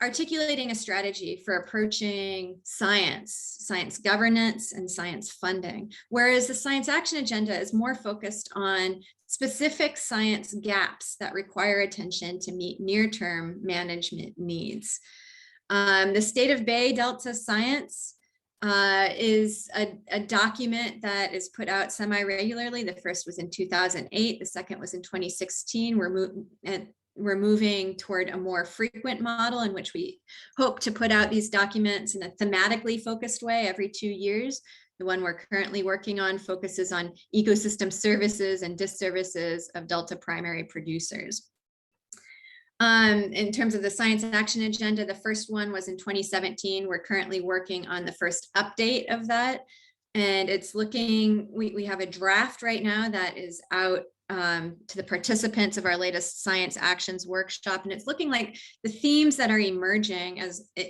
articulating a strategy for approaching science governance, and science funding, whereas the science action agenda is more focused on specific science gaps that require attention to meet near-term management needs. The State of Bay Delta Science is a document that is put out semi-regularly. The first was in 2008, the second was in 2016. We're moving toward a more frequent model in which we hope to put out these documents in a thematically focused way every 2 years. The one we're currently working on focuses on ecosystem services and disservices of Delta primary producers. In terms of the science action agenda, the first one was in 2017. We're currently working on the first update of that. And it's looking, we have a draft right now that is out to the participants of our latest science actions workshop. And it's looking like the themes that are emerging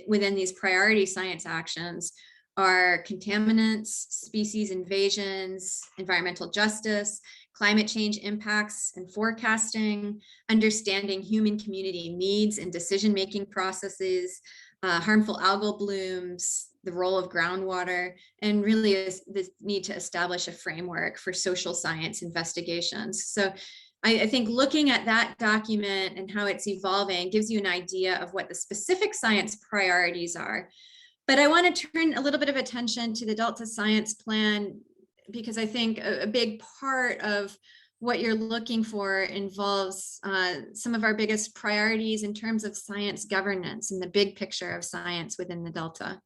within these priority science actions are contaminants, species invasions, environmental justice, climate change impacts and forecasting, understanding human community needs and decision-making processes, harmful algal blooms, the role of groundwater, and really is this need to establish a framework for social science investigations. So I think looking at that document and how it's evolving gives you an idea of what the specific science priorities are. But I want to turn a little bit of attention to the Delta Science Plan, because I think a big part of what you're looking for involves some of our biggest priorities in terms of science governance and the big picture of science within the Delta.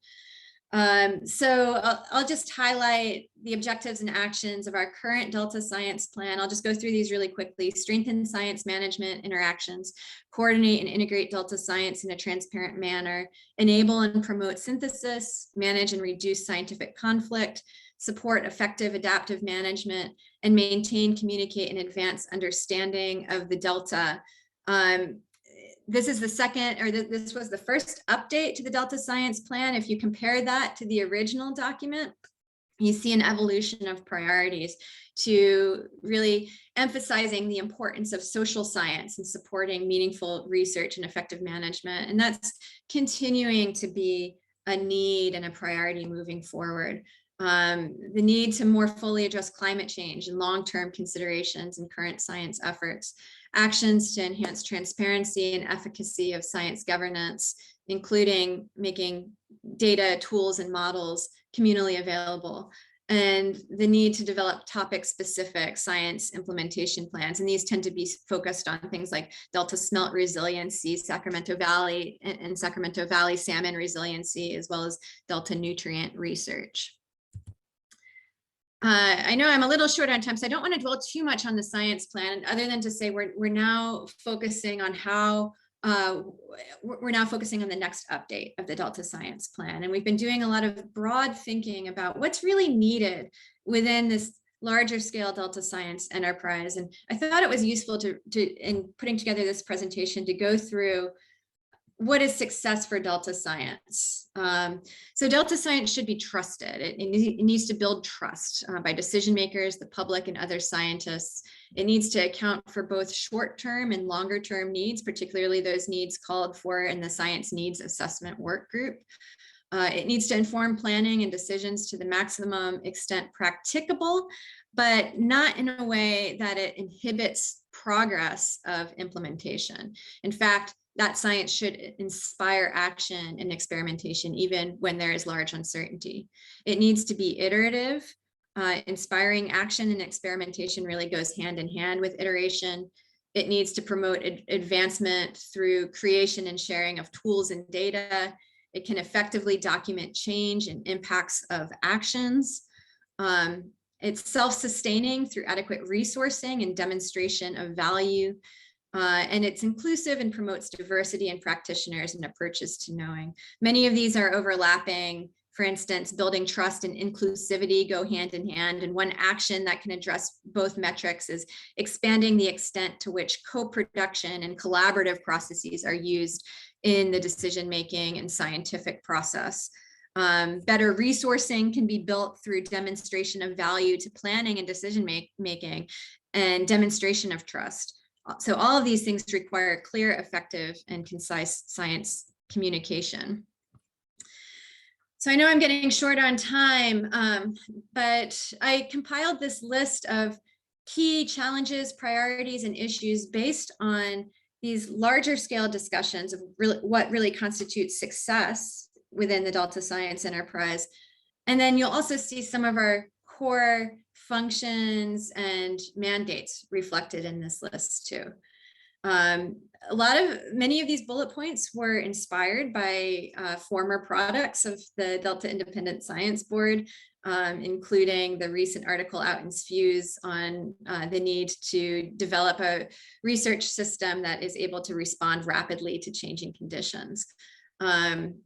So I'll just highlight the objectives and actions of our current Delta Science Plan. I'll just go through these really quickly. Strengthen science management interactions, coordinate and integrate Delta science in a transparent manner, enable and promote synthesis, manage and reduce scientific conflict, support effective adaptive management, and maintain, communicate, and advance understanding of the Delta. This is the second, or this was the first update to the Delta Science Plan. If you compare that to the original document, you see an evolution of priorities to really emphasizing the importance of social science and supporting meaningful research and effective management. And that's continuing to be a need and a priority moving forward. The need to more fully address climate change and long-term considerations in current science efforts, actions to enhance transparency and efficacy of science governance, including making data, tools, and models communally available, and the need to develop topic-specific science implementation plans. And these tend to be focused on things like Delta smelt resiliency, Sacramento Valley and Sacramento Valley salmon resiliency, as well as Delta nutrient research. I know I'm a little short on time, so I don't want to dwell too much on the science plan, other than to say we're now focusing on how we're now focusing on the next update of the Delta Science Plan. And we've been doing a lot of broad thinking about what's really needed within this larger scale Delta Science enterprise. And I thought it was useful in putting together this presentation to go through what is success for Delta science. So Delta science should be trusted. It needs to build trust by decision makers, the public, and other scientists. It needs to account for both short-term and longer-term needs, particularly those needs called for in the Science Needs Assessment Work Group. It needs to inform planning and decisions to the maximum extent practicable, but not in a way that it inhibits progress of implementation. In fact, that science should inspire action and experimentation, even when there is large uncertainty. It needs to be iterative. Inspiring action and experimentation really goes hand in hand with iteration. It needs to promote advancement through creation and sharing of tools and data. It can effectively document change and impacts of actions. It's self-sustaining through adequate resourcing and demonstration of value. And it's inclusive and promotes diversity in practitioners and approaches to knowing. Many of these are overlapping. For instance, building trust and inclusivity go hand in hand. And one action that can address both metrics is expanding the extent to which co-production and collaborative processes are used in the decision-making and scientific process. Better resourcing can be built through demonstration of value to planning and decision-making and demonstration of trust. So all of these things require clear, effective, and concise science communication. So I know I'm getting short on time, but I compiled this list of key challenges, priorities, and issues based on these larger scale discussions of what really constitutes success within the Delta Science enterprise. And then you'll also see some of our core functions and mandates reflected in this list too. Many of these bullet points were inspired by former products of the Delta Independent Science Board, including the recent article out in SFUS on the need to develop a research system that is able to respond rapidly to changing conditions.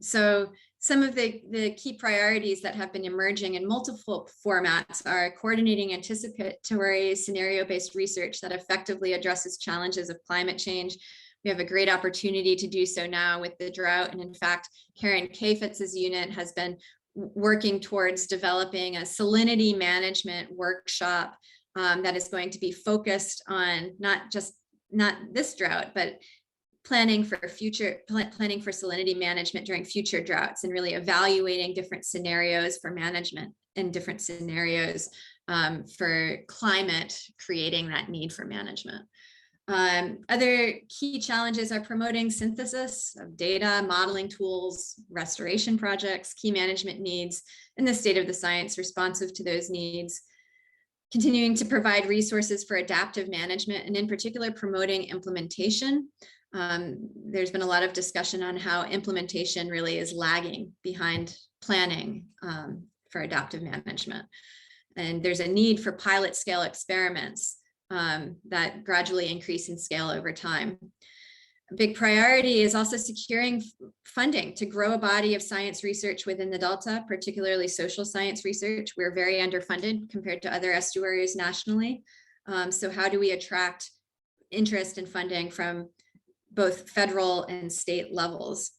So some of the key priorities that have been emerging in multiple formats are coordinating anticipatory scenario-based research that effectively addresses challenges of climate change. We have a great opportunity to do so now with the drought. And in fact, Karen Kafitz's unit has been working towards developing a salinity management workshop that is going to be focused on not this drought, but planning for salinity management during future droughts, and really evaluating different scenarios for management and different scenarios for climate, creating that need for management. Other key challenges are promoting synthesis of data, modeling tools, restoration projects, key management needs, and the state of the science responsive to those needs. Continuing to provide resources for adaptive management, and in particular promoting implementation. There's been a lot of discussion on how implementation really is lagging behind planning for adaptive management. And there's a need for pilot scale experiments that gradually increase in scale over time. A big priority is also securing funding to grow a body of science research within the Delta, particularly social science research. We're very underfunded compared to other estuaries nationally. So how do we attract interest and funding from both federal and state levels?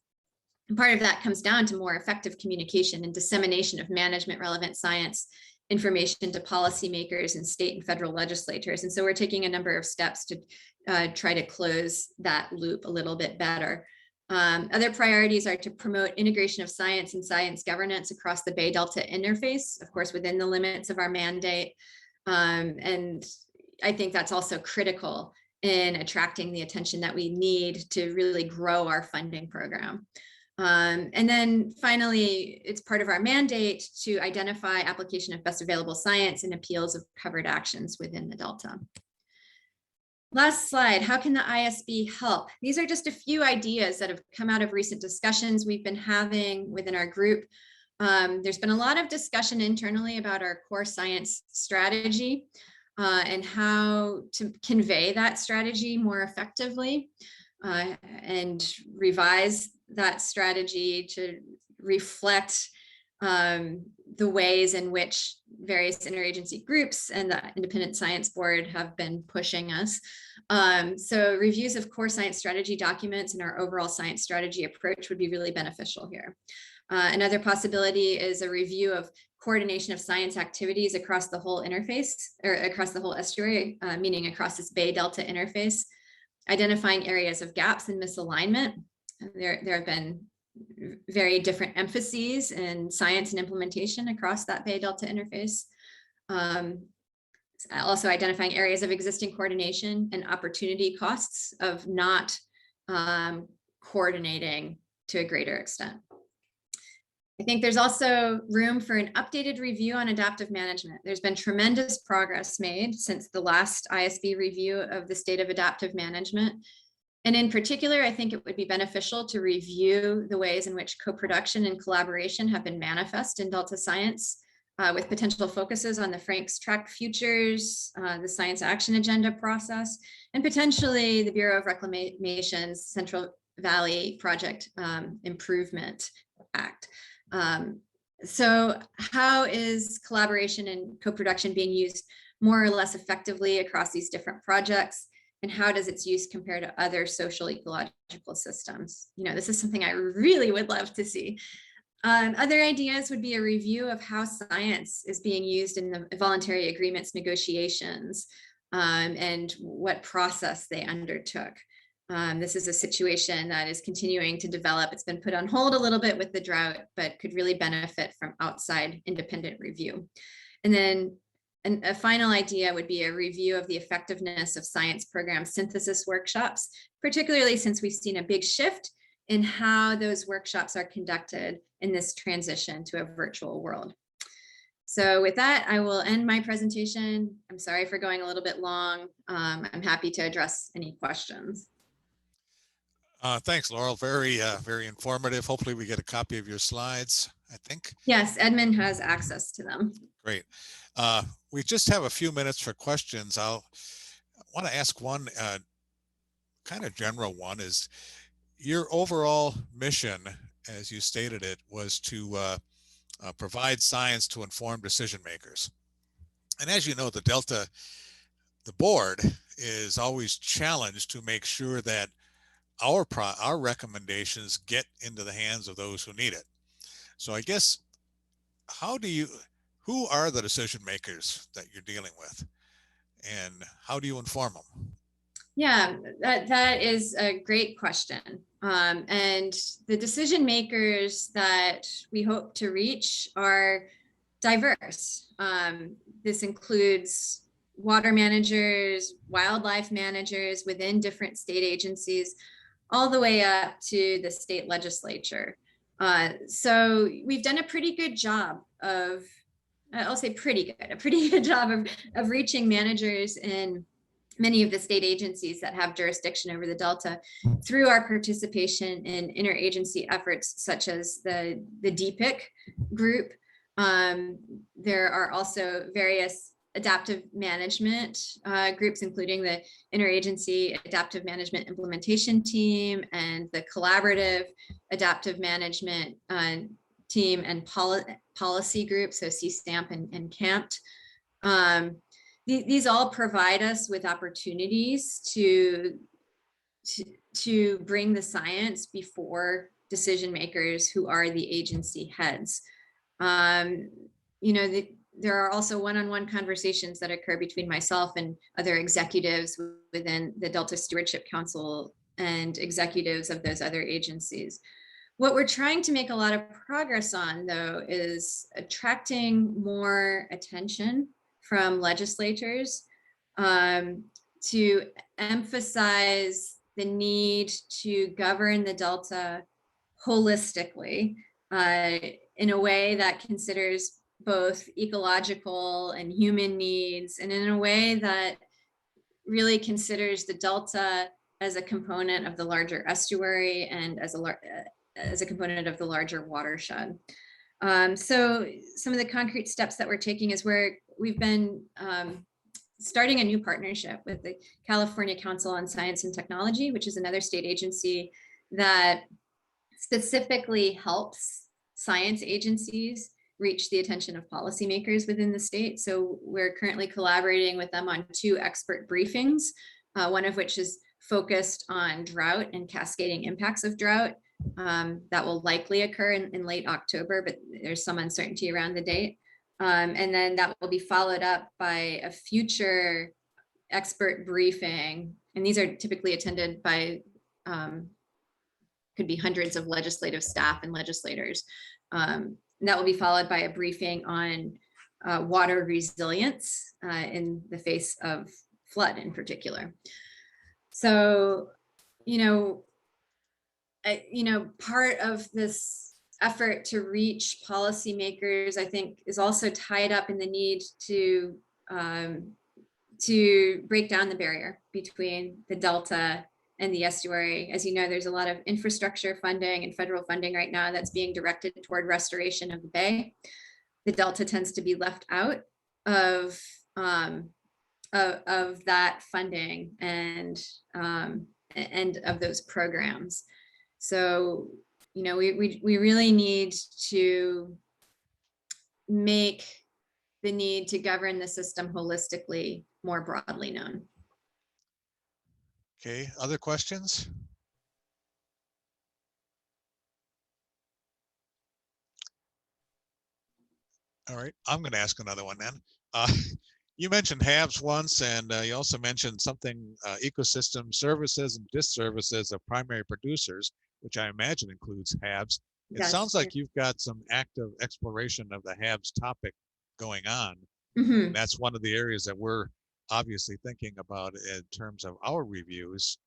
And part of that comes down to more effective communication and dissemination of management relevant science information to policymakers and state and federal legislators. And so we're taking a number of steps to try to close that loop a little bit better. Other priorities are to promote integration of science and science governance across the Bay Delta interface, of course, within the limits of our mandate. And I think that's also critical in attracting the attention that we need to really grow our funding program. And then finally, it's part of our mandate to identify application of best available science and appeals of covered actions within the Delta. Last slide, how can the ISB help? These are just a few ideas that have come out of recent discussions we've been having within our group. There's been a lot of discussion internally about our core science strategy and how to convey that strategy more effectively and revise that strategy to reflect the ways in which various interagency groups and the Independent Science Board have been pushing us. So reviews of core science strategy documents and our overall science strategy approach would be really beneficial here. Another possibility is a review of coordination of science activities across the whole interface, or across the whole estuary, meaning across this Bay Delta interface, identifying areas of gaps and misalignment. There have been very different emphases in science and implementation across that Bay Delta interface. Also identifying areas of existing coordination and opportunity costs of not coordinating to a greater extent. I think there's also room for an updated review on adaptive management. There's been tremendous progress made since the last ISB review of the state of adaptive management. And in particular, I think it would be beneficial to review the ways in which co-production and collaboration have been manifest in Delta Science, with potential focuses on the Frank's Track Futures, the Science Action Agenda process, and potentially the Bureau of Reclamation's Central Valley Project Improvement Act. So how is collaboration and co-production being used more or less effectively across these different projects? And how does its use compare to other social ecological systems? You know, this is something I really would love to see. Other ideas would be a review of how science is being used in the voluntary agreements negotiations and what process they undertook. This is a situation that is continuing to develop. It's been put on hold a little bit with the drought, but could really benefit from outside independent review. And then a final idea would be a review of the effectiveness of science program synthesis workshops, particularly since we've seen a big shift in how those workshops are conducted in this transition to a virtual world. So with that, I will end my presentation. I'm sorry for going a little bit long. I'm happy to address any questions. Thanks, Laurel. Very, very informative. Hopefully we get a copy of your slides, I think. Yes, Edmund has access to them. Great. We just have a few minutes for questions. I want to ask one kind of general one is your overall mission, as you stated it, was to provide science to inform decision makers. And as you know, the board is always challenged to make sure that our recommendations get into the hands of those who need it. So I guess, who are the decision makers that you're dealing with, and how do you inform them? Yeah, that is a great question. And the decision makers that we hope to reach are diverse. This includes water managers, wildlife managers within different state agencies, all the way up to the state legislature. So we've done a pretty good job of, I'll say a pretty good job of reaching managers in many of the state agencies that have jurisdiction over the Delta through our participation in interagency efforts such as the DPIC group. There are also various adaptive management groups, including the interagency adaptive management implementation team and the collaborative adaptive management team and policy group, so CSTAMP and CAMPT. These all provide us with opportunities to bring the science before decision makers who are the agency heads. There are also one-on-one conversations that occur between myself and other executives within the Delta Stewardship Council and executives of those other agencies. What we're trying to make a lot of progress on, though, is attracting more attention from legislators to emphasize the need to govern the Delta holistically in a way that considers both ecological and human needs, and in a way that really considers the Delta as a component of the larger estuary and as a component of the larger watershed. So some of the concrete steps that we're taking is we've been starting a new partnership with the California Council on Science and Technology, which is another state agency that specifically helps science agencies reach the attention of policymakers within the state. So we're currently collaborating with them on 2 expert briefings, one of which is focused on drought and cascading impacts of drought. That will likely occur in late October, but there's some uncertainty around the date. And then that will be followed up by a future expert briefing. And these are typically attended by, could be hundreds of legislative staff and legislators. That will be followed by a briefing on water resilience in the face of flood in particular. So, part of this effort to reach policymakers, I think, is also tied up in the need to break down the barrier between the Delta and the estuary. As you know, there's a lot of infrastructure funding and federal funding right now that's being directed toward restoration of the bay. The Delta tends to be left out of that funding and of those programs. So, we really need to make the need to govern the system holistically more broadly known. Okay, other questions? All right, I'm going to ask another one then. You mentioned HABs once, and you also mentioned something ecosystem services and disservices of primary producers, which I imagine includes HABs. It Yes. sounds like you've got some active exploration of the HABs topic going on. Mhm. That's one of the areas that we're obviously thinking about in terms of our reviews.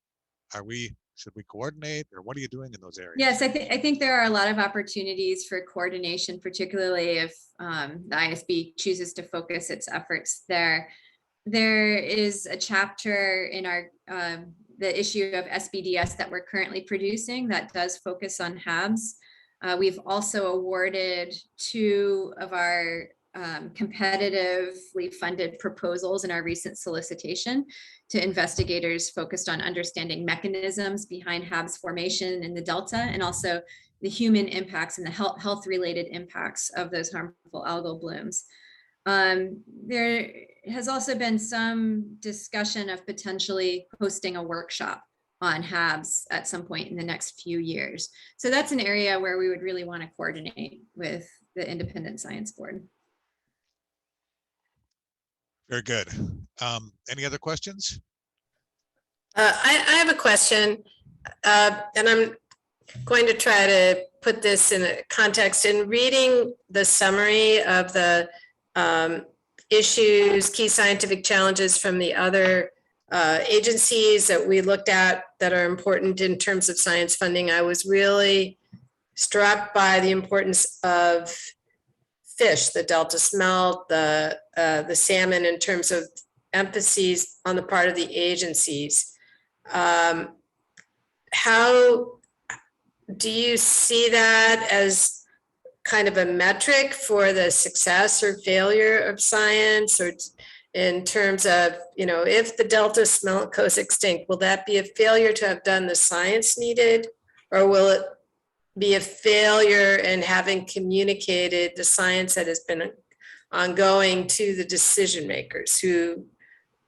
Should we coordinate, or what are you doing in those areas? Yes, I think there are a lot of opportunities for coordination, particularly if the ISB chooses to focus its efforts there. There is a chapter in our the issue of SBDS that we're currently producing that does focus on HABs. We've also awarded 2 of our competitively funded proposals in our recent solicitation to investigators focused on understanding mechanisms behind HABs formation in the Delta, and also the human impacts and the health-related impacts of those harmful algal blooms. There has also been some discussion of potentially hosting a workshop on HABs at some point in the next few years. So that's an area where we would really want to coordinate with the Independent Science Board. Very good. Any other questions? I have a question, and I'm going to try to put this in a context. In reading the summary of the issues, key scientific challenges from the other agencies that we looked at that are important in terms of science funding, I was really struck by the importance of fish, the Delta smelt, the salmon, in terms of emphases on the part of the agencies. How do you see that as kind of a metric for the success or failure of science, or in terms of, if the Delta smelt goes extinct, will that be a failure to have done the science needed, or will it be a failure in having communicated the science that has been ongoing to the decision makers who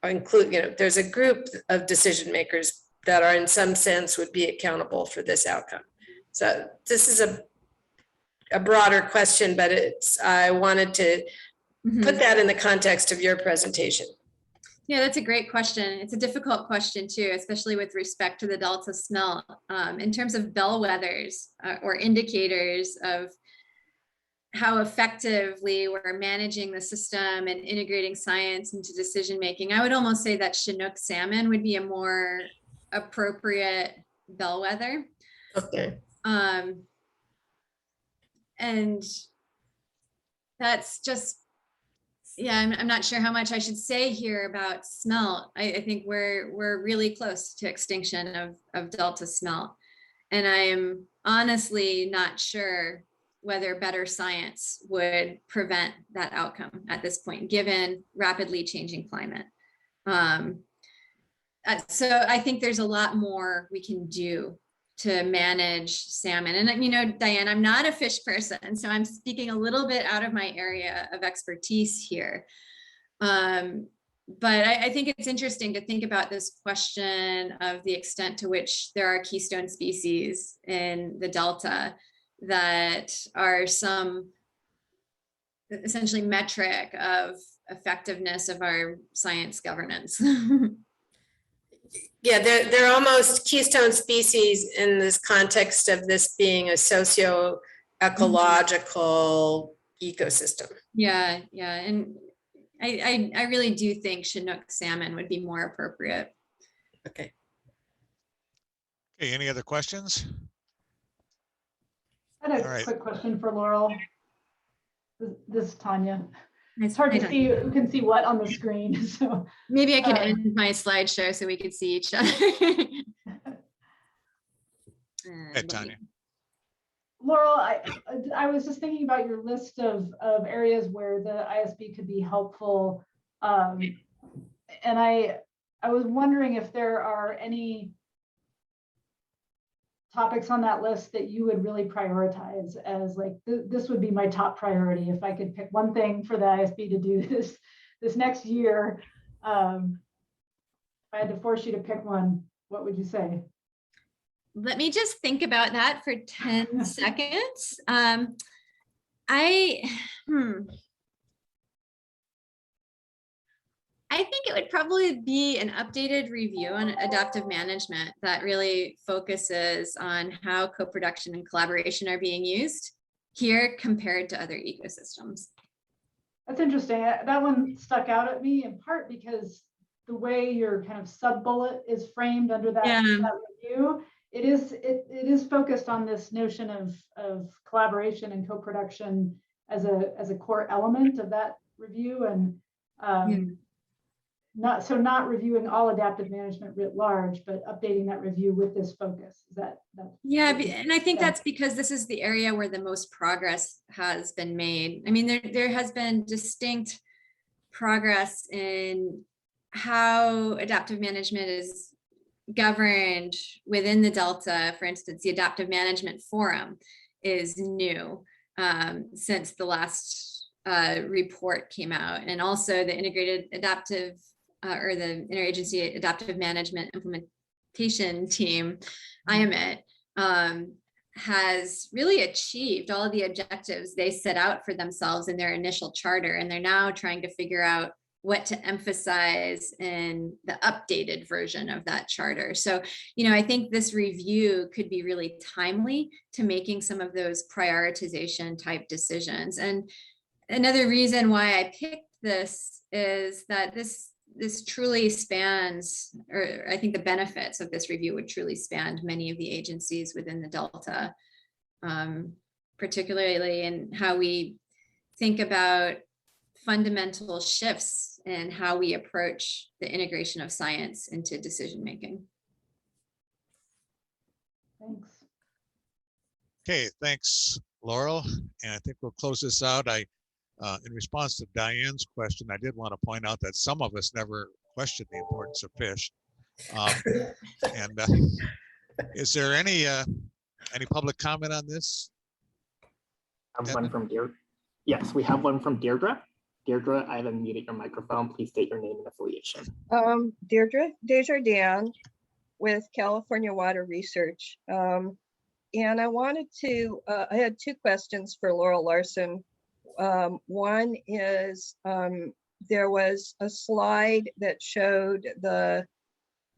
include, there's a group of decision makers that are in some sense would be accountable for this outcome. So this is a broader question, but I wanted to put that in the context of your presentation. Yeah, that's a great question. It's a difficult question too, especially with respect to the Delta smelt. In terms of bellwethers or indicators of how effectively we're managing the system and integrating science into decision making, I would almost say that Chinook salmon would be a more appropriate bellwether. Okay. And that's just, yeah, I'm not sure how much I should say here about smelt. I think we're really close to extinction of Delta smelt. And I am honestly not sure whether better science would prevent that outcome at this point, given rapidly changing climate. So I think there's a lot more we can do to manage salmon. And Diane, I'm not a fish person, so I'm speaking a little bit out of my area of expertise here. But I think it's interesting to think about this question of the extent to which there are keystone species in the Delta that are some essentially metric of effectiveness of our science governance. Yeah, they're almost keystone species in this context of this being a socio-ecological ecosystem. Yeah, and I really do think Chinook salmon would be more appropriate. Okay. Okay, any other questions? I had a quick question for Laurel. This is Tanya. It's hard to see who can see what on the screen. So maybe I can end my slideshow so we can see each other. Hey, Tanya. Laurel, I was just thinking about your list of areas where the ISB could be helpful. And I was wondering if there are any topics on that list that you would really prioritize as like, this would be my top priority. If I could pick one thing for the ISB to do this next year, if I had to force you to pick one, what would you say? Let me just think about that for 10 seconds. I think it would probably be an updated review on adaptive management that really focuses on how co-production and collaboration are being used here compared to other ecosystems. That's interesting. That one stuck out at me in part because the way your kind of sub-bullet is framed under that, that review, it is focused on this notion of collaboration and co-production as a core element of that review, and not reviewing all adaptive management writ large, but updating that review with this focus. Is that? Yeah, and I think that's because this is the area where the most progress has been made. I mean, there has been distinct progress in how adaptive management is governed within the Delta. For instance, the Adaptive Management Forum is new since the last report came out, and also the Integrated Adaptive or the Interagency Adaptive Management Implementation Team, IAMIT, has really achieved all of the objectives they set out for themselves in their initial charter, and they're now trying to figure out what to emphasize in the updated version of that charter. So, you know, I think this review could be really timely to making some of those prioritization type decisions. And another reason why I picked this is that this truly spans, or I think the benefits of this review would truly span many of the agencies within the Delta, particularly in how we think about fundamental shifts in how we approach the integration of science into decision-making. Thanks. Okay, thanks, Laurel. And I think we'll close this out. In response to Diane's question, I did want to point out that some of us never questioned the importance of fish. Is there any public comment on this? I have one from Deirdre. Yes, we have one from Deirdre. Deirdre, I have unmuted your microphone. Please state your name and affiliation. Deirdre Desjardins with California Water Research. And I wanted to, I had two questions for Laurel Larson. One is there was a slide that showed the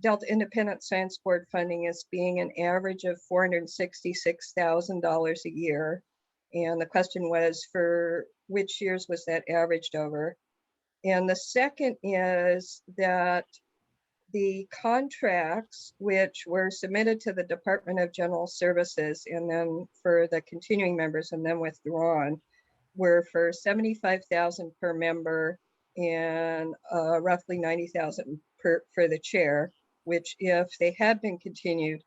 Delta Independent Science Board funding as being an average of $466,000 a year. And the question was, for which years was that averaged over? And the second is that the contracts which were submitted to the Department of General Services and then for the continuing members and then withdrawn were for $75,000 per member and roughly $90,000 for the chair, which if they had been continued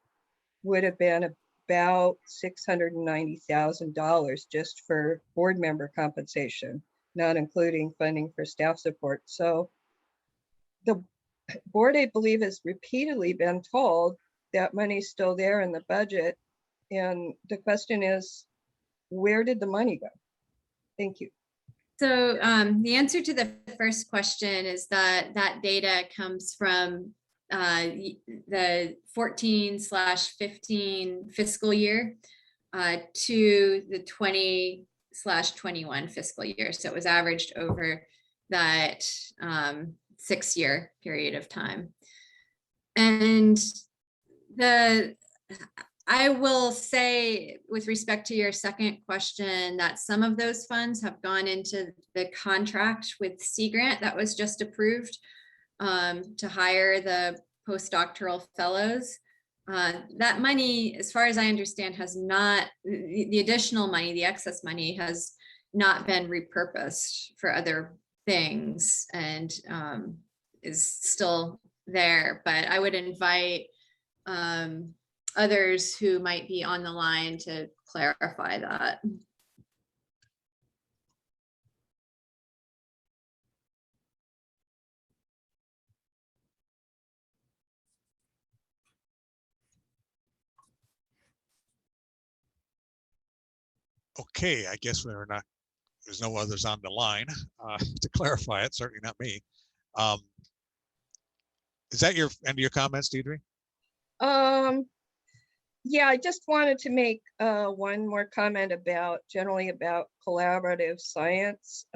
would have been about $690,000 just for board member compensation, not including funding for staff support. So the board, I believe, has repeatedly been told that money's still there in the budget. And the question is, where did the money go? Thank you. So the answer to the first question is that that data comes from the 14/15 fiscal year to the 20/21 fiscal year. So it was averaged over that 6-year period of time. And I will say, with respect to your second question, that some of those funds have gone into the contract with Sea Grant that was just approved to hire the postdoctoral fellows. That money, as far as I understand, has not, the additional money, the excess money has not been repurposed for other things and is still there. But I would invite others who might be on the line to clarify that. Okay, I guess there's no others on the line to clarify it, certainly not me. Is that your end of your comments, Deidre? Yeah, I just wanted to make one more comment about generally about collaborative science,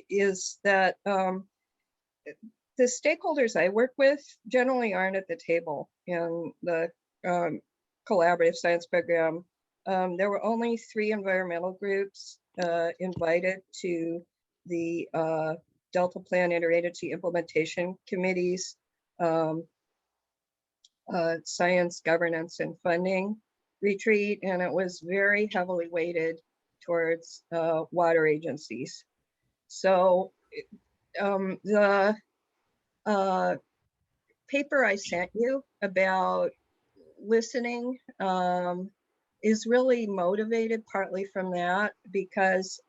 is that the stakeholders I work with generally aren't at the table in the collaborative science program. There were only 3 environmental groups invited to the Delta Plan Interagency Implementation Committee's Science, Governance, and Funding retreat, and it was very heavily weighted towards water agencies. So the paper I sent you about listening is really motivated partly from that, because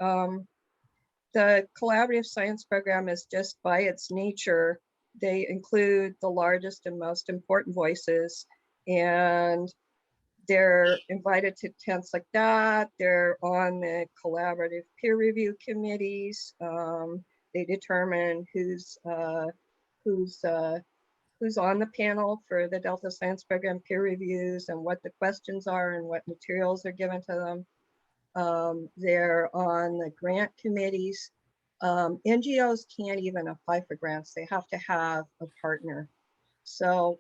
the collaborative science program is just by its nature, they include the largest and most important voices, and they're invited to tents like that. They're on the collaborative peer review committees. They determine who's on the panel for the Delta Science Program peer reviews and what the questions are and what materials are given to them. They're on the grant committees. NGOs can't even apply for grants. They have to have a partner. So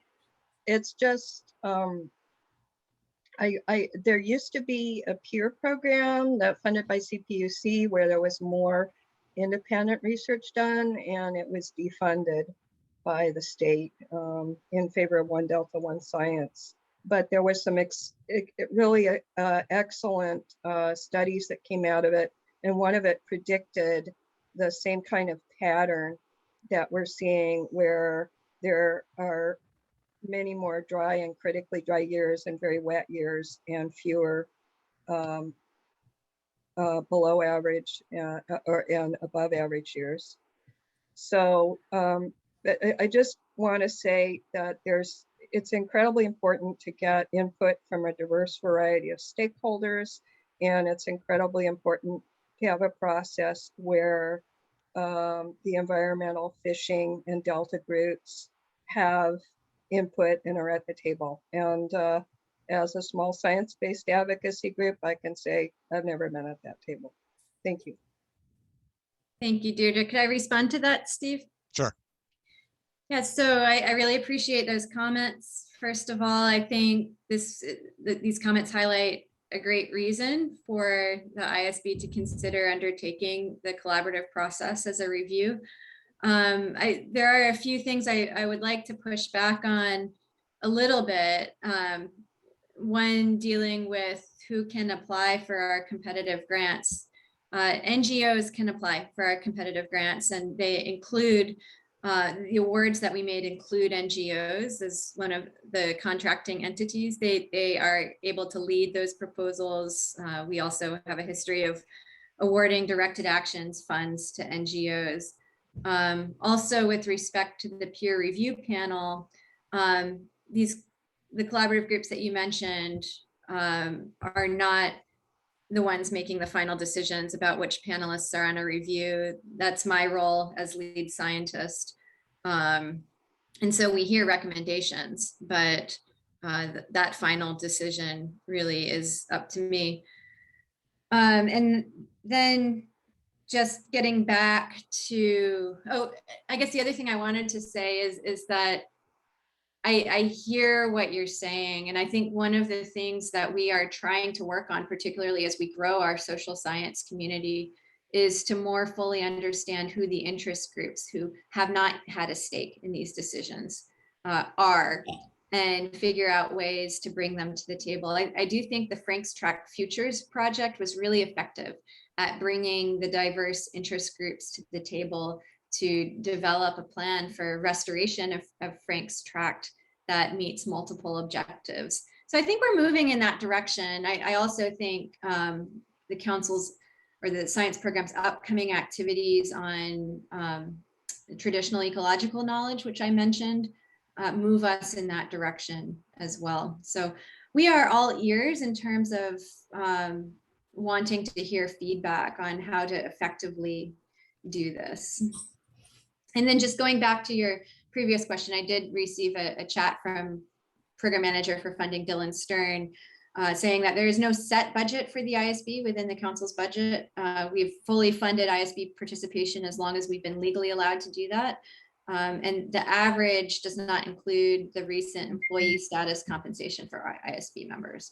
it's just, there used to be a peer program that funded by CPUC where there was more independent research done, and it was defunded by the state in favor of One Delta, One Science. But there was some really excellent studies that came out of it, and one of it predicted the same kind of pattern that we're seeing, where there are many more dry and critically dry years and very wet years, and fewer below average and above average years. So I just want to say that it's incredibly important to get input from a diverse variety of stakeholders, and it's incredibly important to have a process where the environmental, fishing, and Delta groups have input and are at the table. And as a small science-based advocacy group, I can say I've never been at that table. Thank you. Thank you, Deirdre. Could I respond to that, Steve? Sure. Yeah, so I really appreciate those comments. First of all, I think these comments highlight a great reason for the ISB to consider undertaking the collaborative process as a review. There are a few things I would like to push back on a little bit. One, dealing with who can apply for our competitive grants. NGOs can apply for our competitive grants, and they include the awards that we made include NGOs as one of the contracting entities. They are able to lead those proposals. We also have a history of awarding directed actions funds to NGOs. Also, with respect to the peer review panel, the collaborative groups that you mentioned are not the ones making the final decisions about which panelists are on a review. That's my role as lead scientist. And so we hear recommendations, but that final decision really is up to me. And then just getting back to, I guess the other thing I wanted to say is that I hear what you're saying. And I think one of the things that we are trying to work on, particularly as we grow our social science community, is to more fully understand who the interest groups who have not had a stake in these decisions are, and figure out ways to bring them to the table. I do think the Frank's Track Futures project was really effective at bringing the diverse interest groups to the table to develop a plan for restoration of Frank's Tract that meets multiple objectives. So I think we're moving in that direction. I also think the council's or the science program's upcoming activities on traditional ecological knowledge, which I mentioned, move us in that direction as well. So we are all ears in terms of wanting to hear feedback on how to effectively do this. And then just going back to your previous question, I did receive a chat from Program Manager for Funding, Dylan Stern, saying that there is no set budget for the ISB within the council's budget. We've fully funded ISB participation as long as we've been legally allowed to do that. And the average does not include the recent employee status compensation for our ISB members.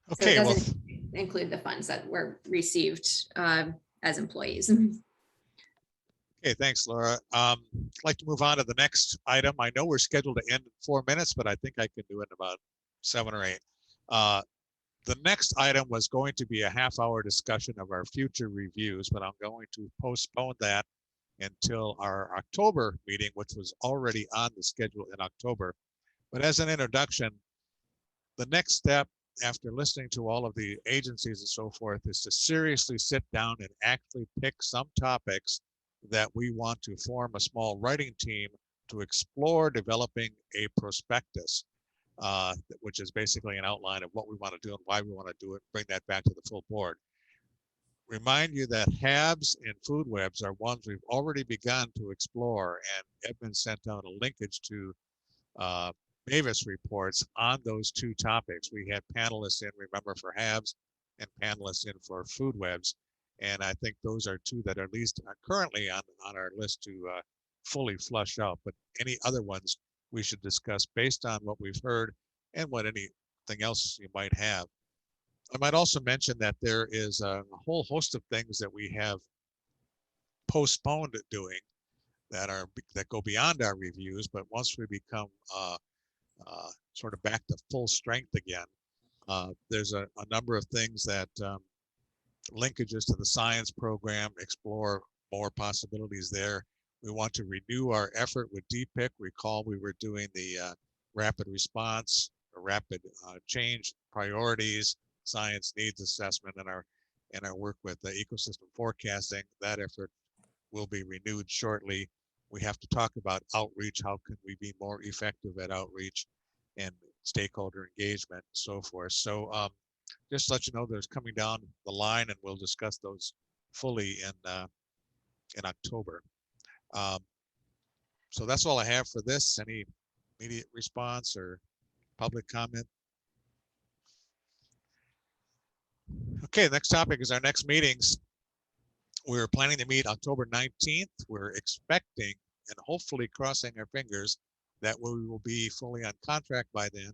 So it Okay, well, doesn't include the funds that were received as employees. okay, thanks, Laura. I'd like to move on to the next item. I know we're scheduled to end in 4 minutes, but I think I can do it in about 7 or 8. The next item was going to be a half-hour discussion of our future reviews, but I'm going to postpone that until our October meeting, which was already on the schedule in October. But as an introduction, the next step after listening to all of the agencies and so forth is to seriously sit down and actually pick some topics that we want to form a small writing team to explore developing a prospectus, which is basically an outline of what we want to do and why we want to do it, bring that back to the full board. Remind you that HABs and food webs are ones we've already begun to explore, and Edmund sent out a linkage to Mavis reports on those 2 topics. We had panelists in, remember, for HABs and panelists in for food webs. And I think those are 2 that are at least currently on our list to fully flush out. But any other ones we should discuss based on what we've heard and what anything else you might have. I might also mention that there is a whole host of things that we have postponed doing that go beyond our reviews, but once we become sort of back to full strength again, there's a number of things that linkages to the science program, explore more possibilities there. We want to renew our effort with DPIC. Recall we were doing the rapid response, or rapid change priorities, science needs assessment, and our work with the ecosystem forecasting. That effort will be renewed shortly. We have to talk about outreach. How can we be more effective at outreach and stakeholder engagement and so forth. So just to let you know, there's coming down the line, and we'll discuss those fully in October. So that's all I have for this. Any immediate response or public comment? Okay, next topic is our next meetings. We're planning to meet October 19th. We're expecting and hopefully crossing our fingers that we will be fully on contract by then.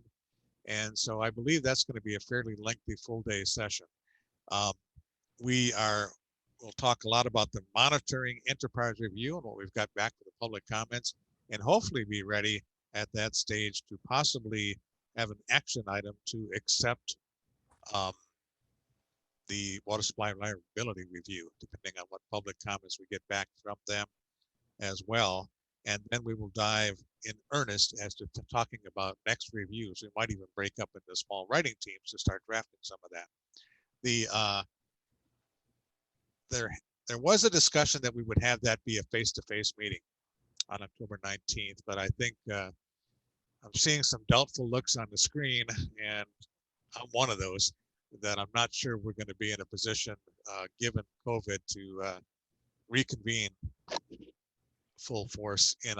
And so I believe that's going to be a fairly lengthy full day session. We'll talk a lot about the monitoring enterprise review and what we've got back for the public comments, and hopefully be ready at that stage to possibly have an action item to accept the water supply reliability review, depending on what public comments we get back from them as well. And then we will dive in earnest as to talking about next reviews. We might even break up into small writing teams to start drafting some of that. There was a discussion that we would have that be a face-to-face meeting on October 19th, but I think I'm seeing some doubtful looks on the screen, and I'm one of those, that I'm not sure we're going to be in a position, given COVID, to reconvene full force in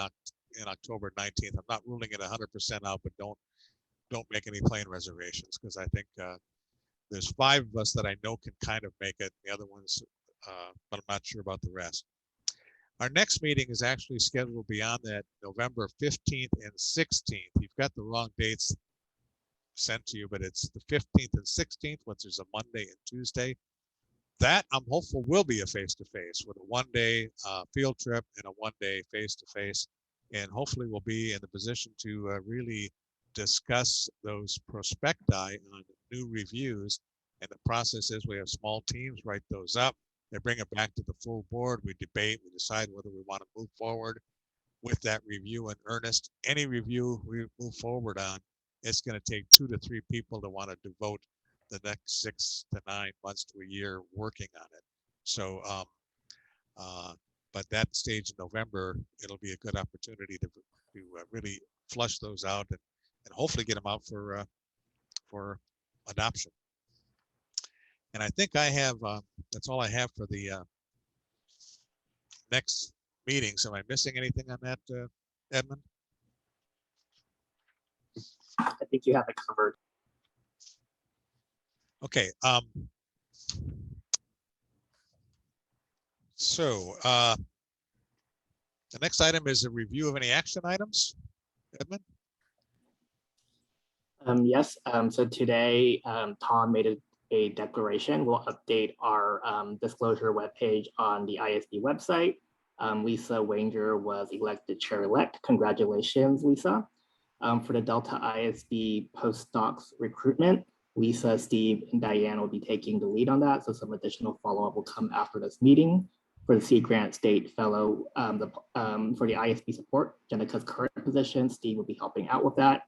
October 19th. I'm not ruling it 100% out, but don't make any plane reservations, because I think there's 5 of us that I know can kind of make it. The other ones, but I'm not sure about the rest. Our next meeting is actually scheduled beyond that, November 15th and 16th. You've got the wrong dates sent to you, but it's the 15th and 16th, which is a Monday and Tuesday. That I'm hopeful will be a face-to-face with a 1-day field trip and a 1-day face-to-face. And hopefully we'll be in the position to really discuss those prospecti on new reviews. And the process is we have small teams write those up. They bring it back to the full board. We debate, we decide whether we want to move forward with that review in earnest. Any review we move forward on, it's going to take 2 to 3 people to want to devote the next 6 to 9 months to a year working on it. So, but that stage in November, it'll be a good opportunity to really flush those out and hopefully get them out for adoption. And I think I have, that's all I have for the next meetings. Am I missing anything on that, Edmund? I think you have it covered. Okay. So the next item is a review of any action items. Edmund? Yes, so today Tom made a declaration. We'll update our disclosure webpage on the ISB website. Lisa Wanger was elected chair-elect. Congratulations, Lisa. For the Delta ISB Postdocs Recruitment, Lisa, Steve, and Diane will be taking the lead on that. So some additional follow-up will come after this meeting. For the Sea Grant State Fellow, for the ISB support, Jenica's current position, Steve will be helping out with that.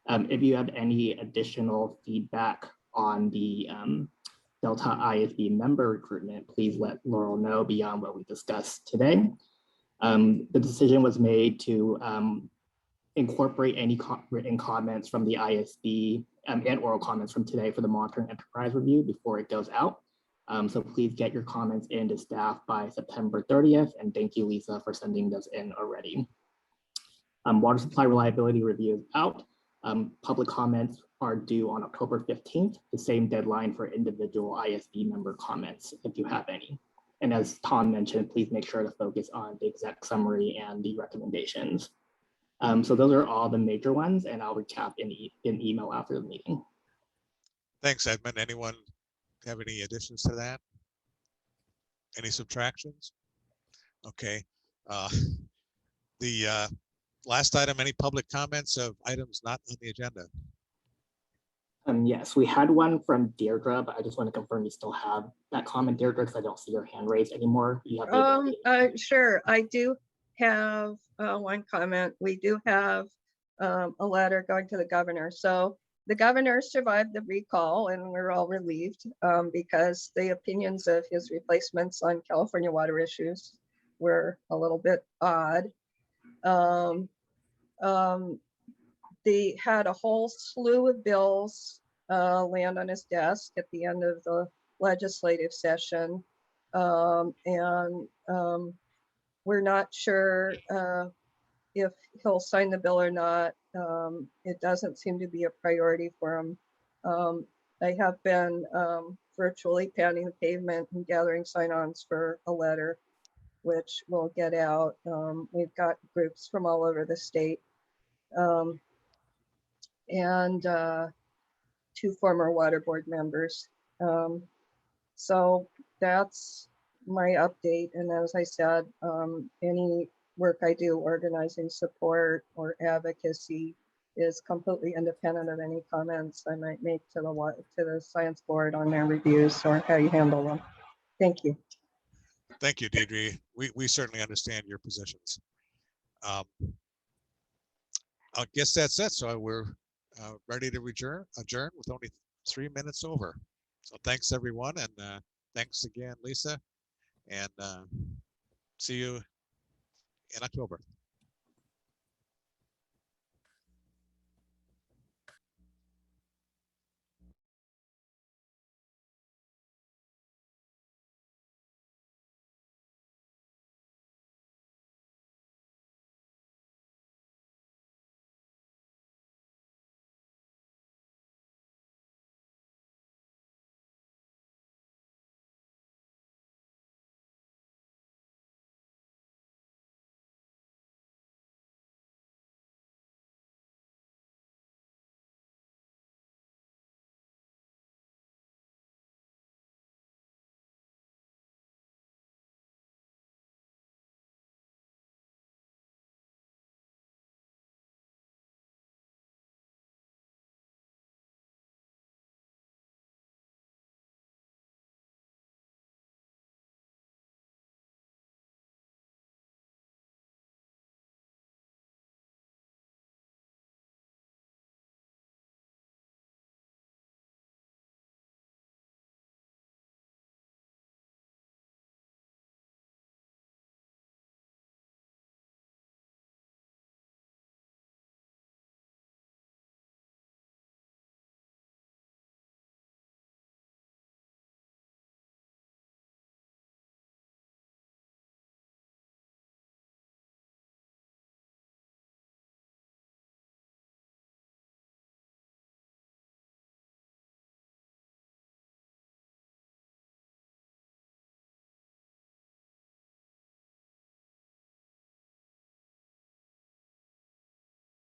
If you have any additional feedback on the Delta ISB member recruitment, please let Laurel know beyond what we discussed today. The decision was made to incorporate any written comments from the ISB and oral comments from today for the monitoring enterprise review before it goes out. So please get your comments in to staff by September 30th. And thank you, Lisa, for sending those in already. Water supply reliability review is out. Public comments are due on October 15th, the same deadline for individual ISB member comments if you have any. And as Tom mentioned, please make sure to focus on the exec summary and the recommendations. So those are all the major ones, and I'll recap in email after the meeting. Thanks, Edmund. Anyone have any additions to that? Any subtractions? Okay. The last item, any public comments of items not on the agenda? Yes, we had one from Deirdre, but I just want to confirm you still have that comment, Deirdre, because I don't see your hand raised anymore. You have the ability. Sure, I do have one comment. We do have a letter going to the governor. So the governor survived the recall, and we're all relieved because the opinions of his replacements on California water issues were a little bit odd. They had a whole slew of bills land on his desk at the end of the legislative session. And we're not sure if he'll sign the bill or not. It doesn't seem to be a priority for him. I have been virtually pounding the pavement and gathering sign-ons for a letter, which we'll get out. We've got groups from all over the state. And 2 former water board members. So that's my update. And as I said, any work I do organizing support or advocacy is completely independent of any comments I might make to the science board on their reviews or how you handle them. Thank you. Thank you, Deirdre. We certainly understand your positions. I guess that's it. So we're ready to adjourn with only 3 minutes over. So thanks everyone, and thanks again, Lisa, and see you in October.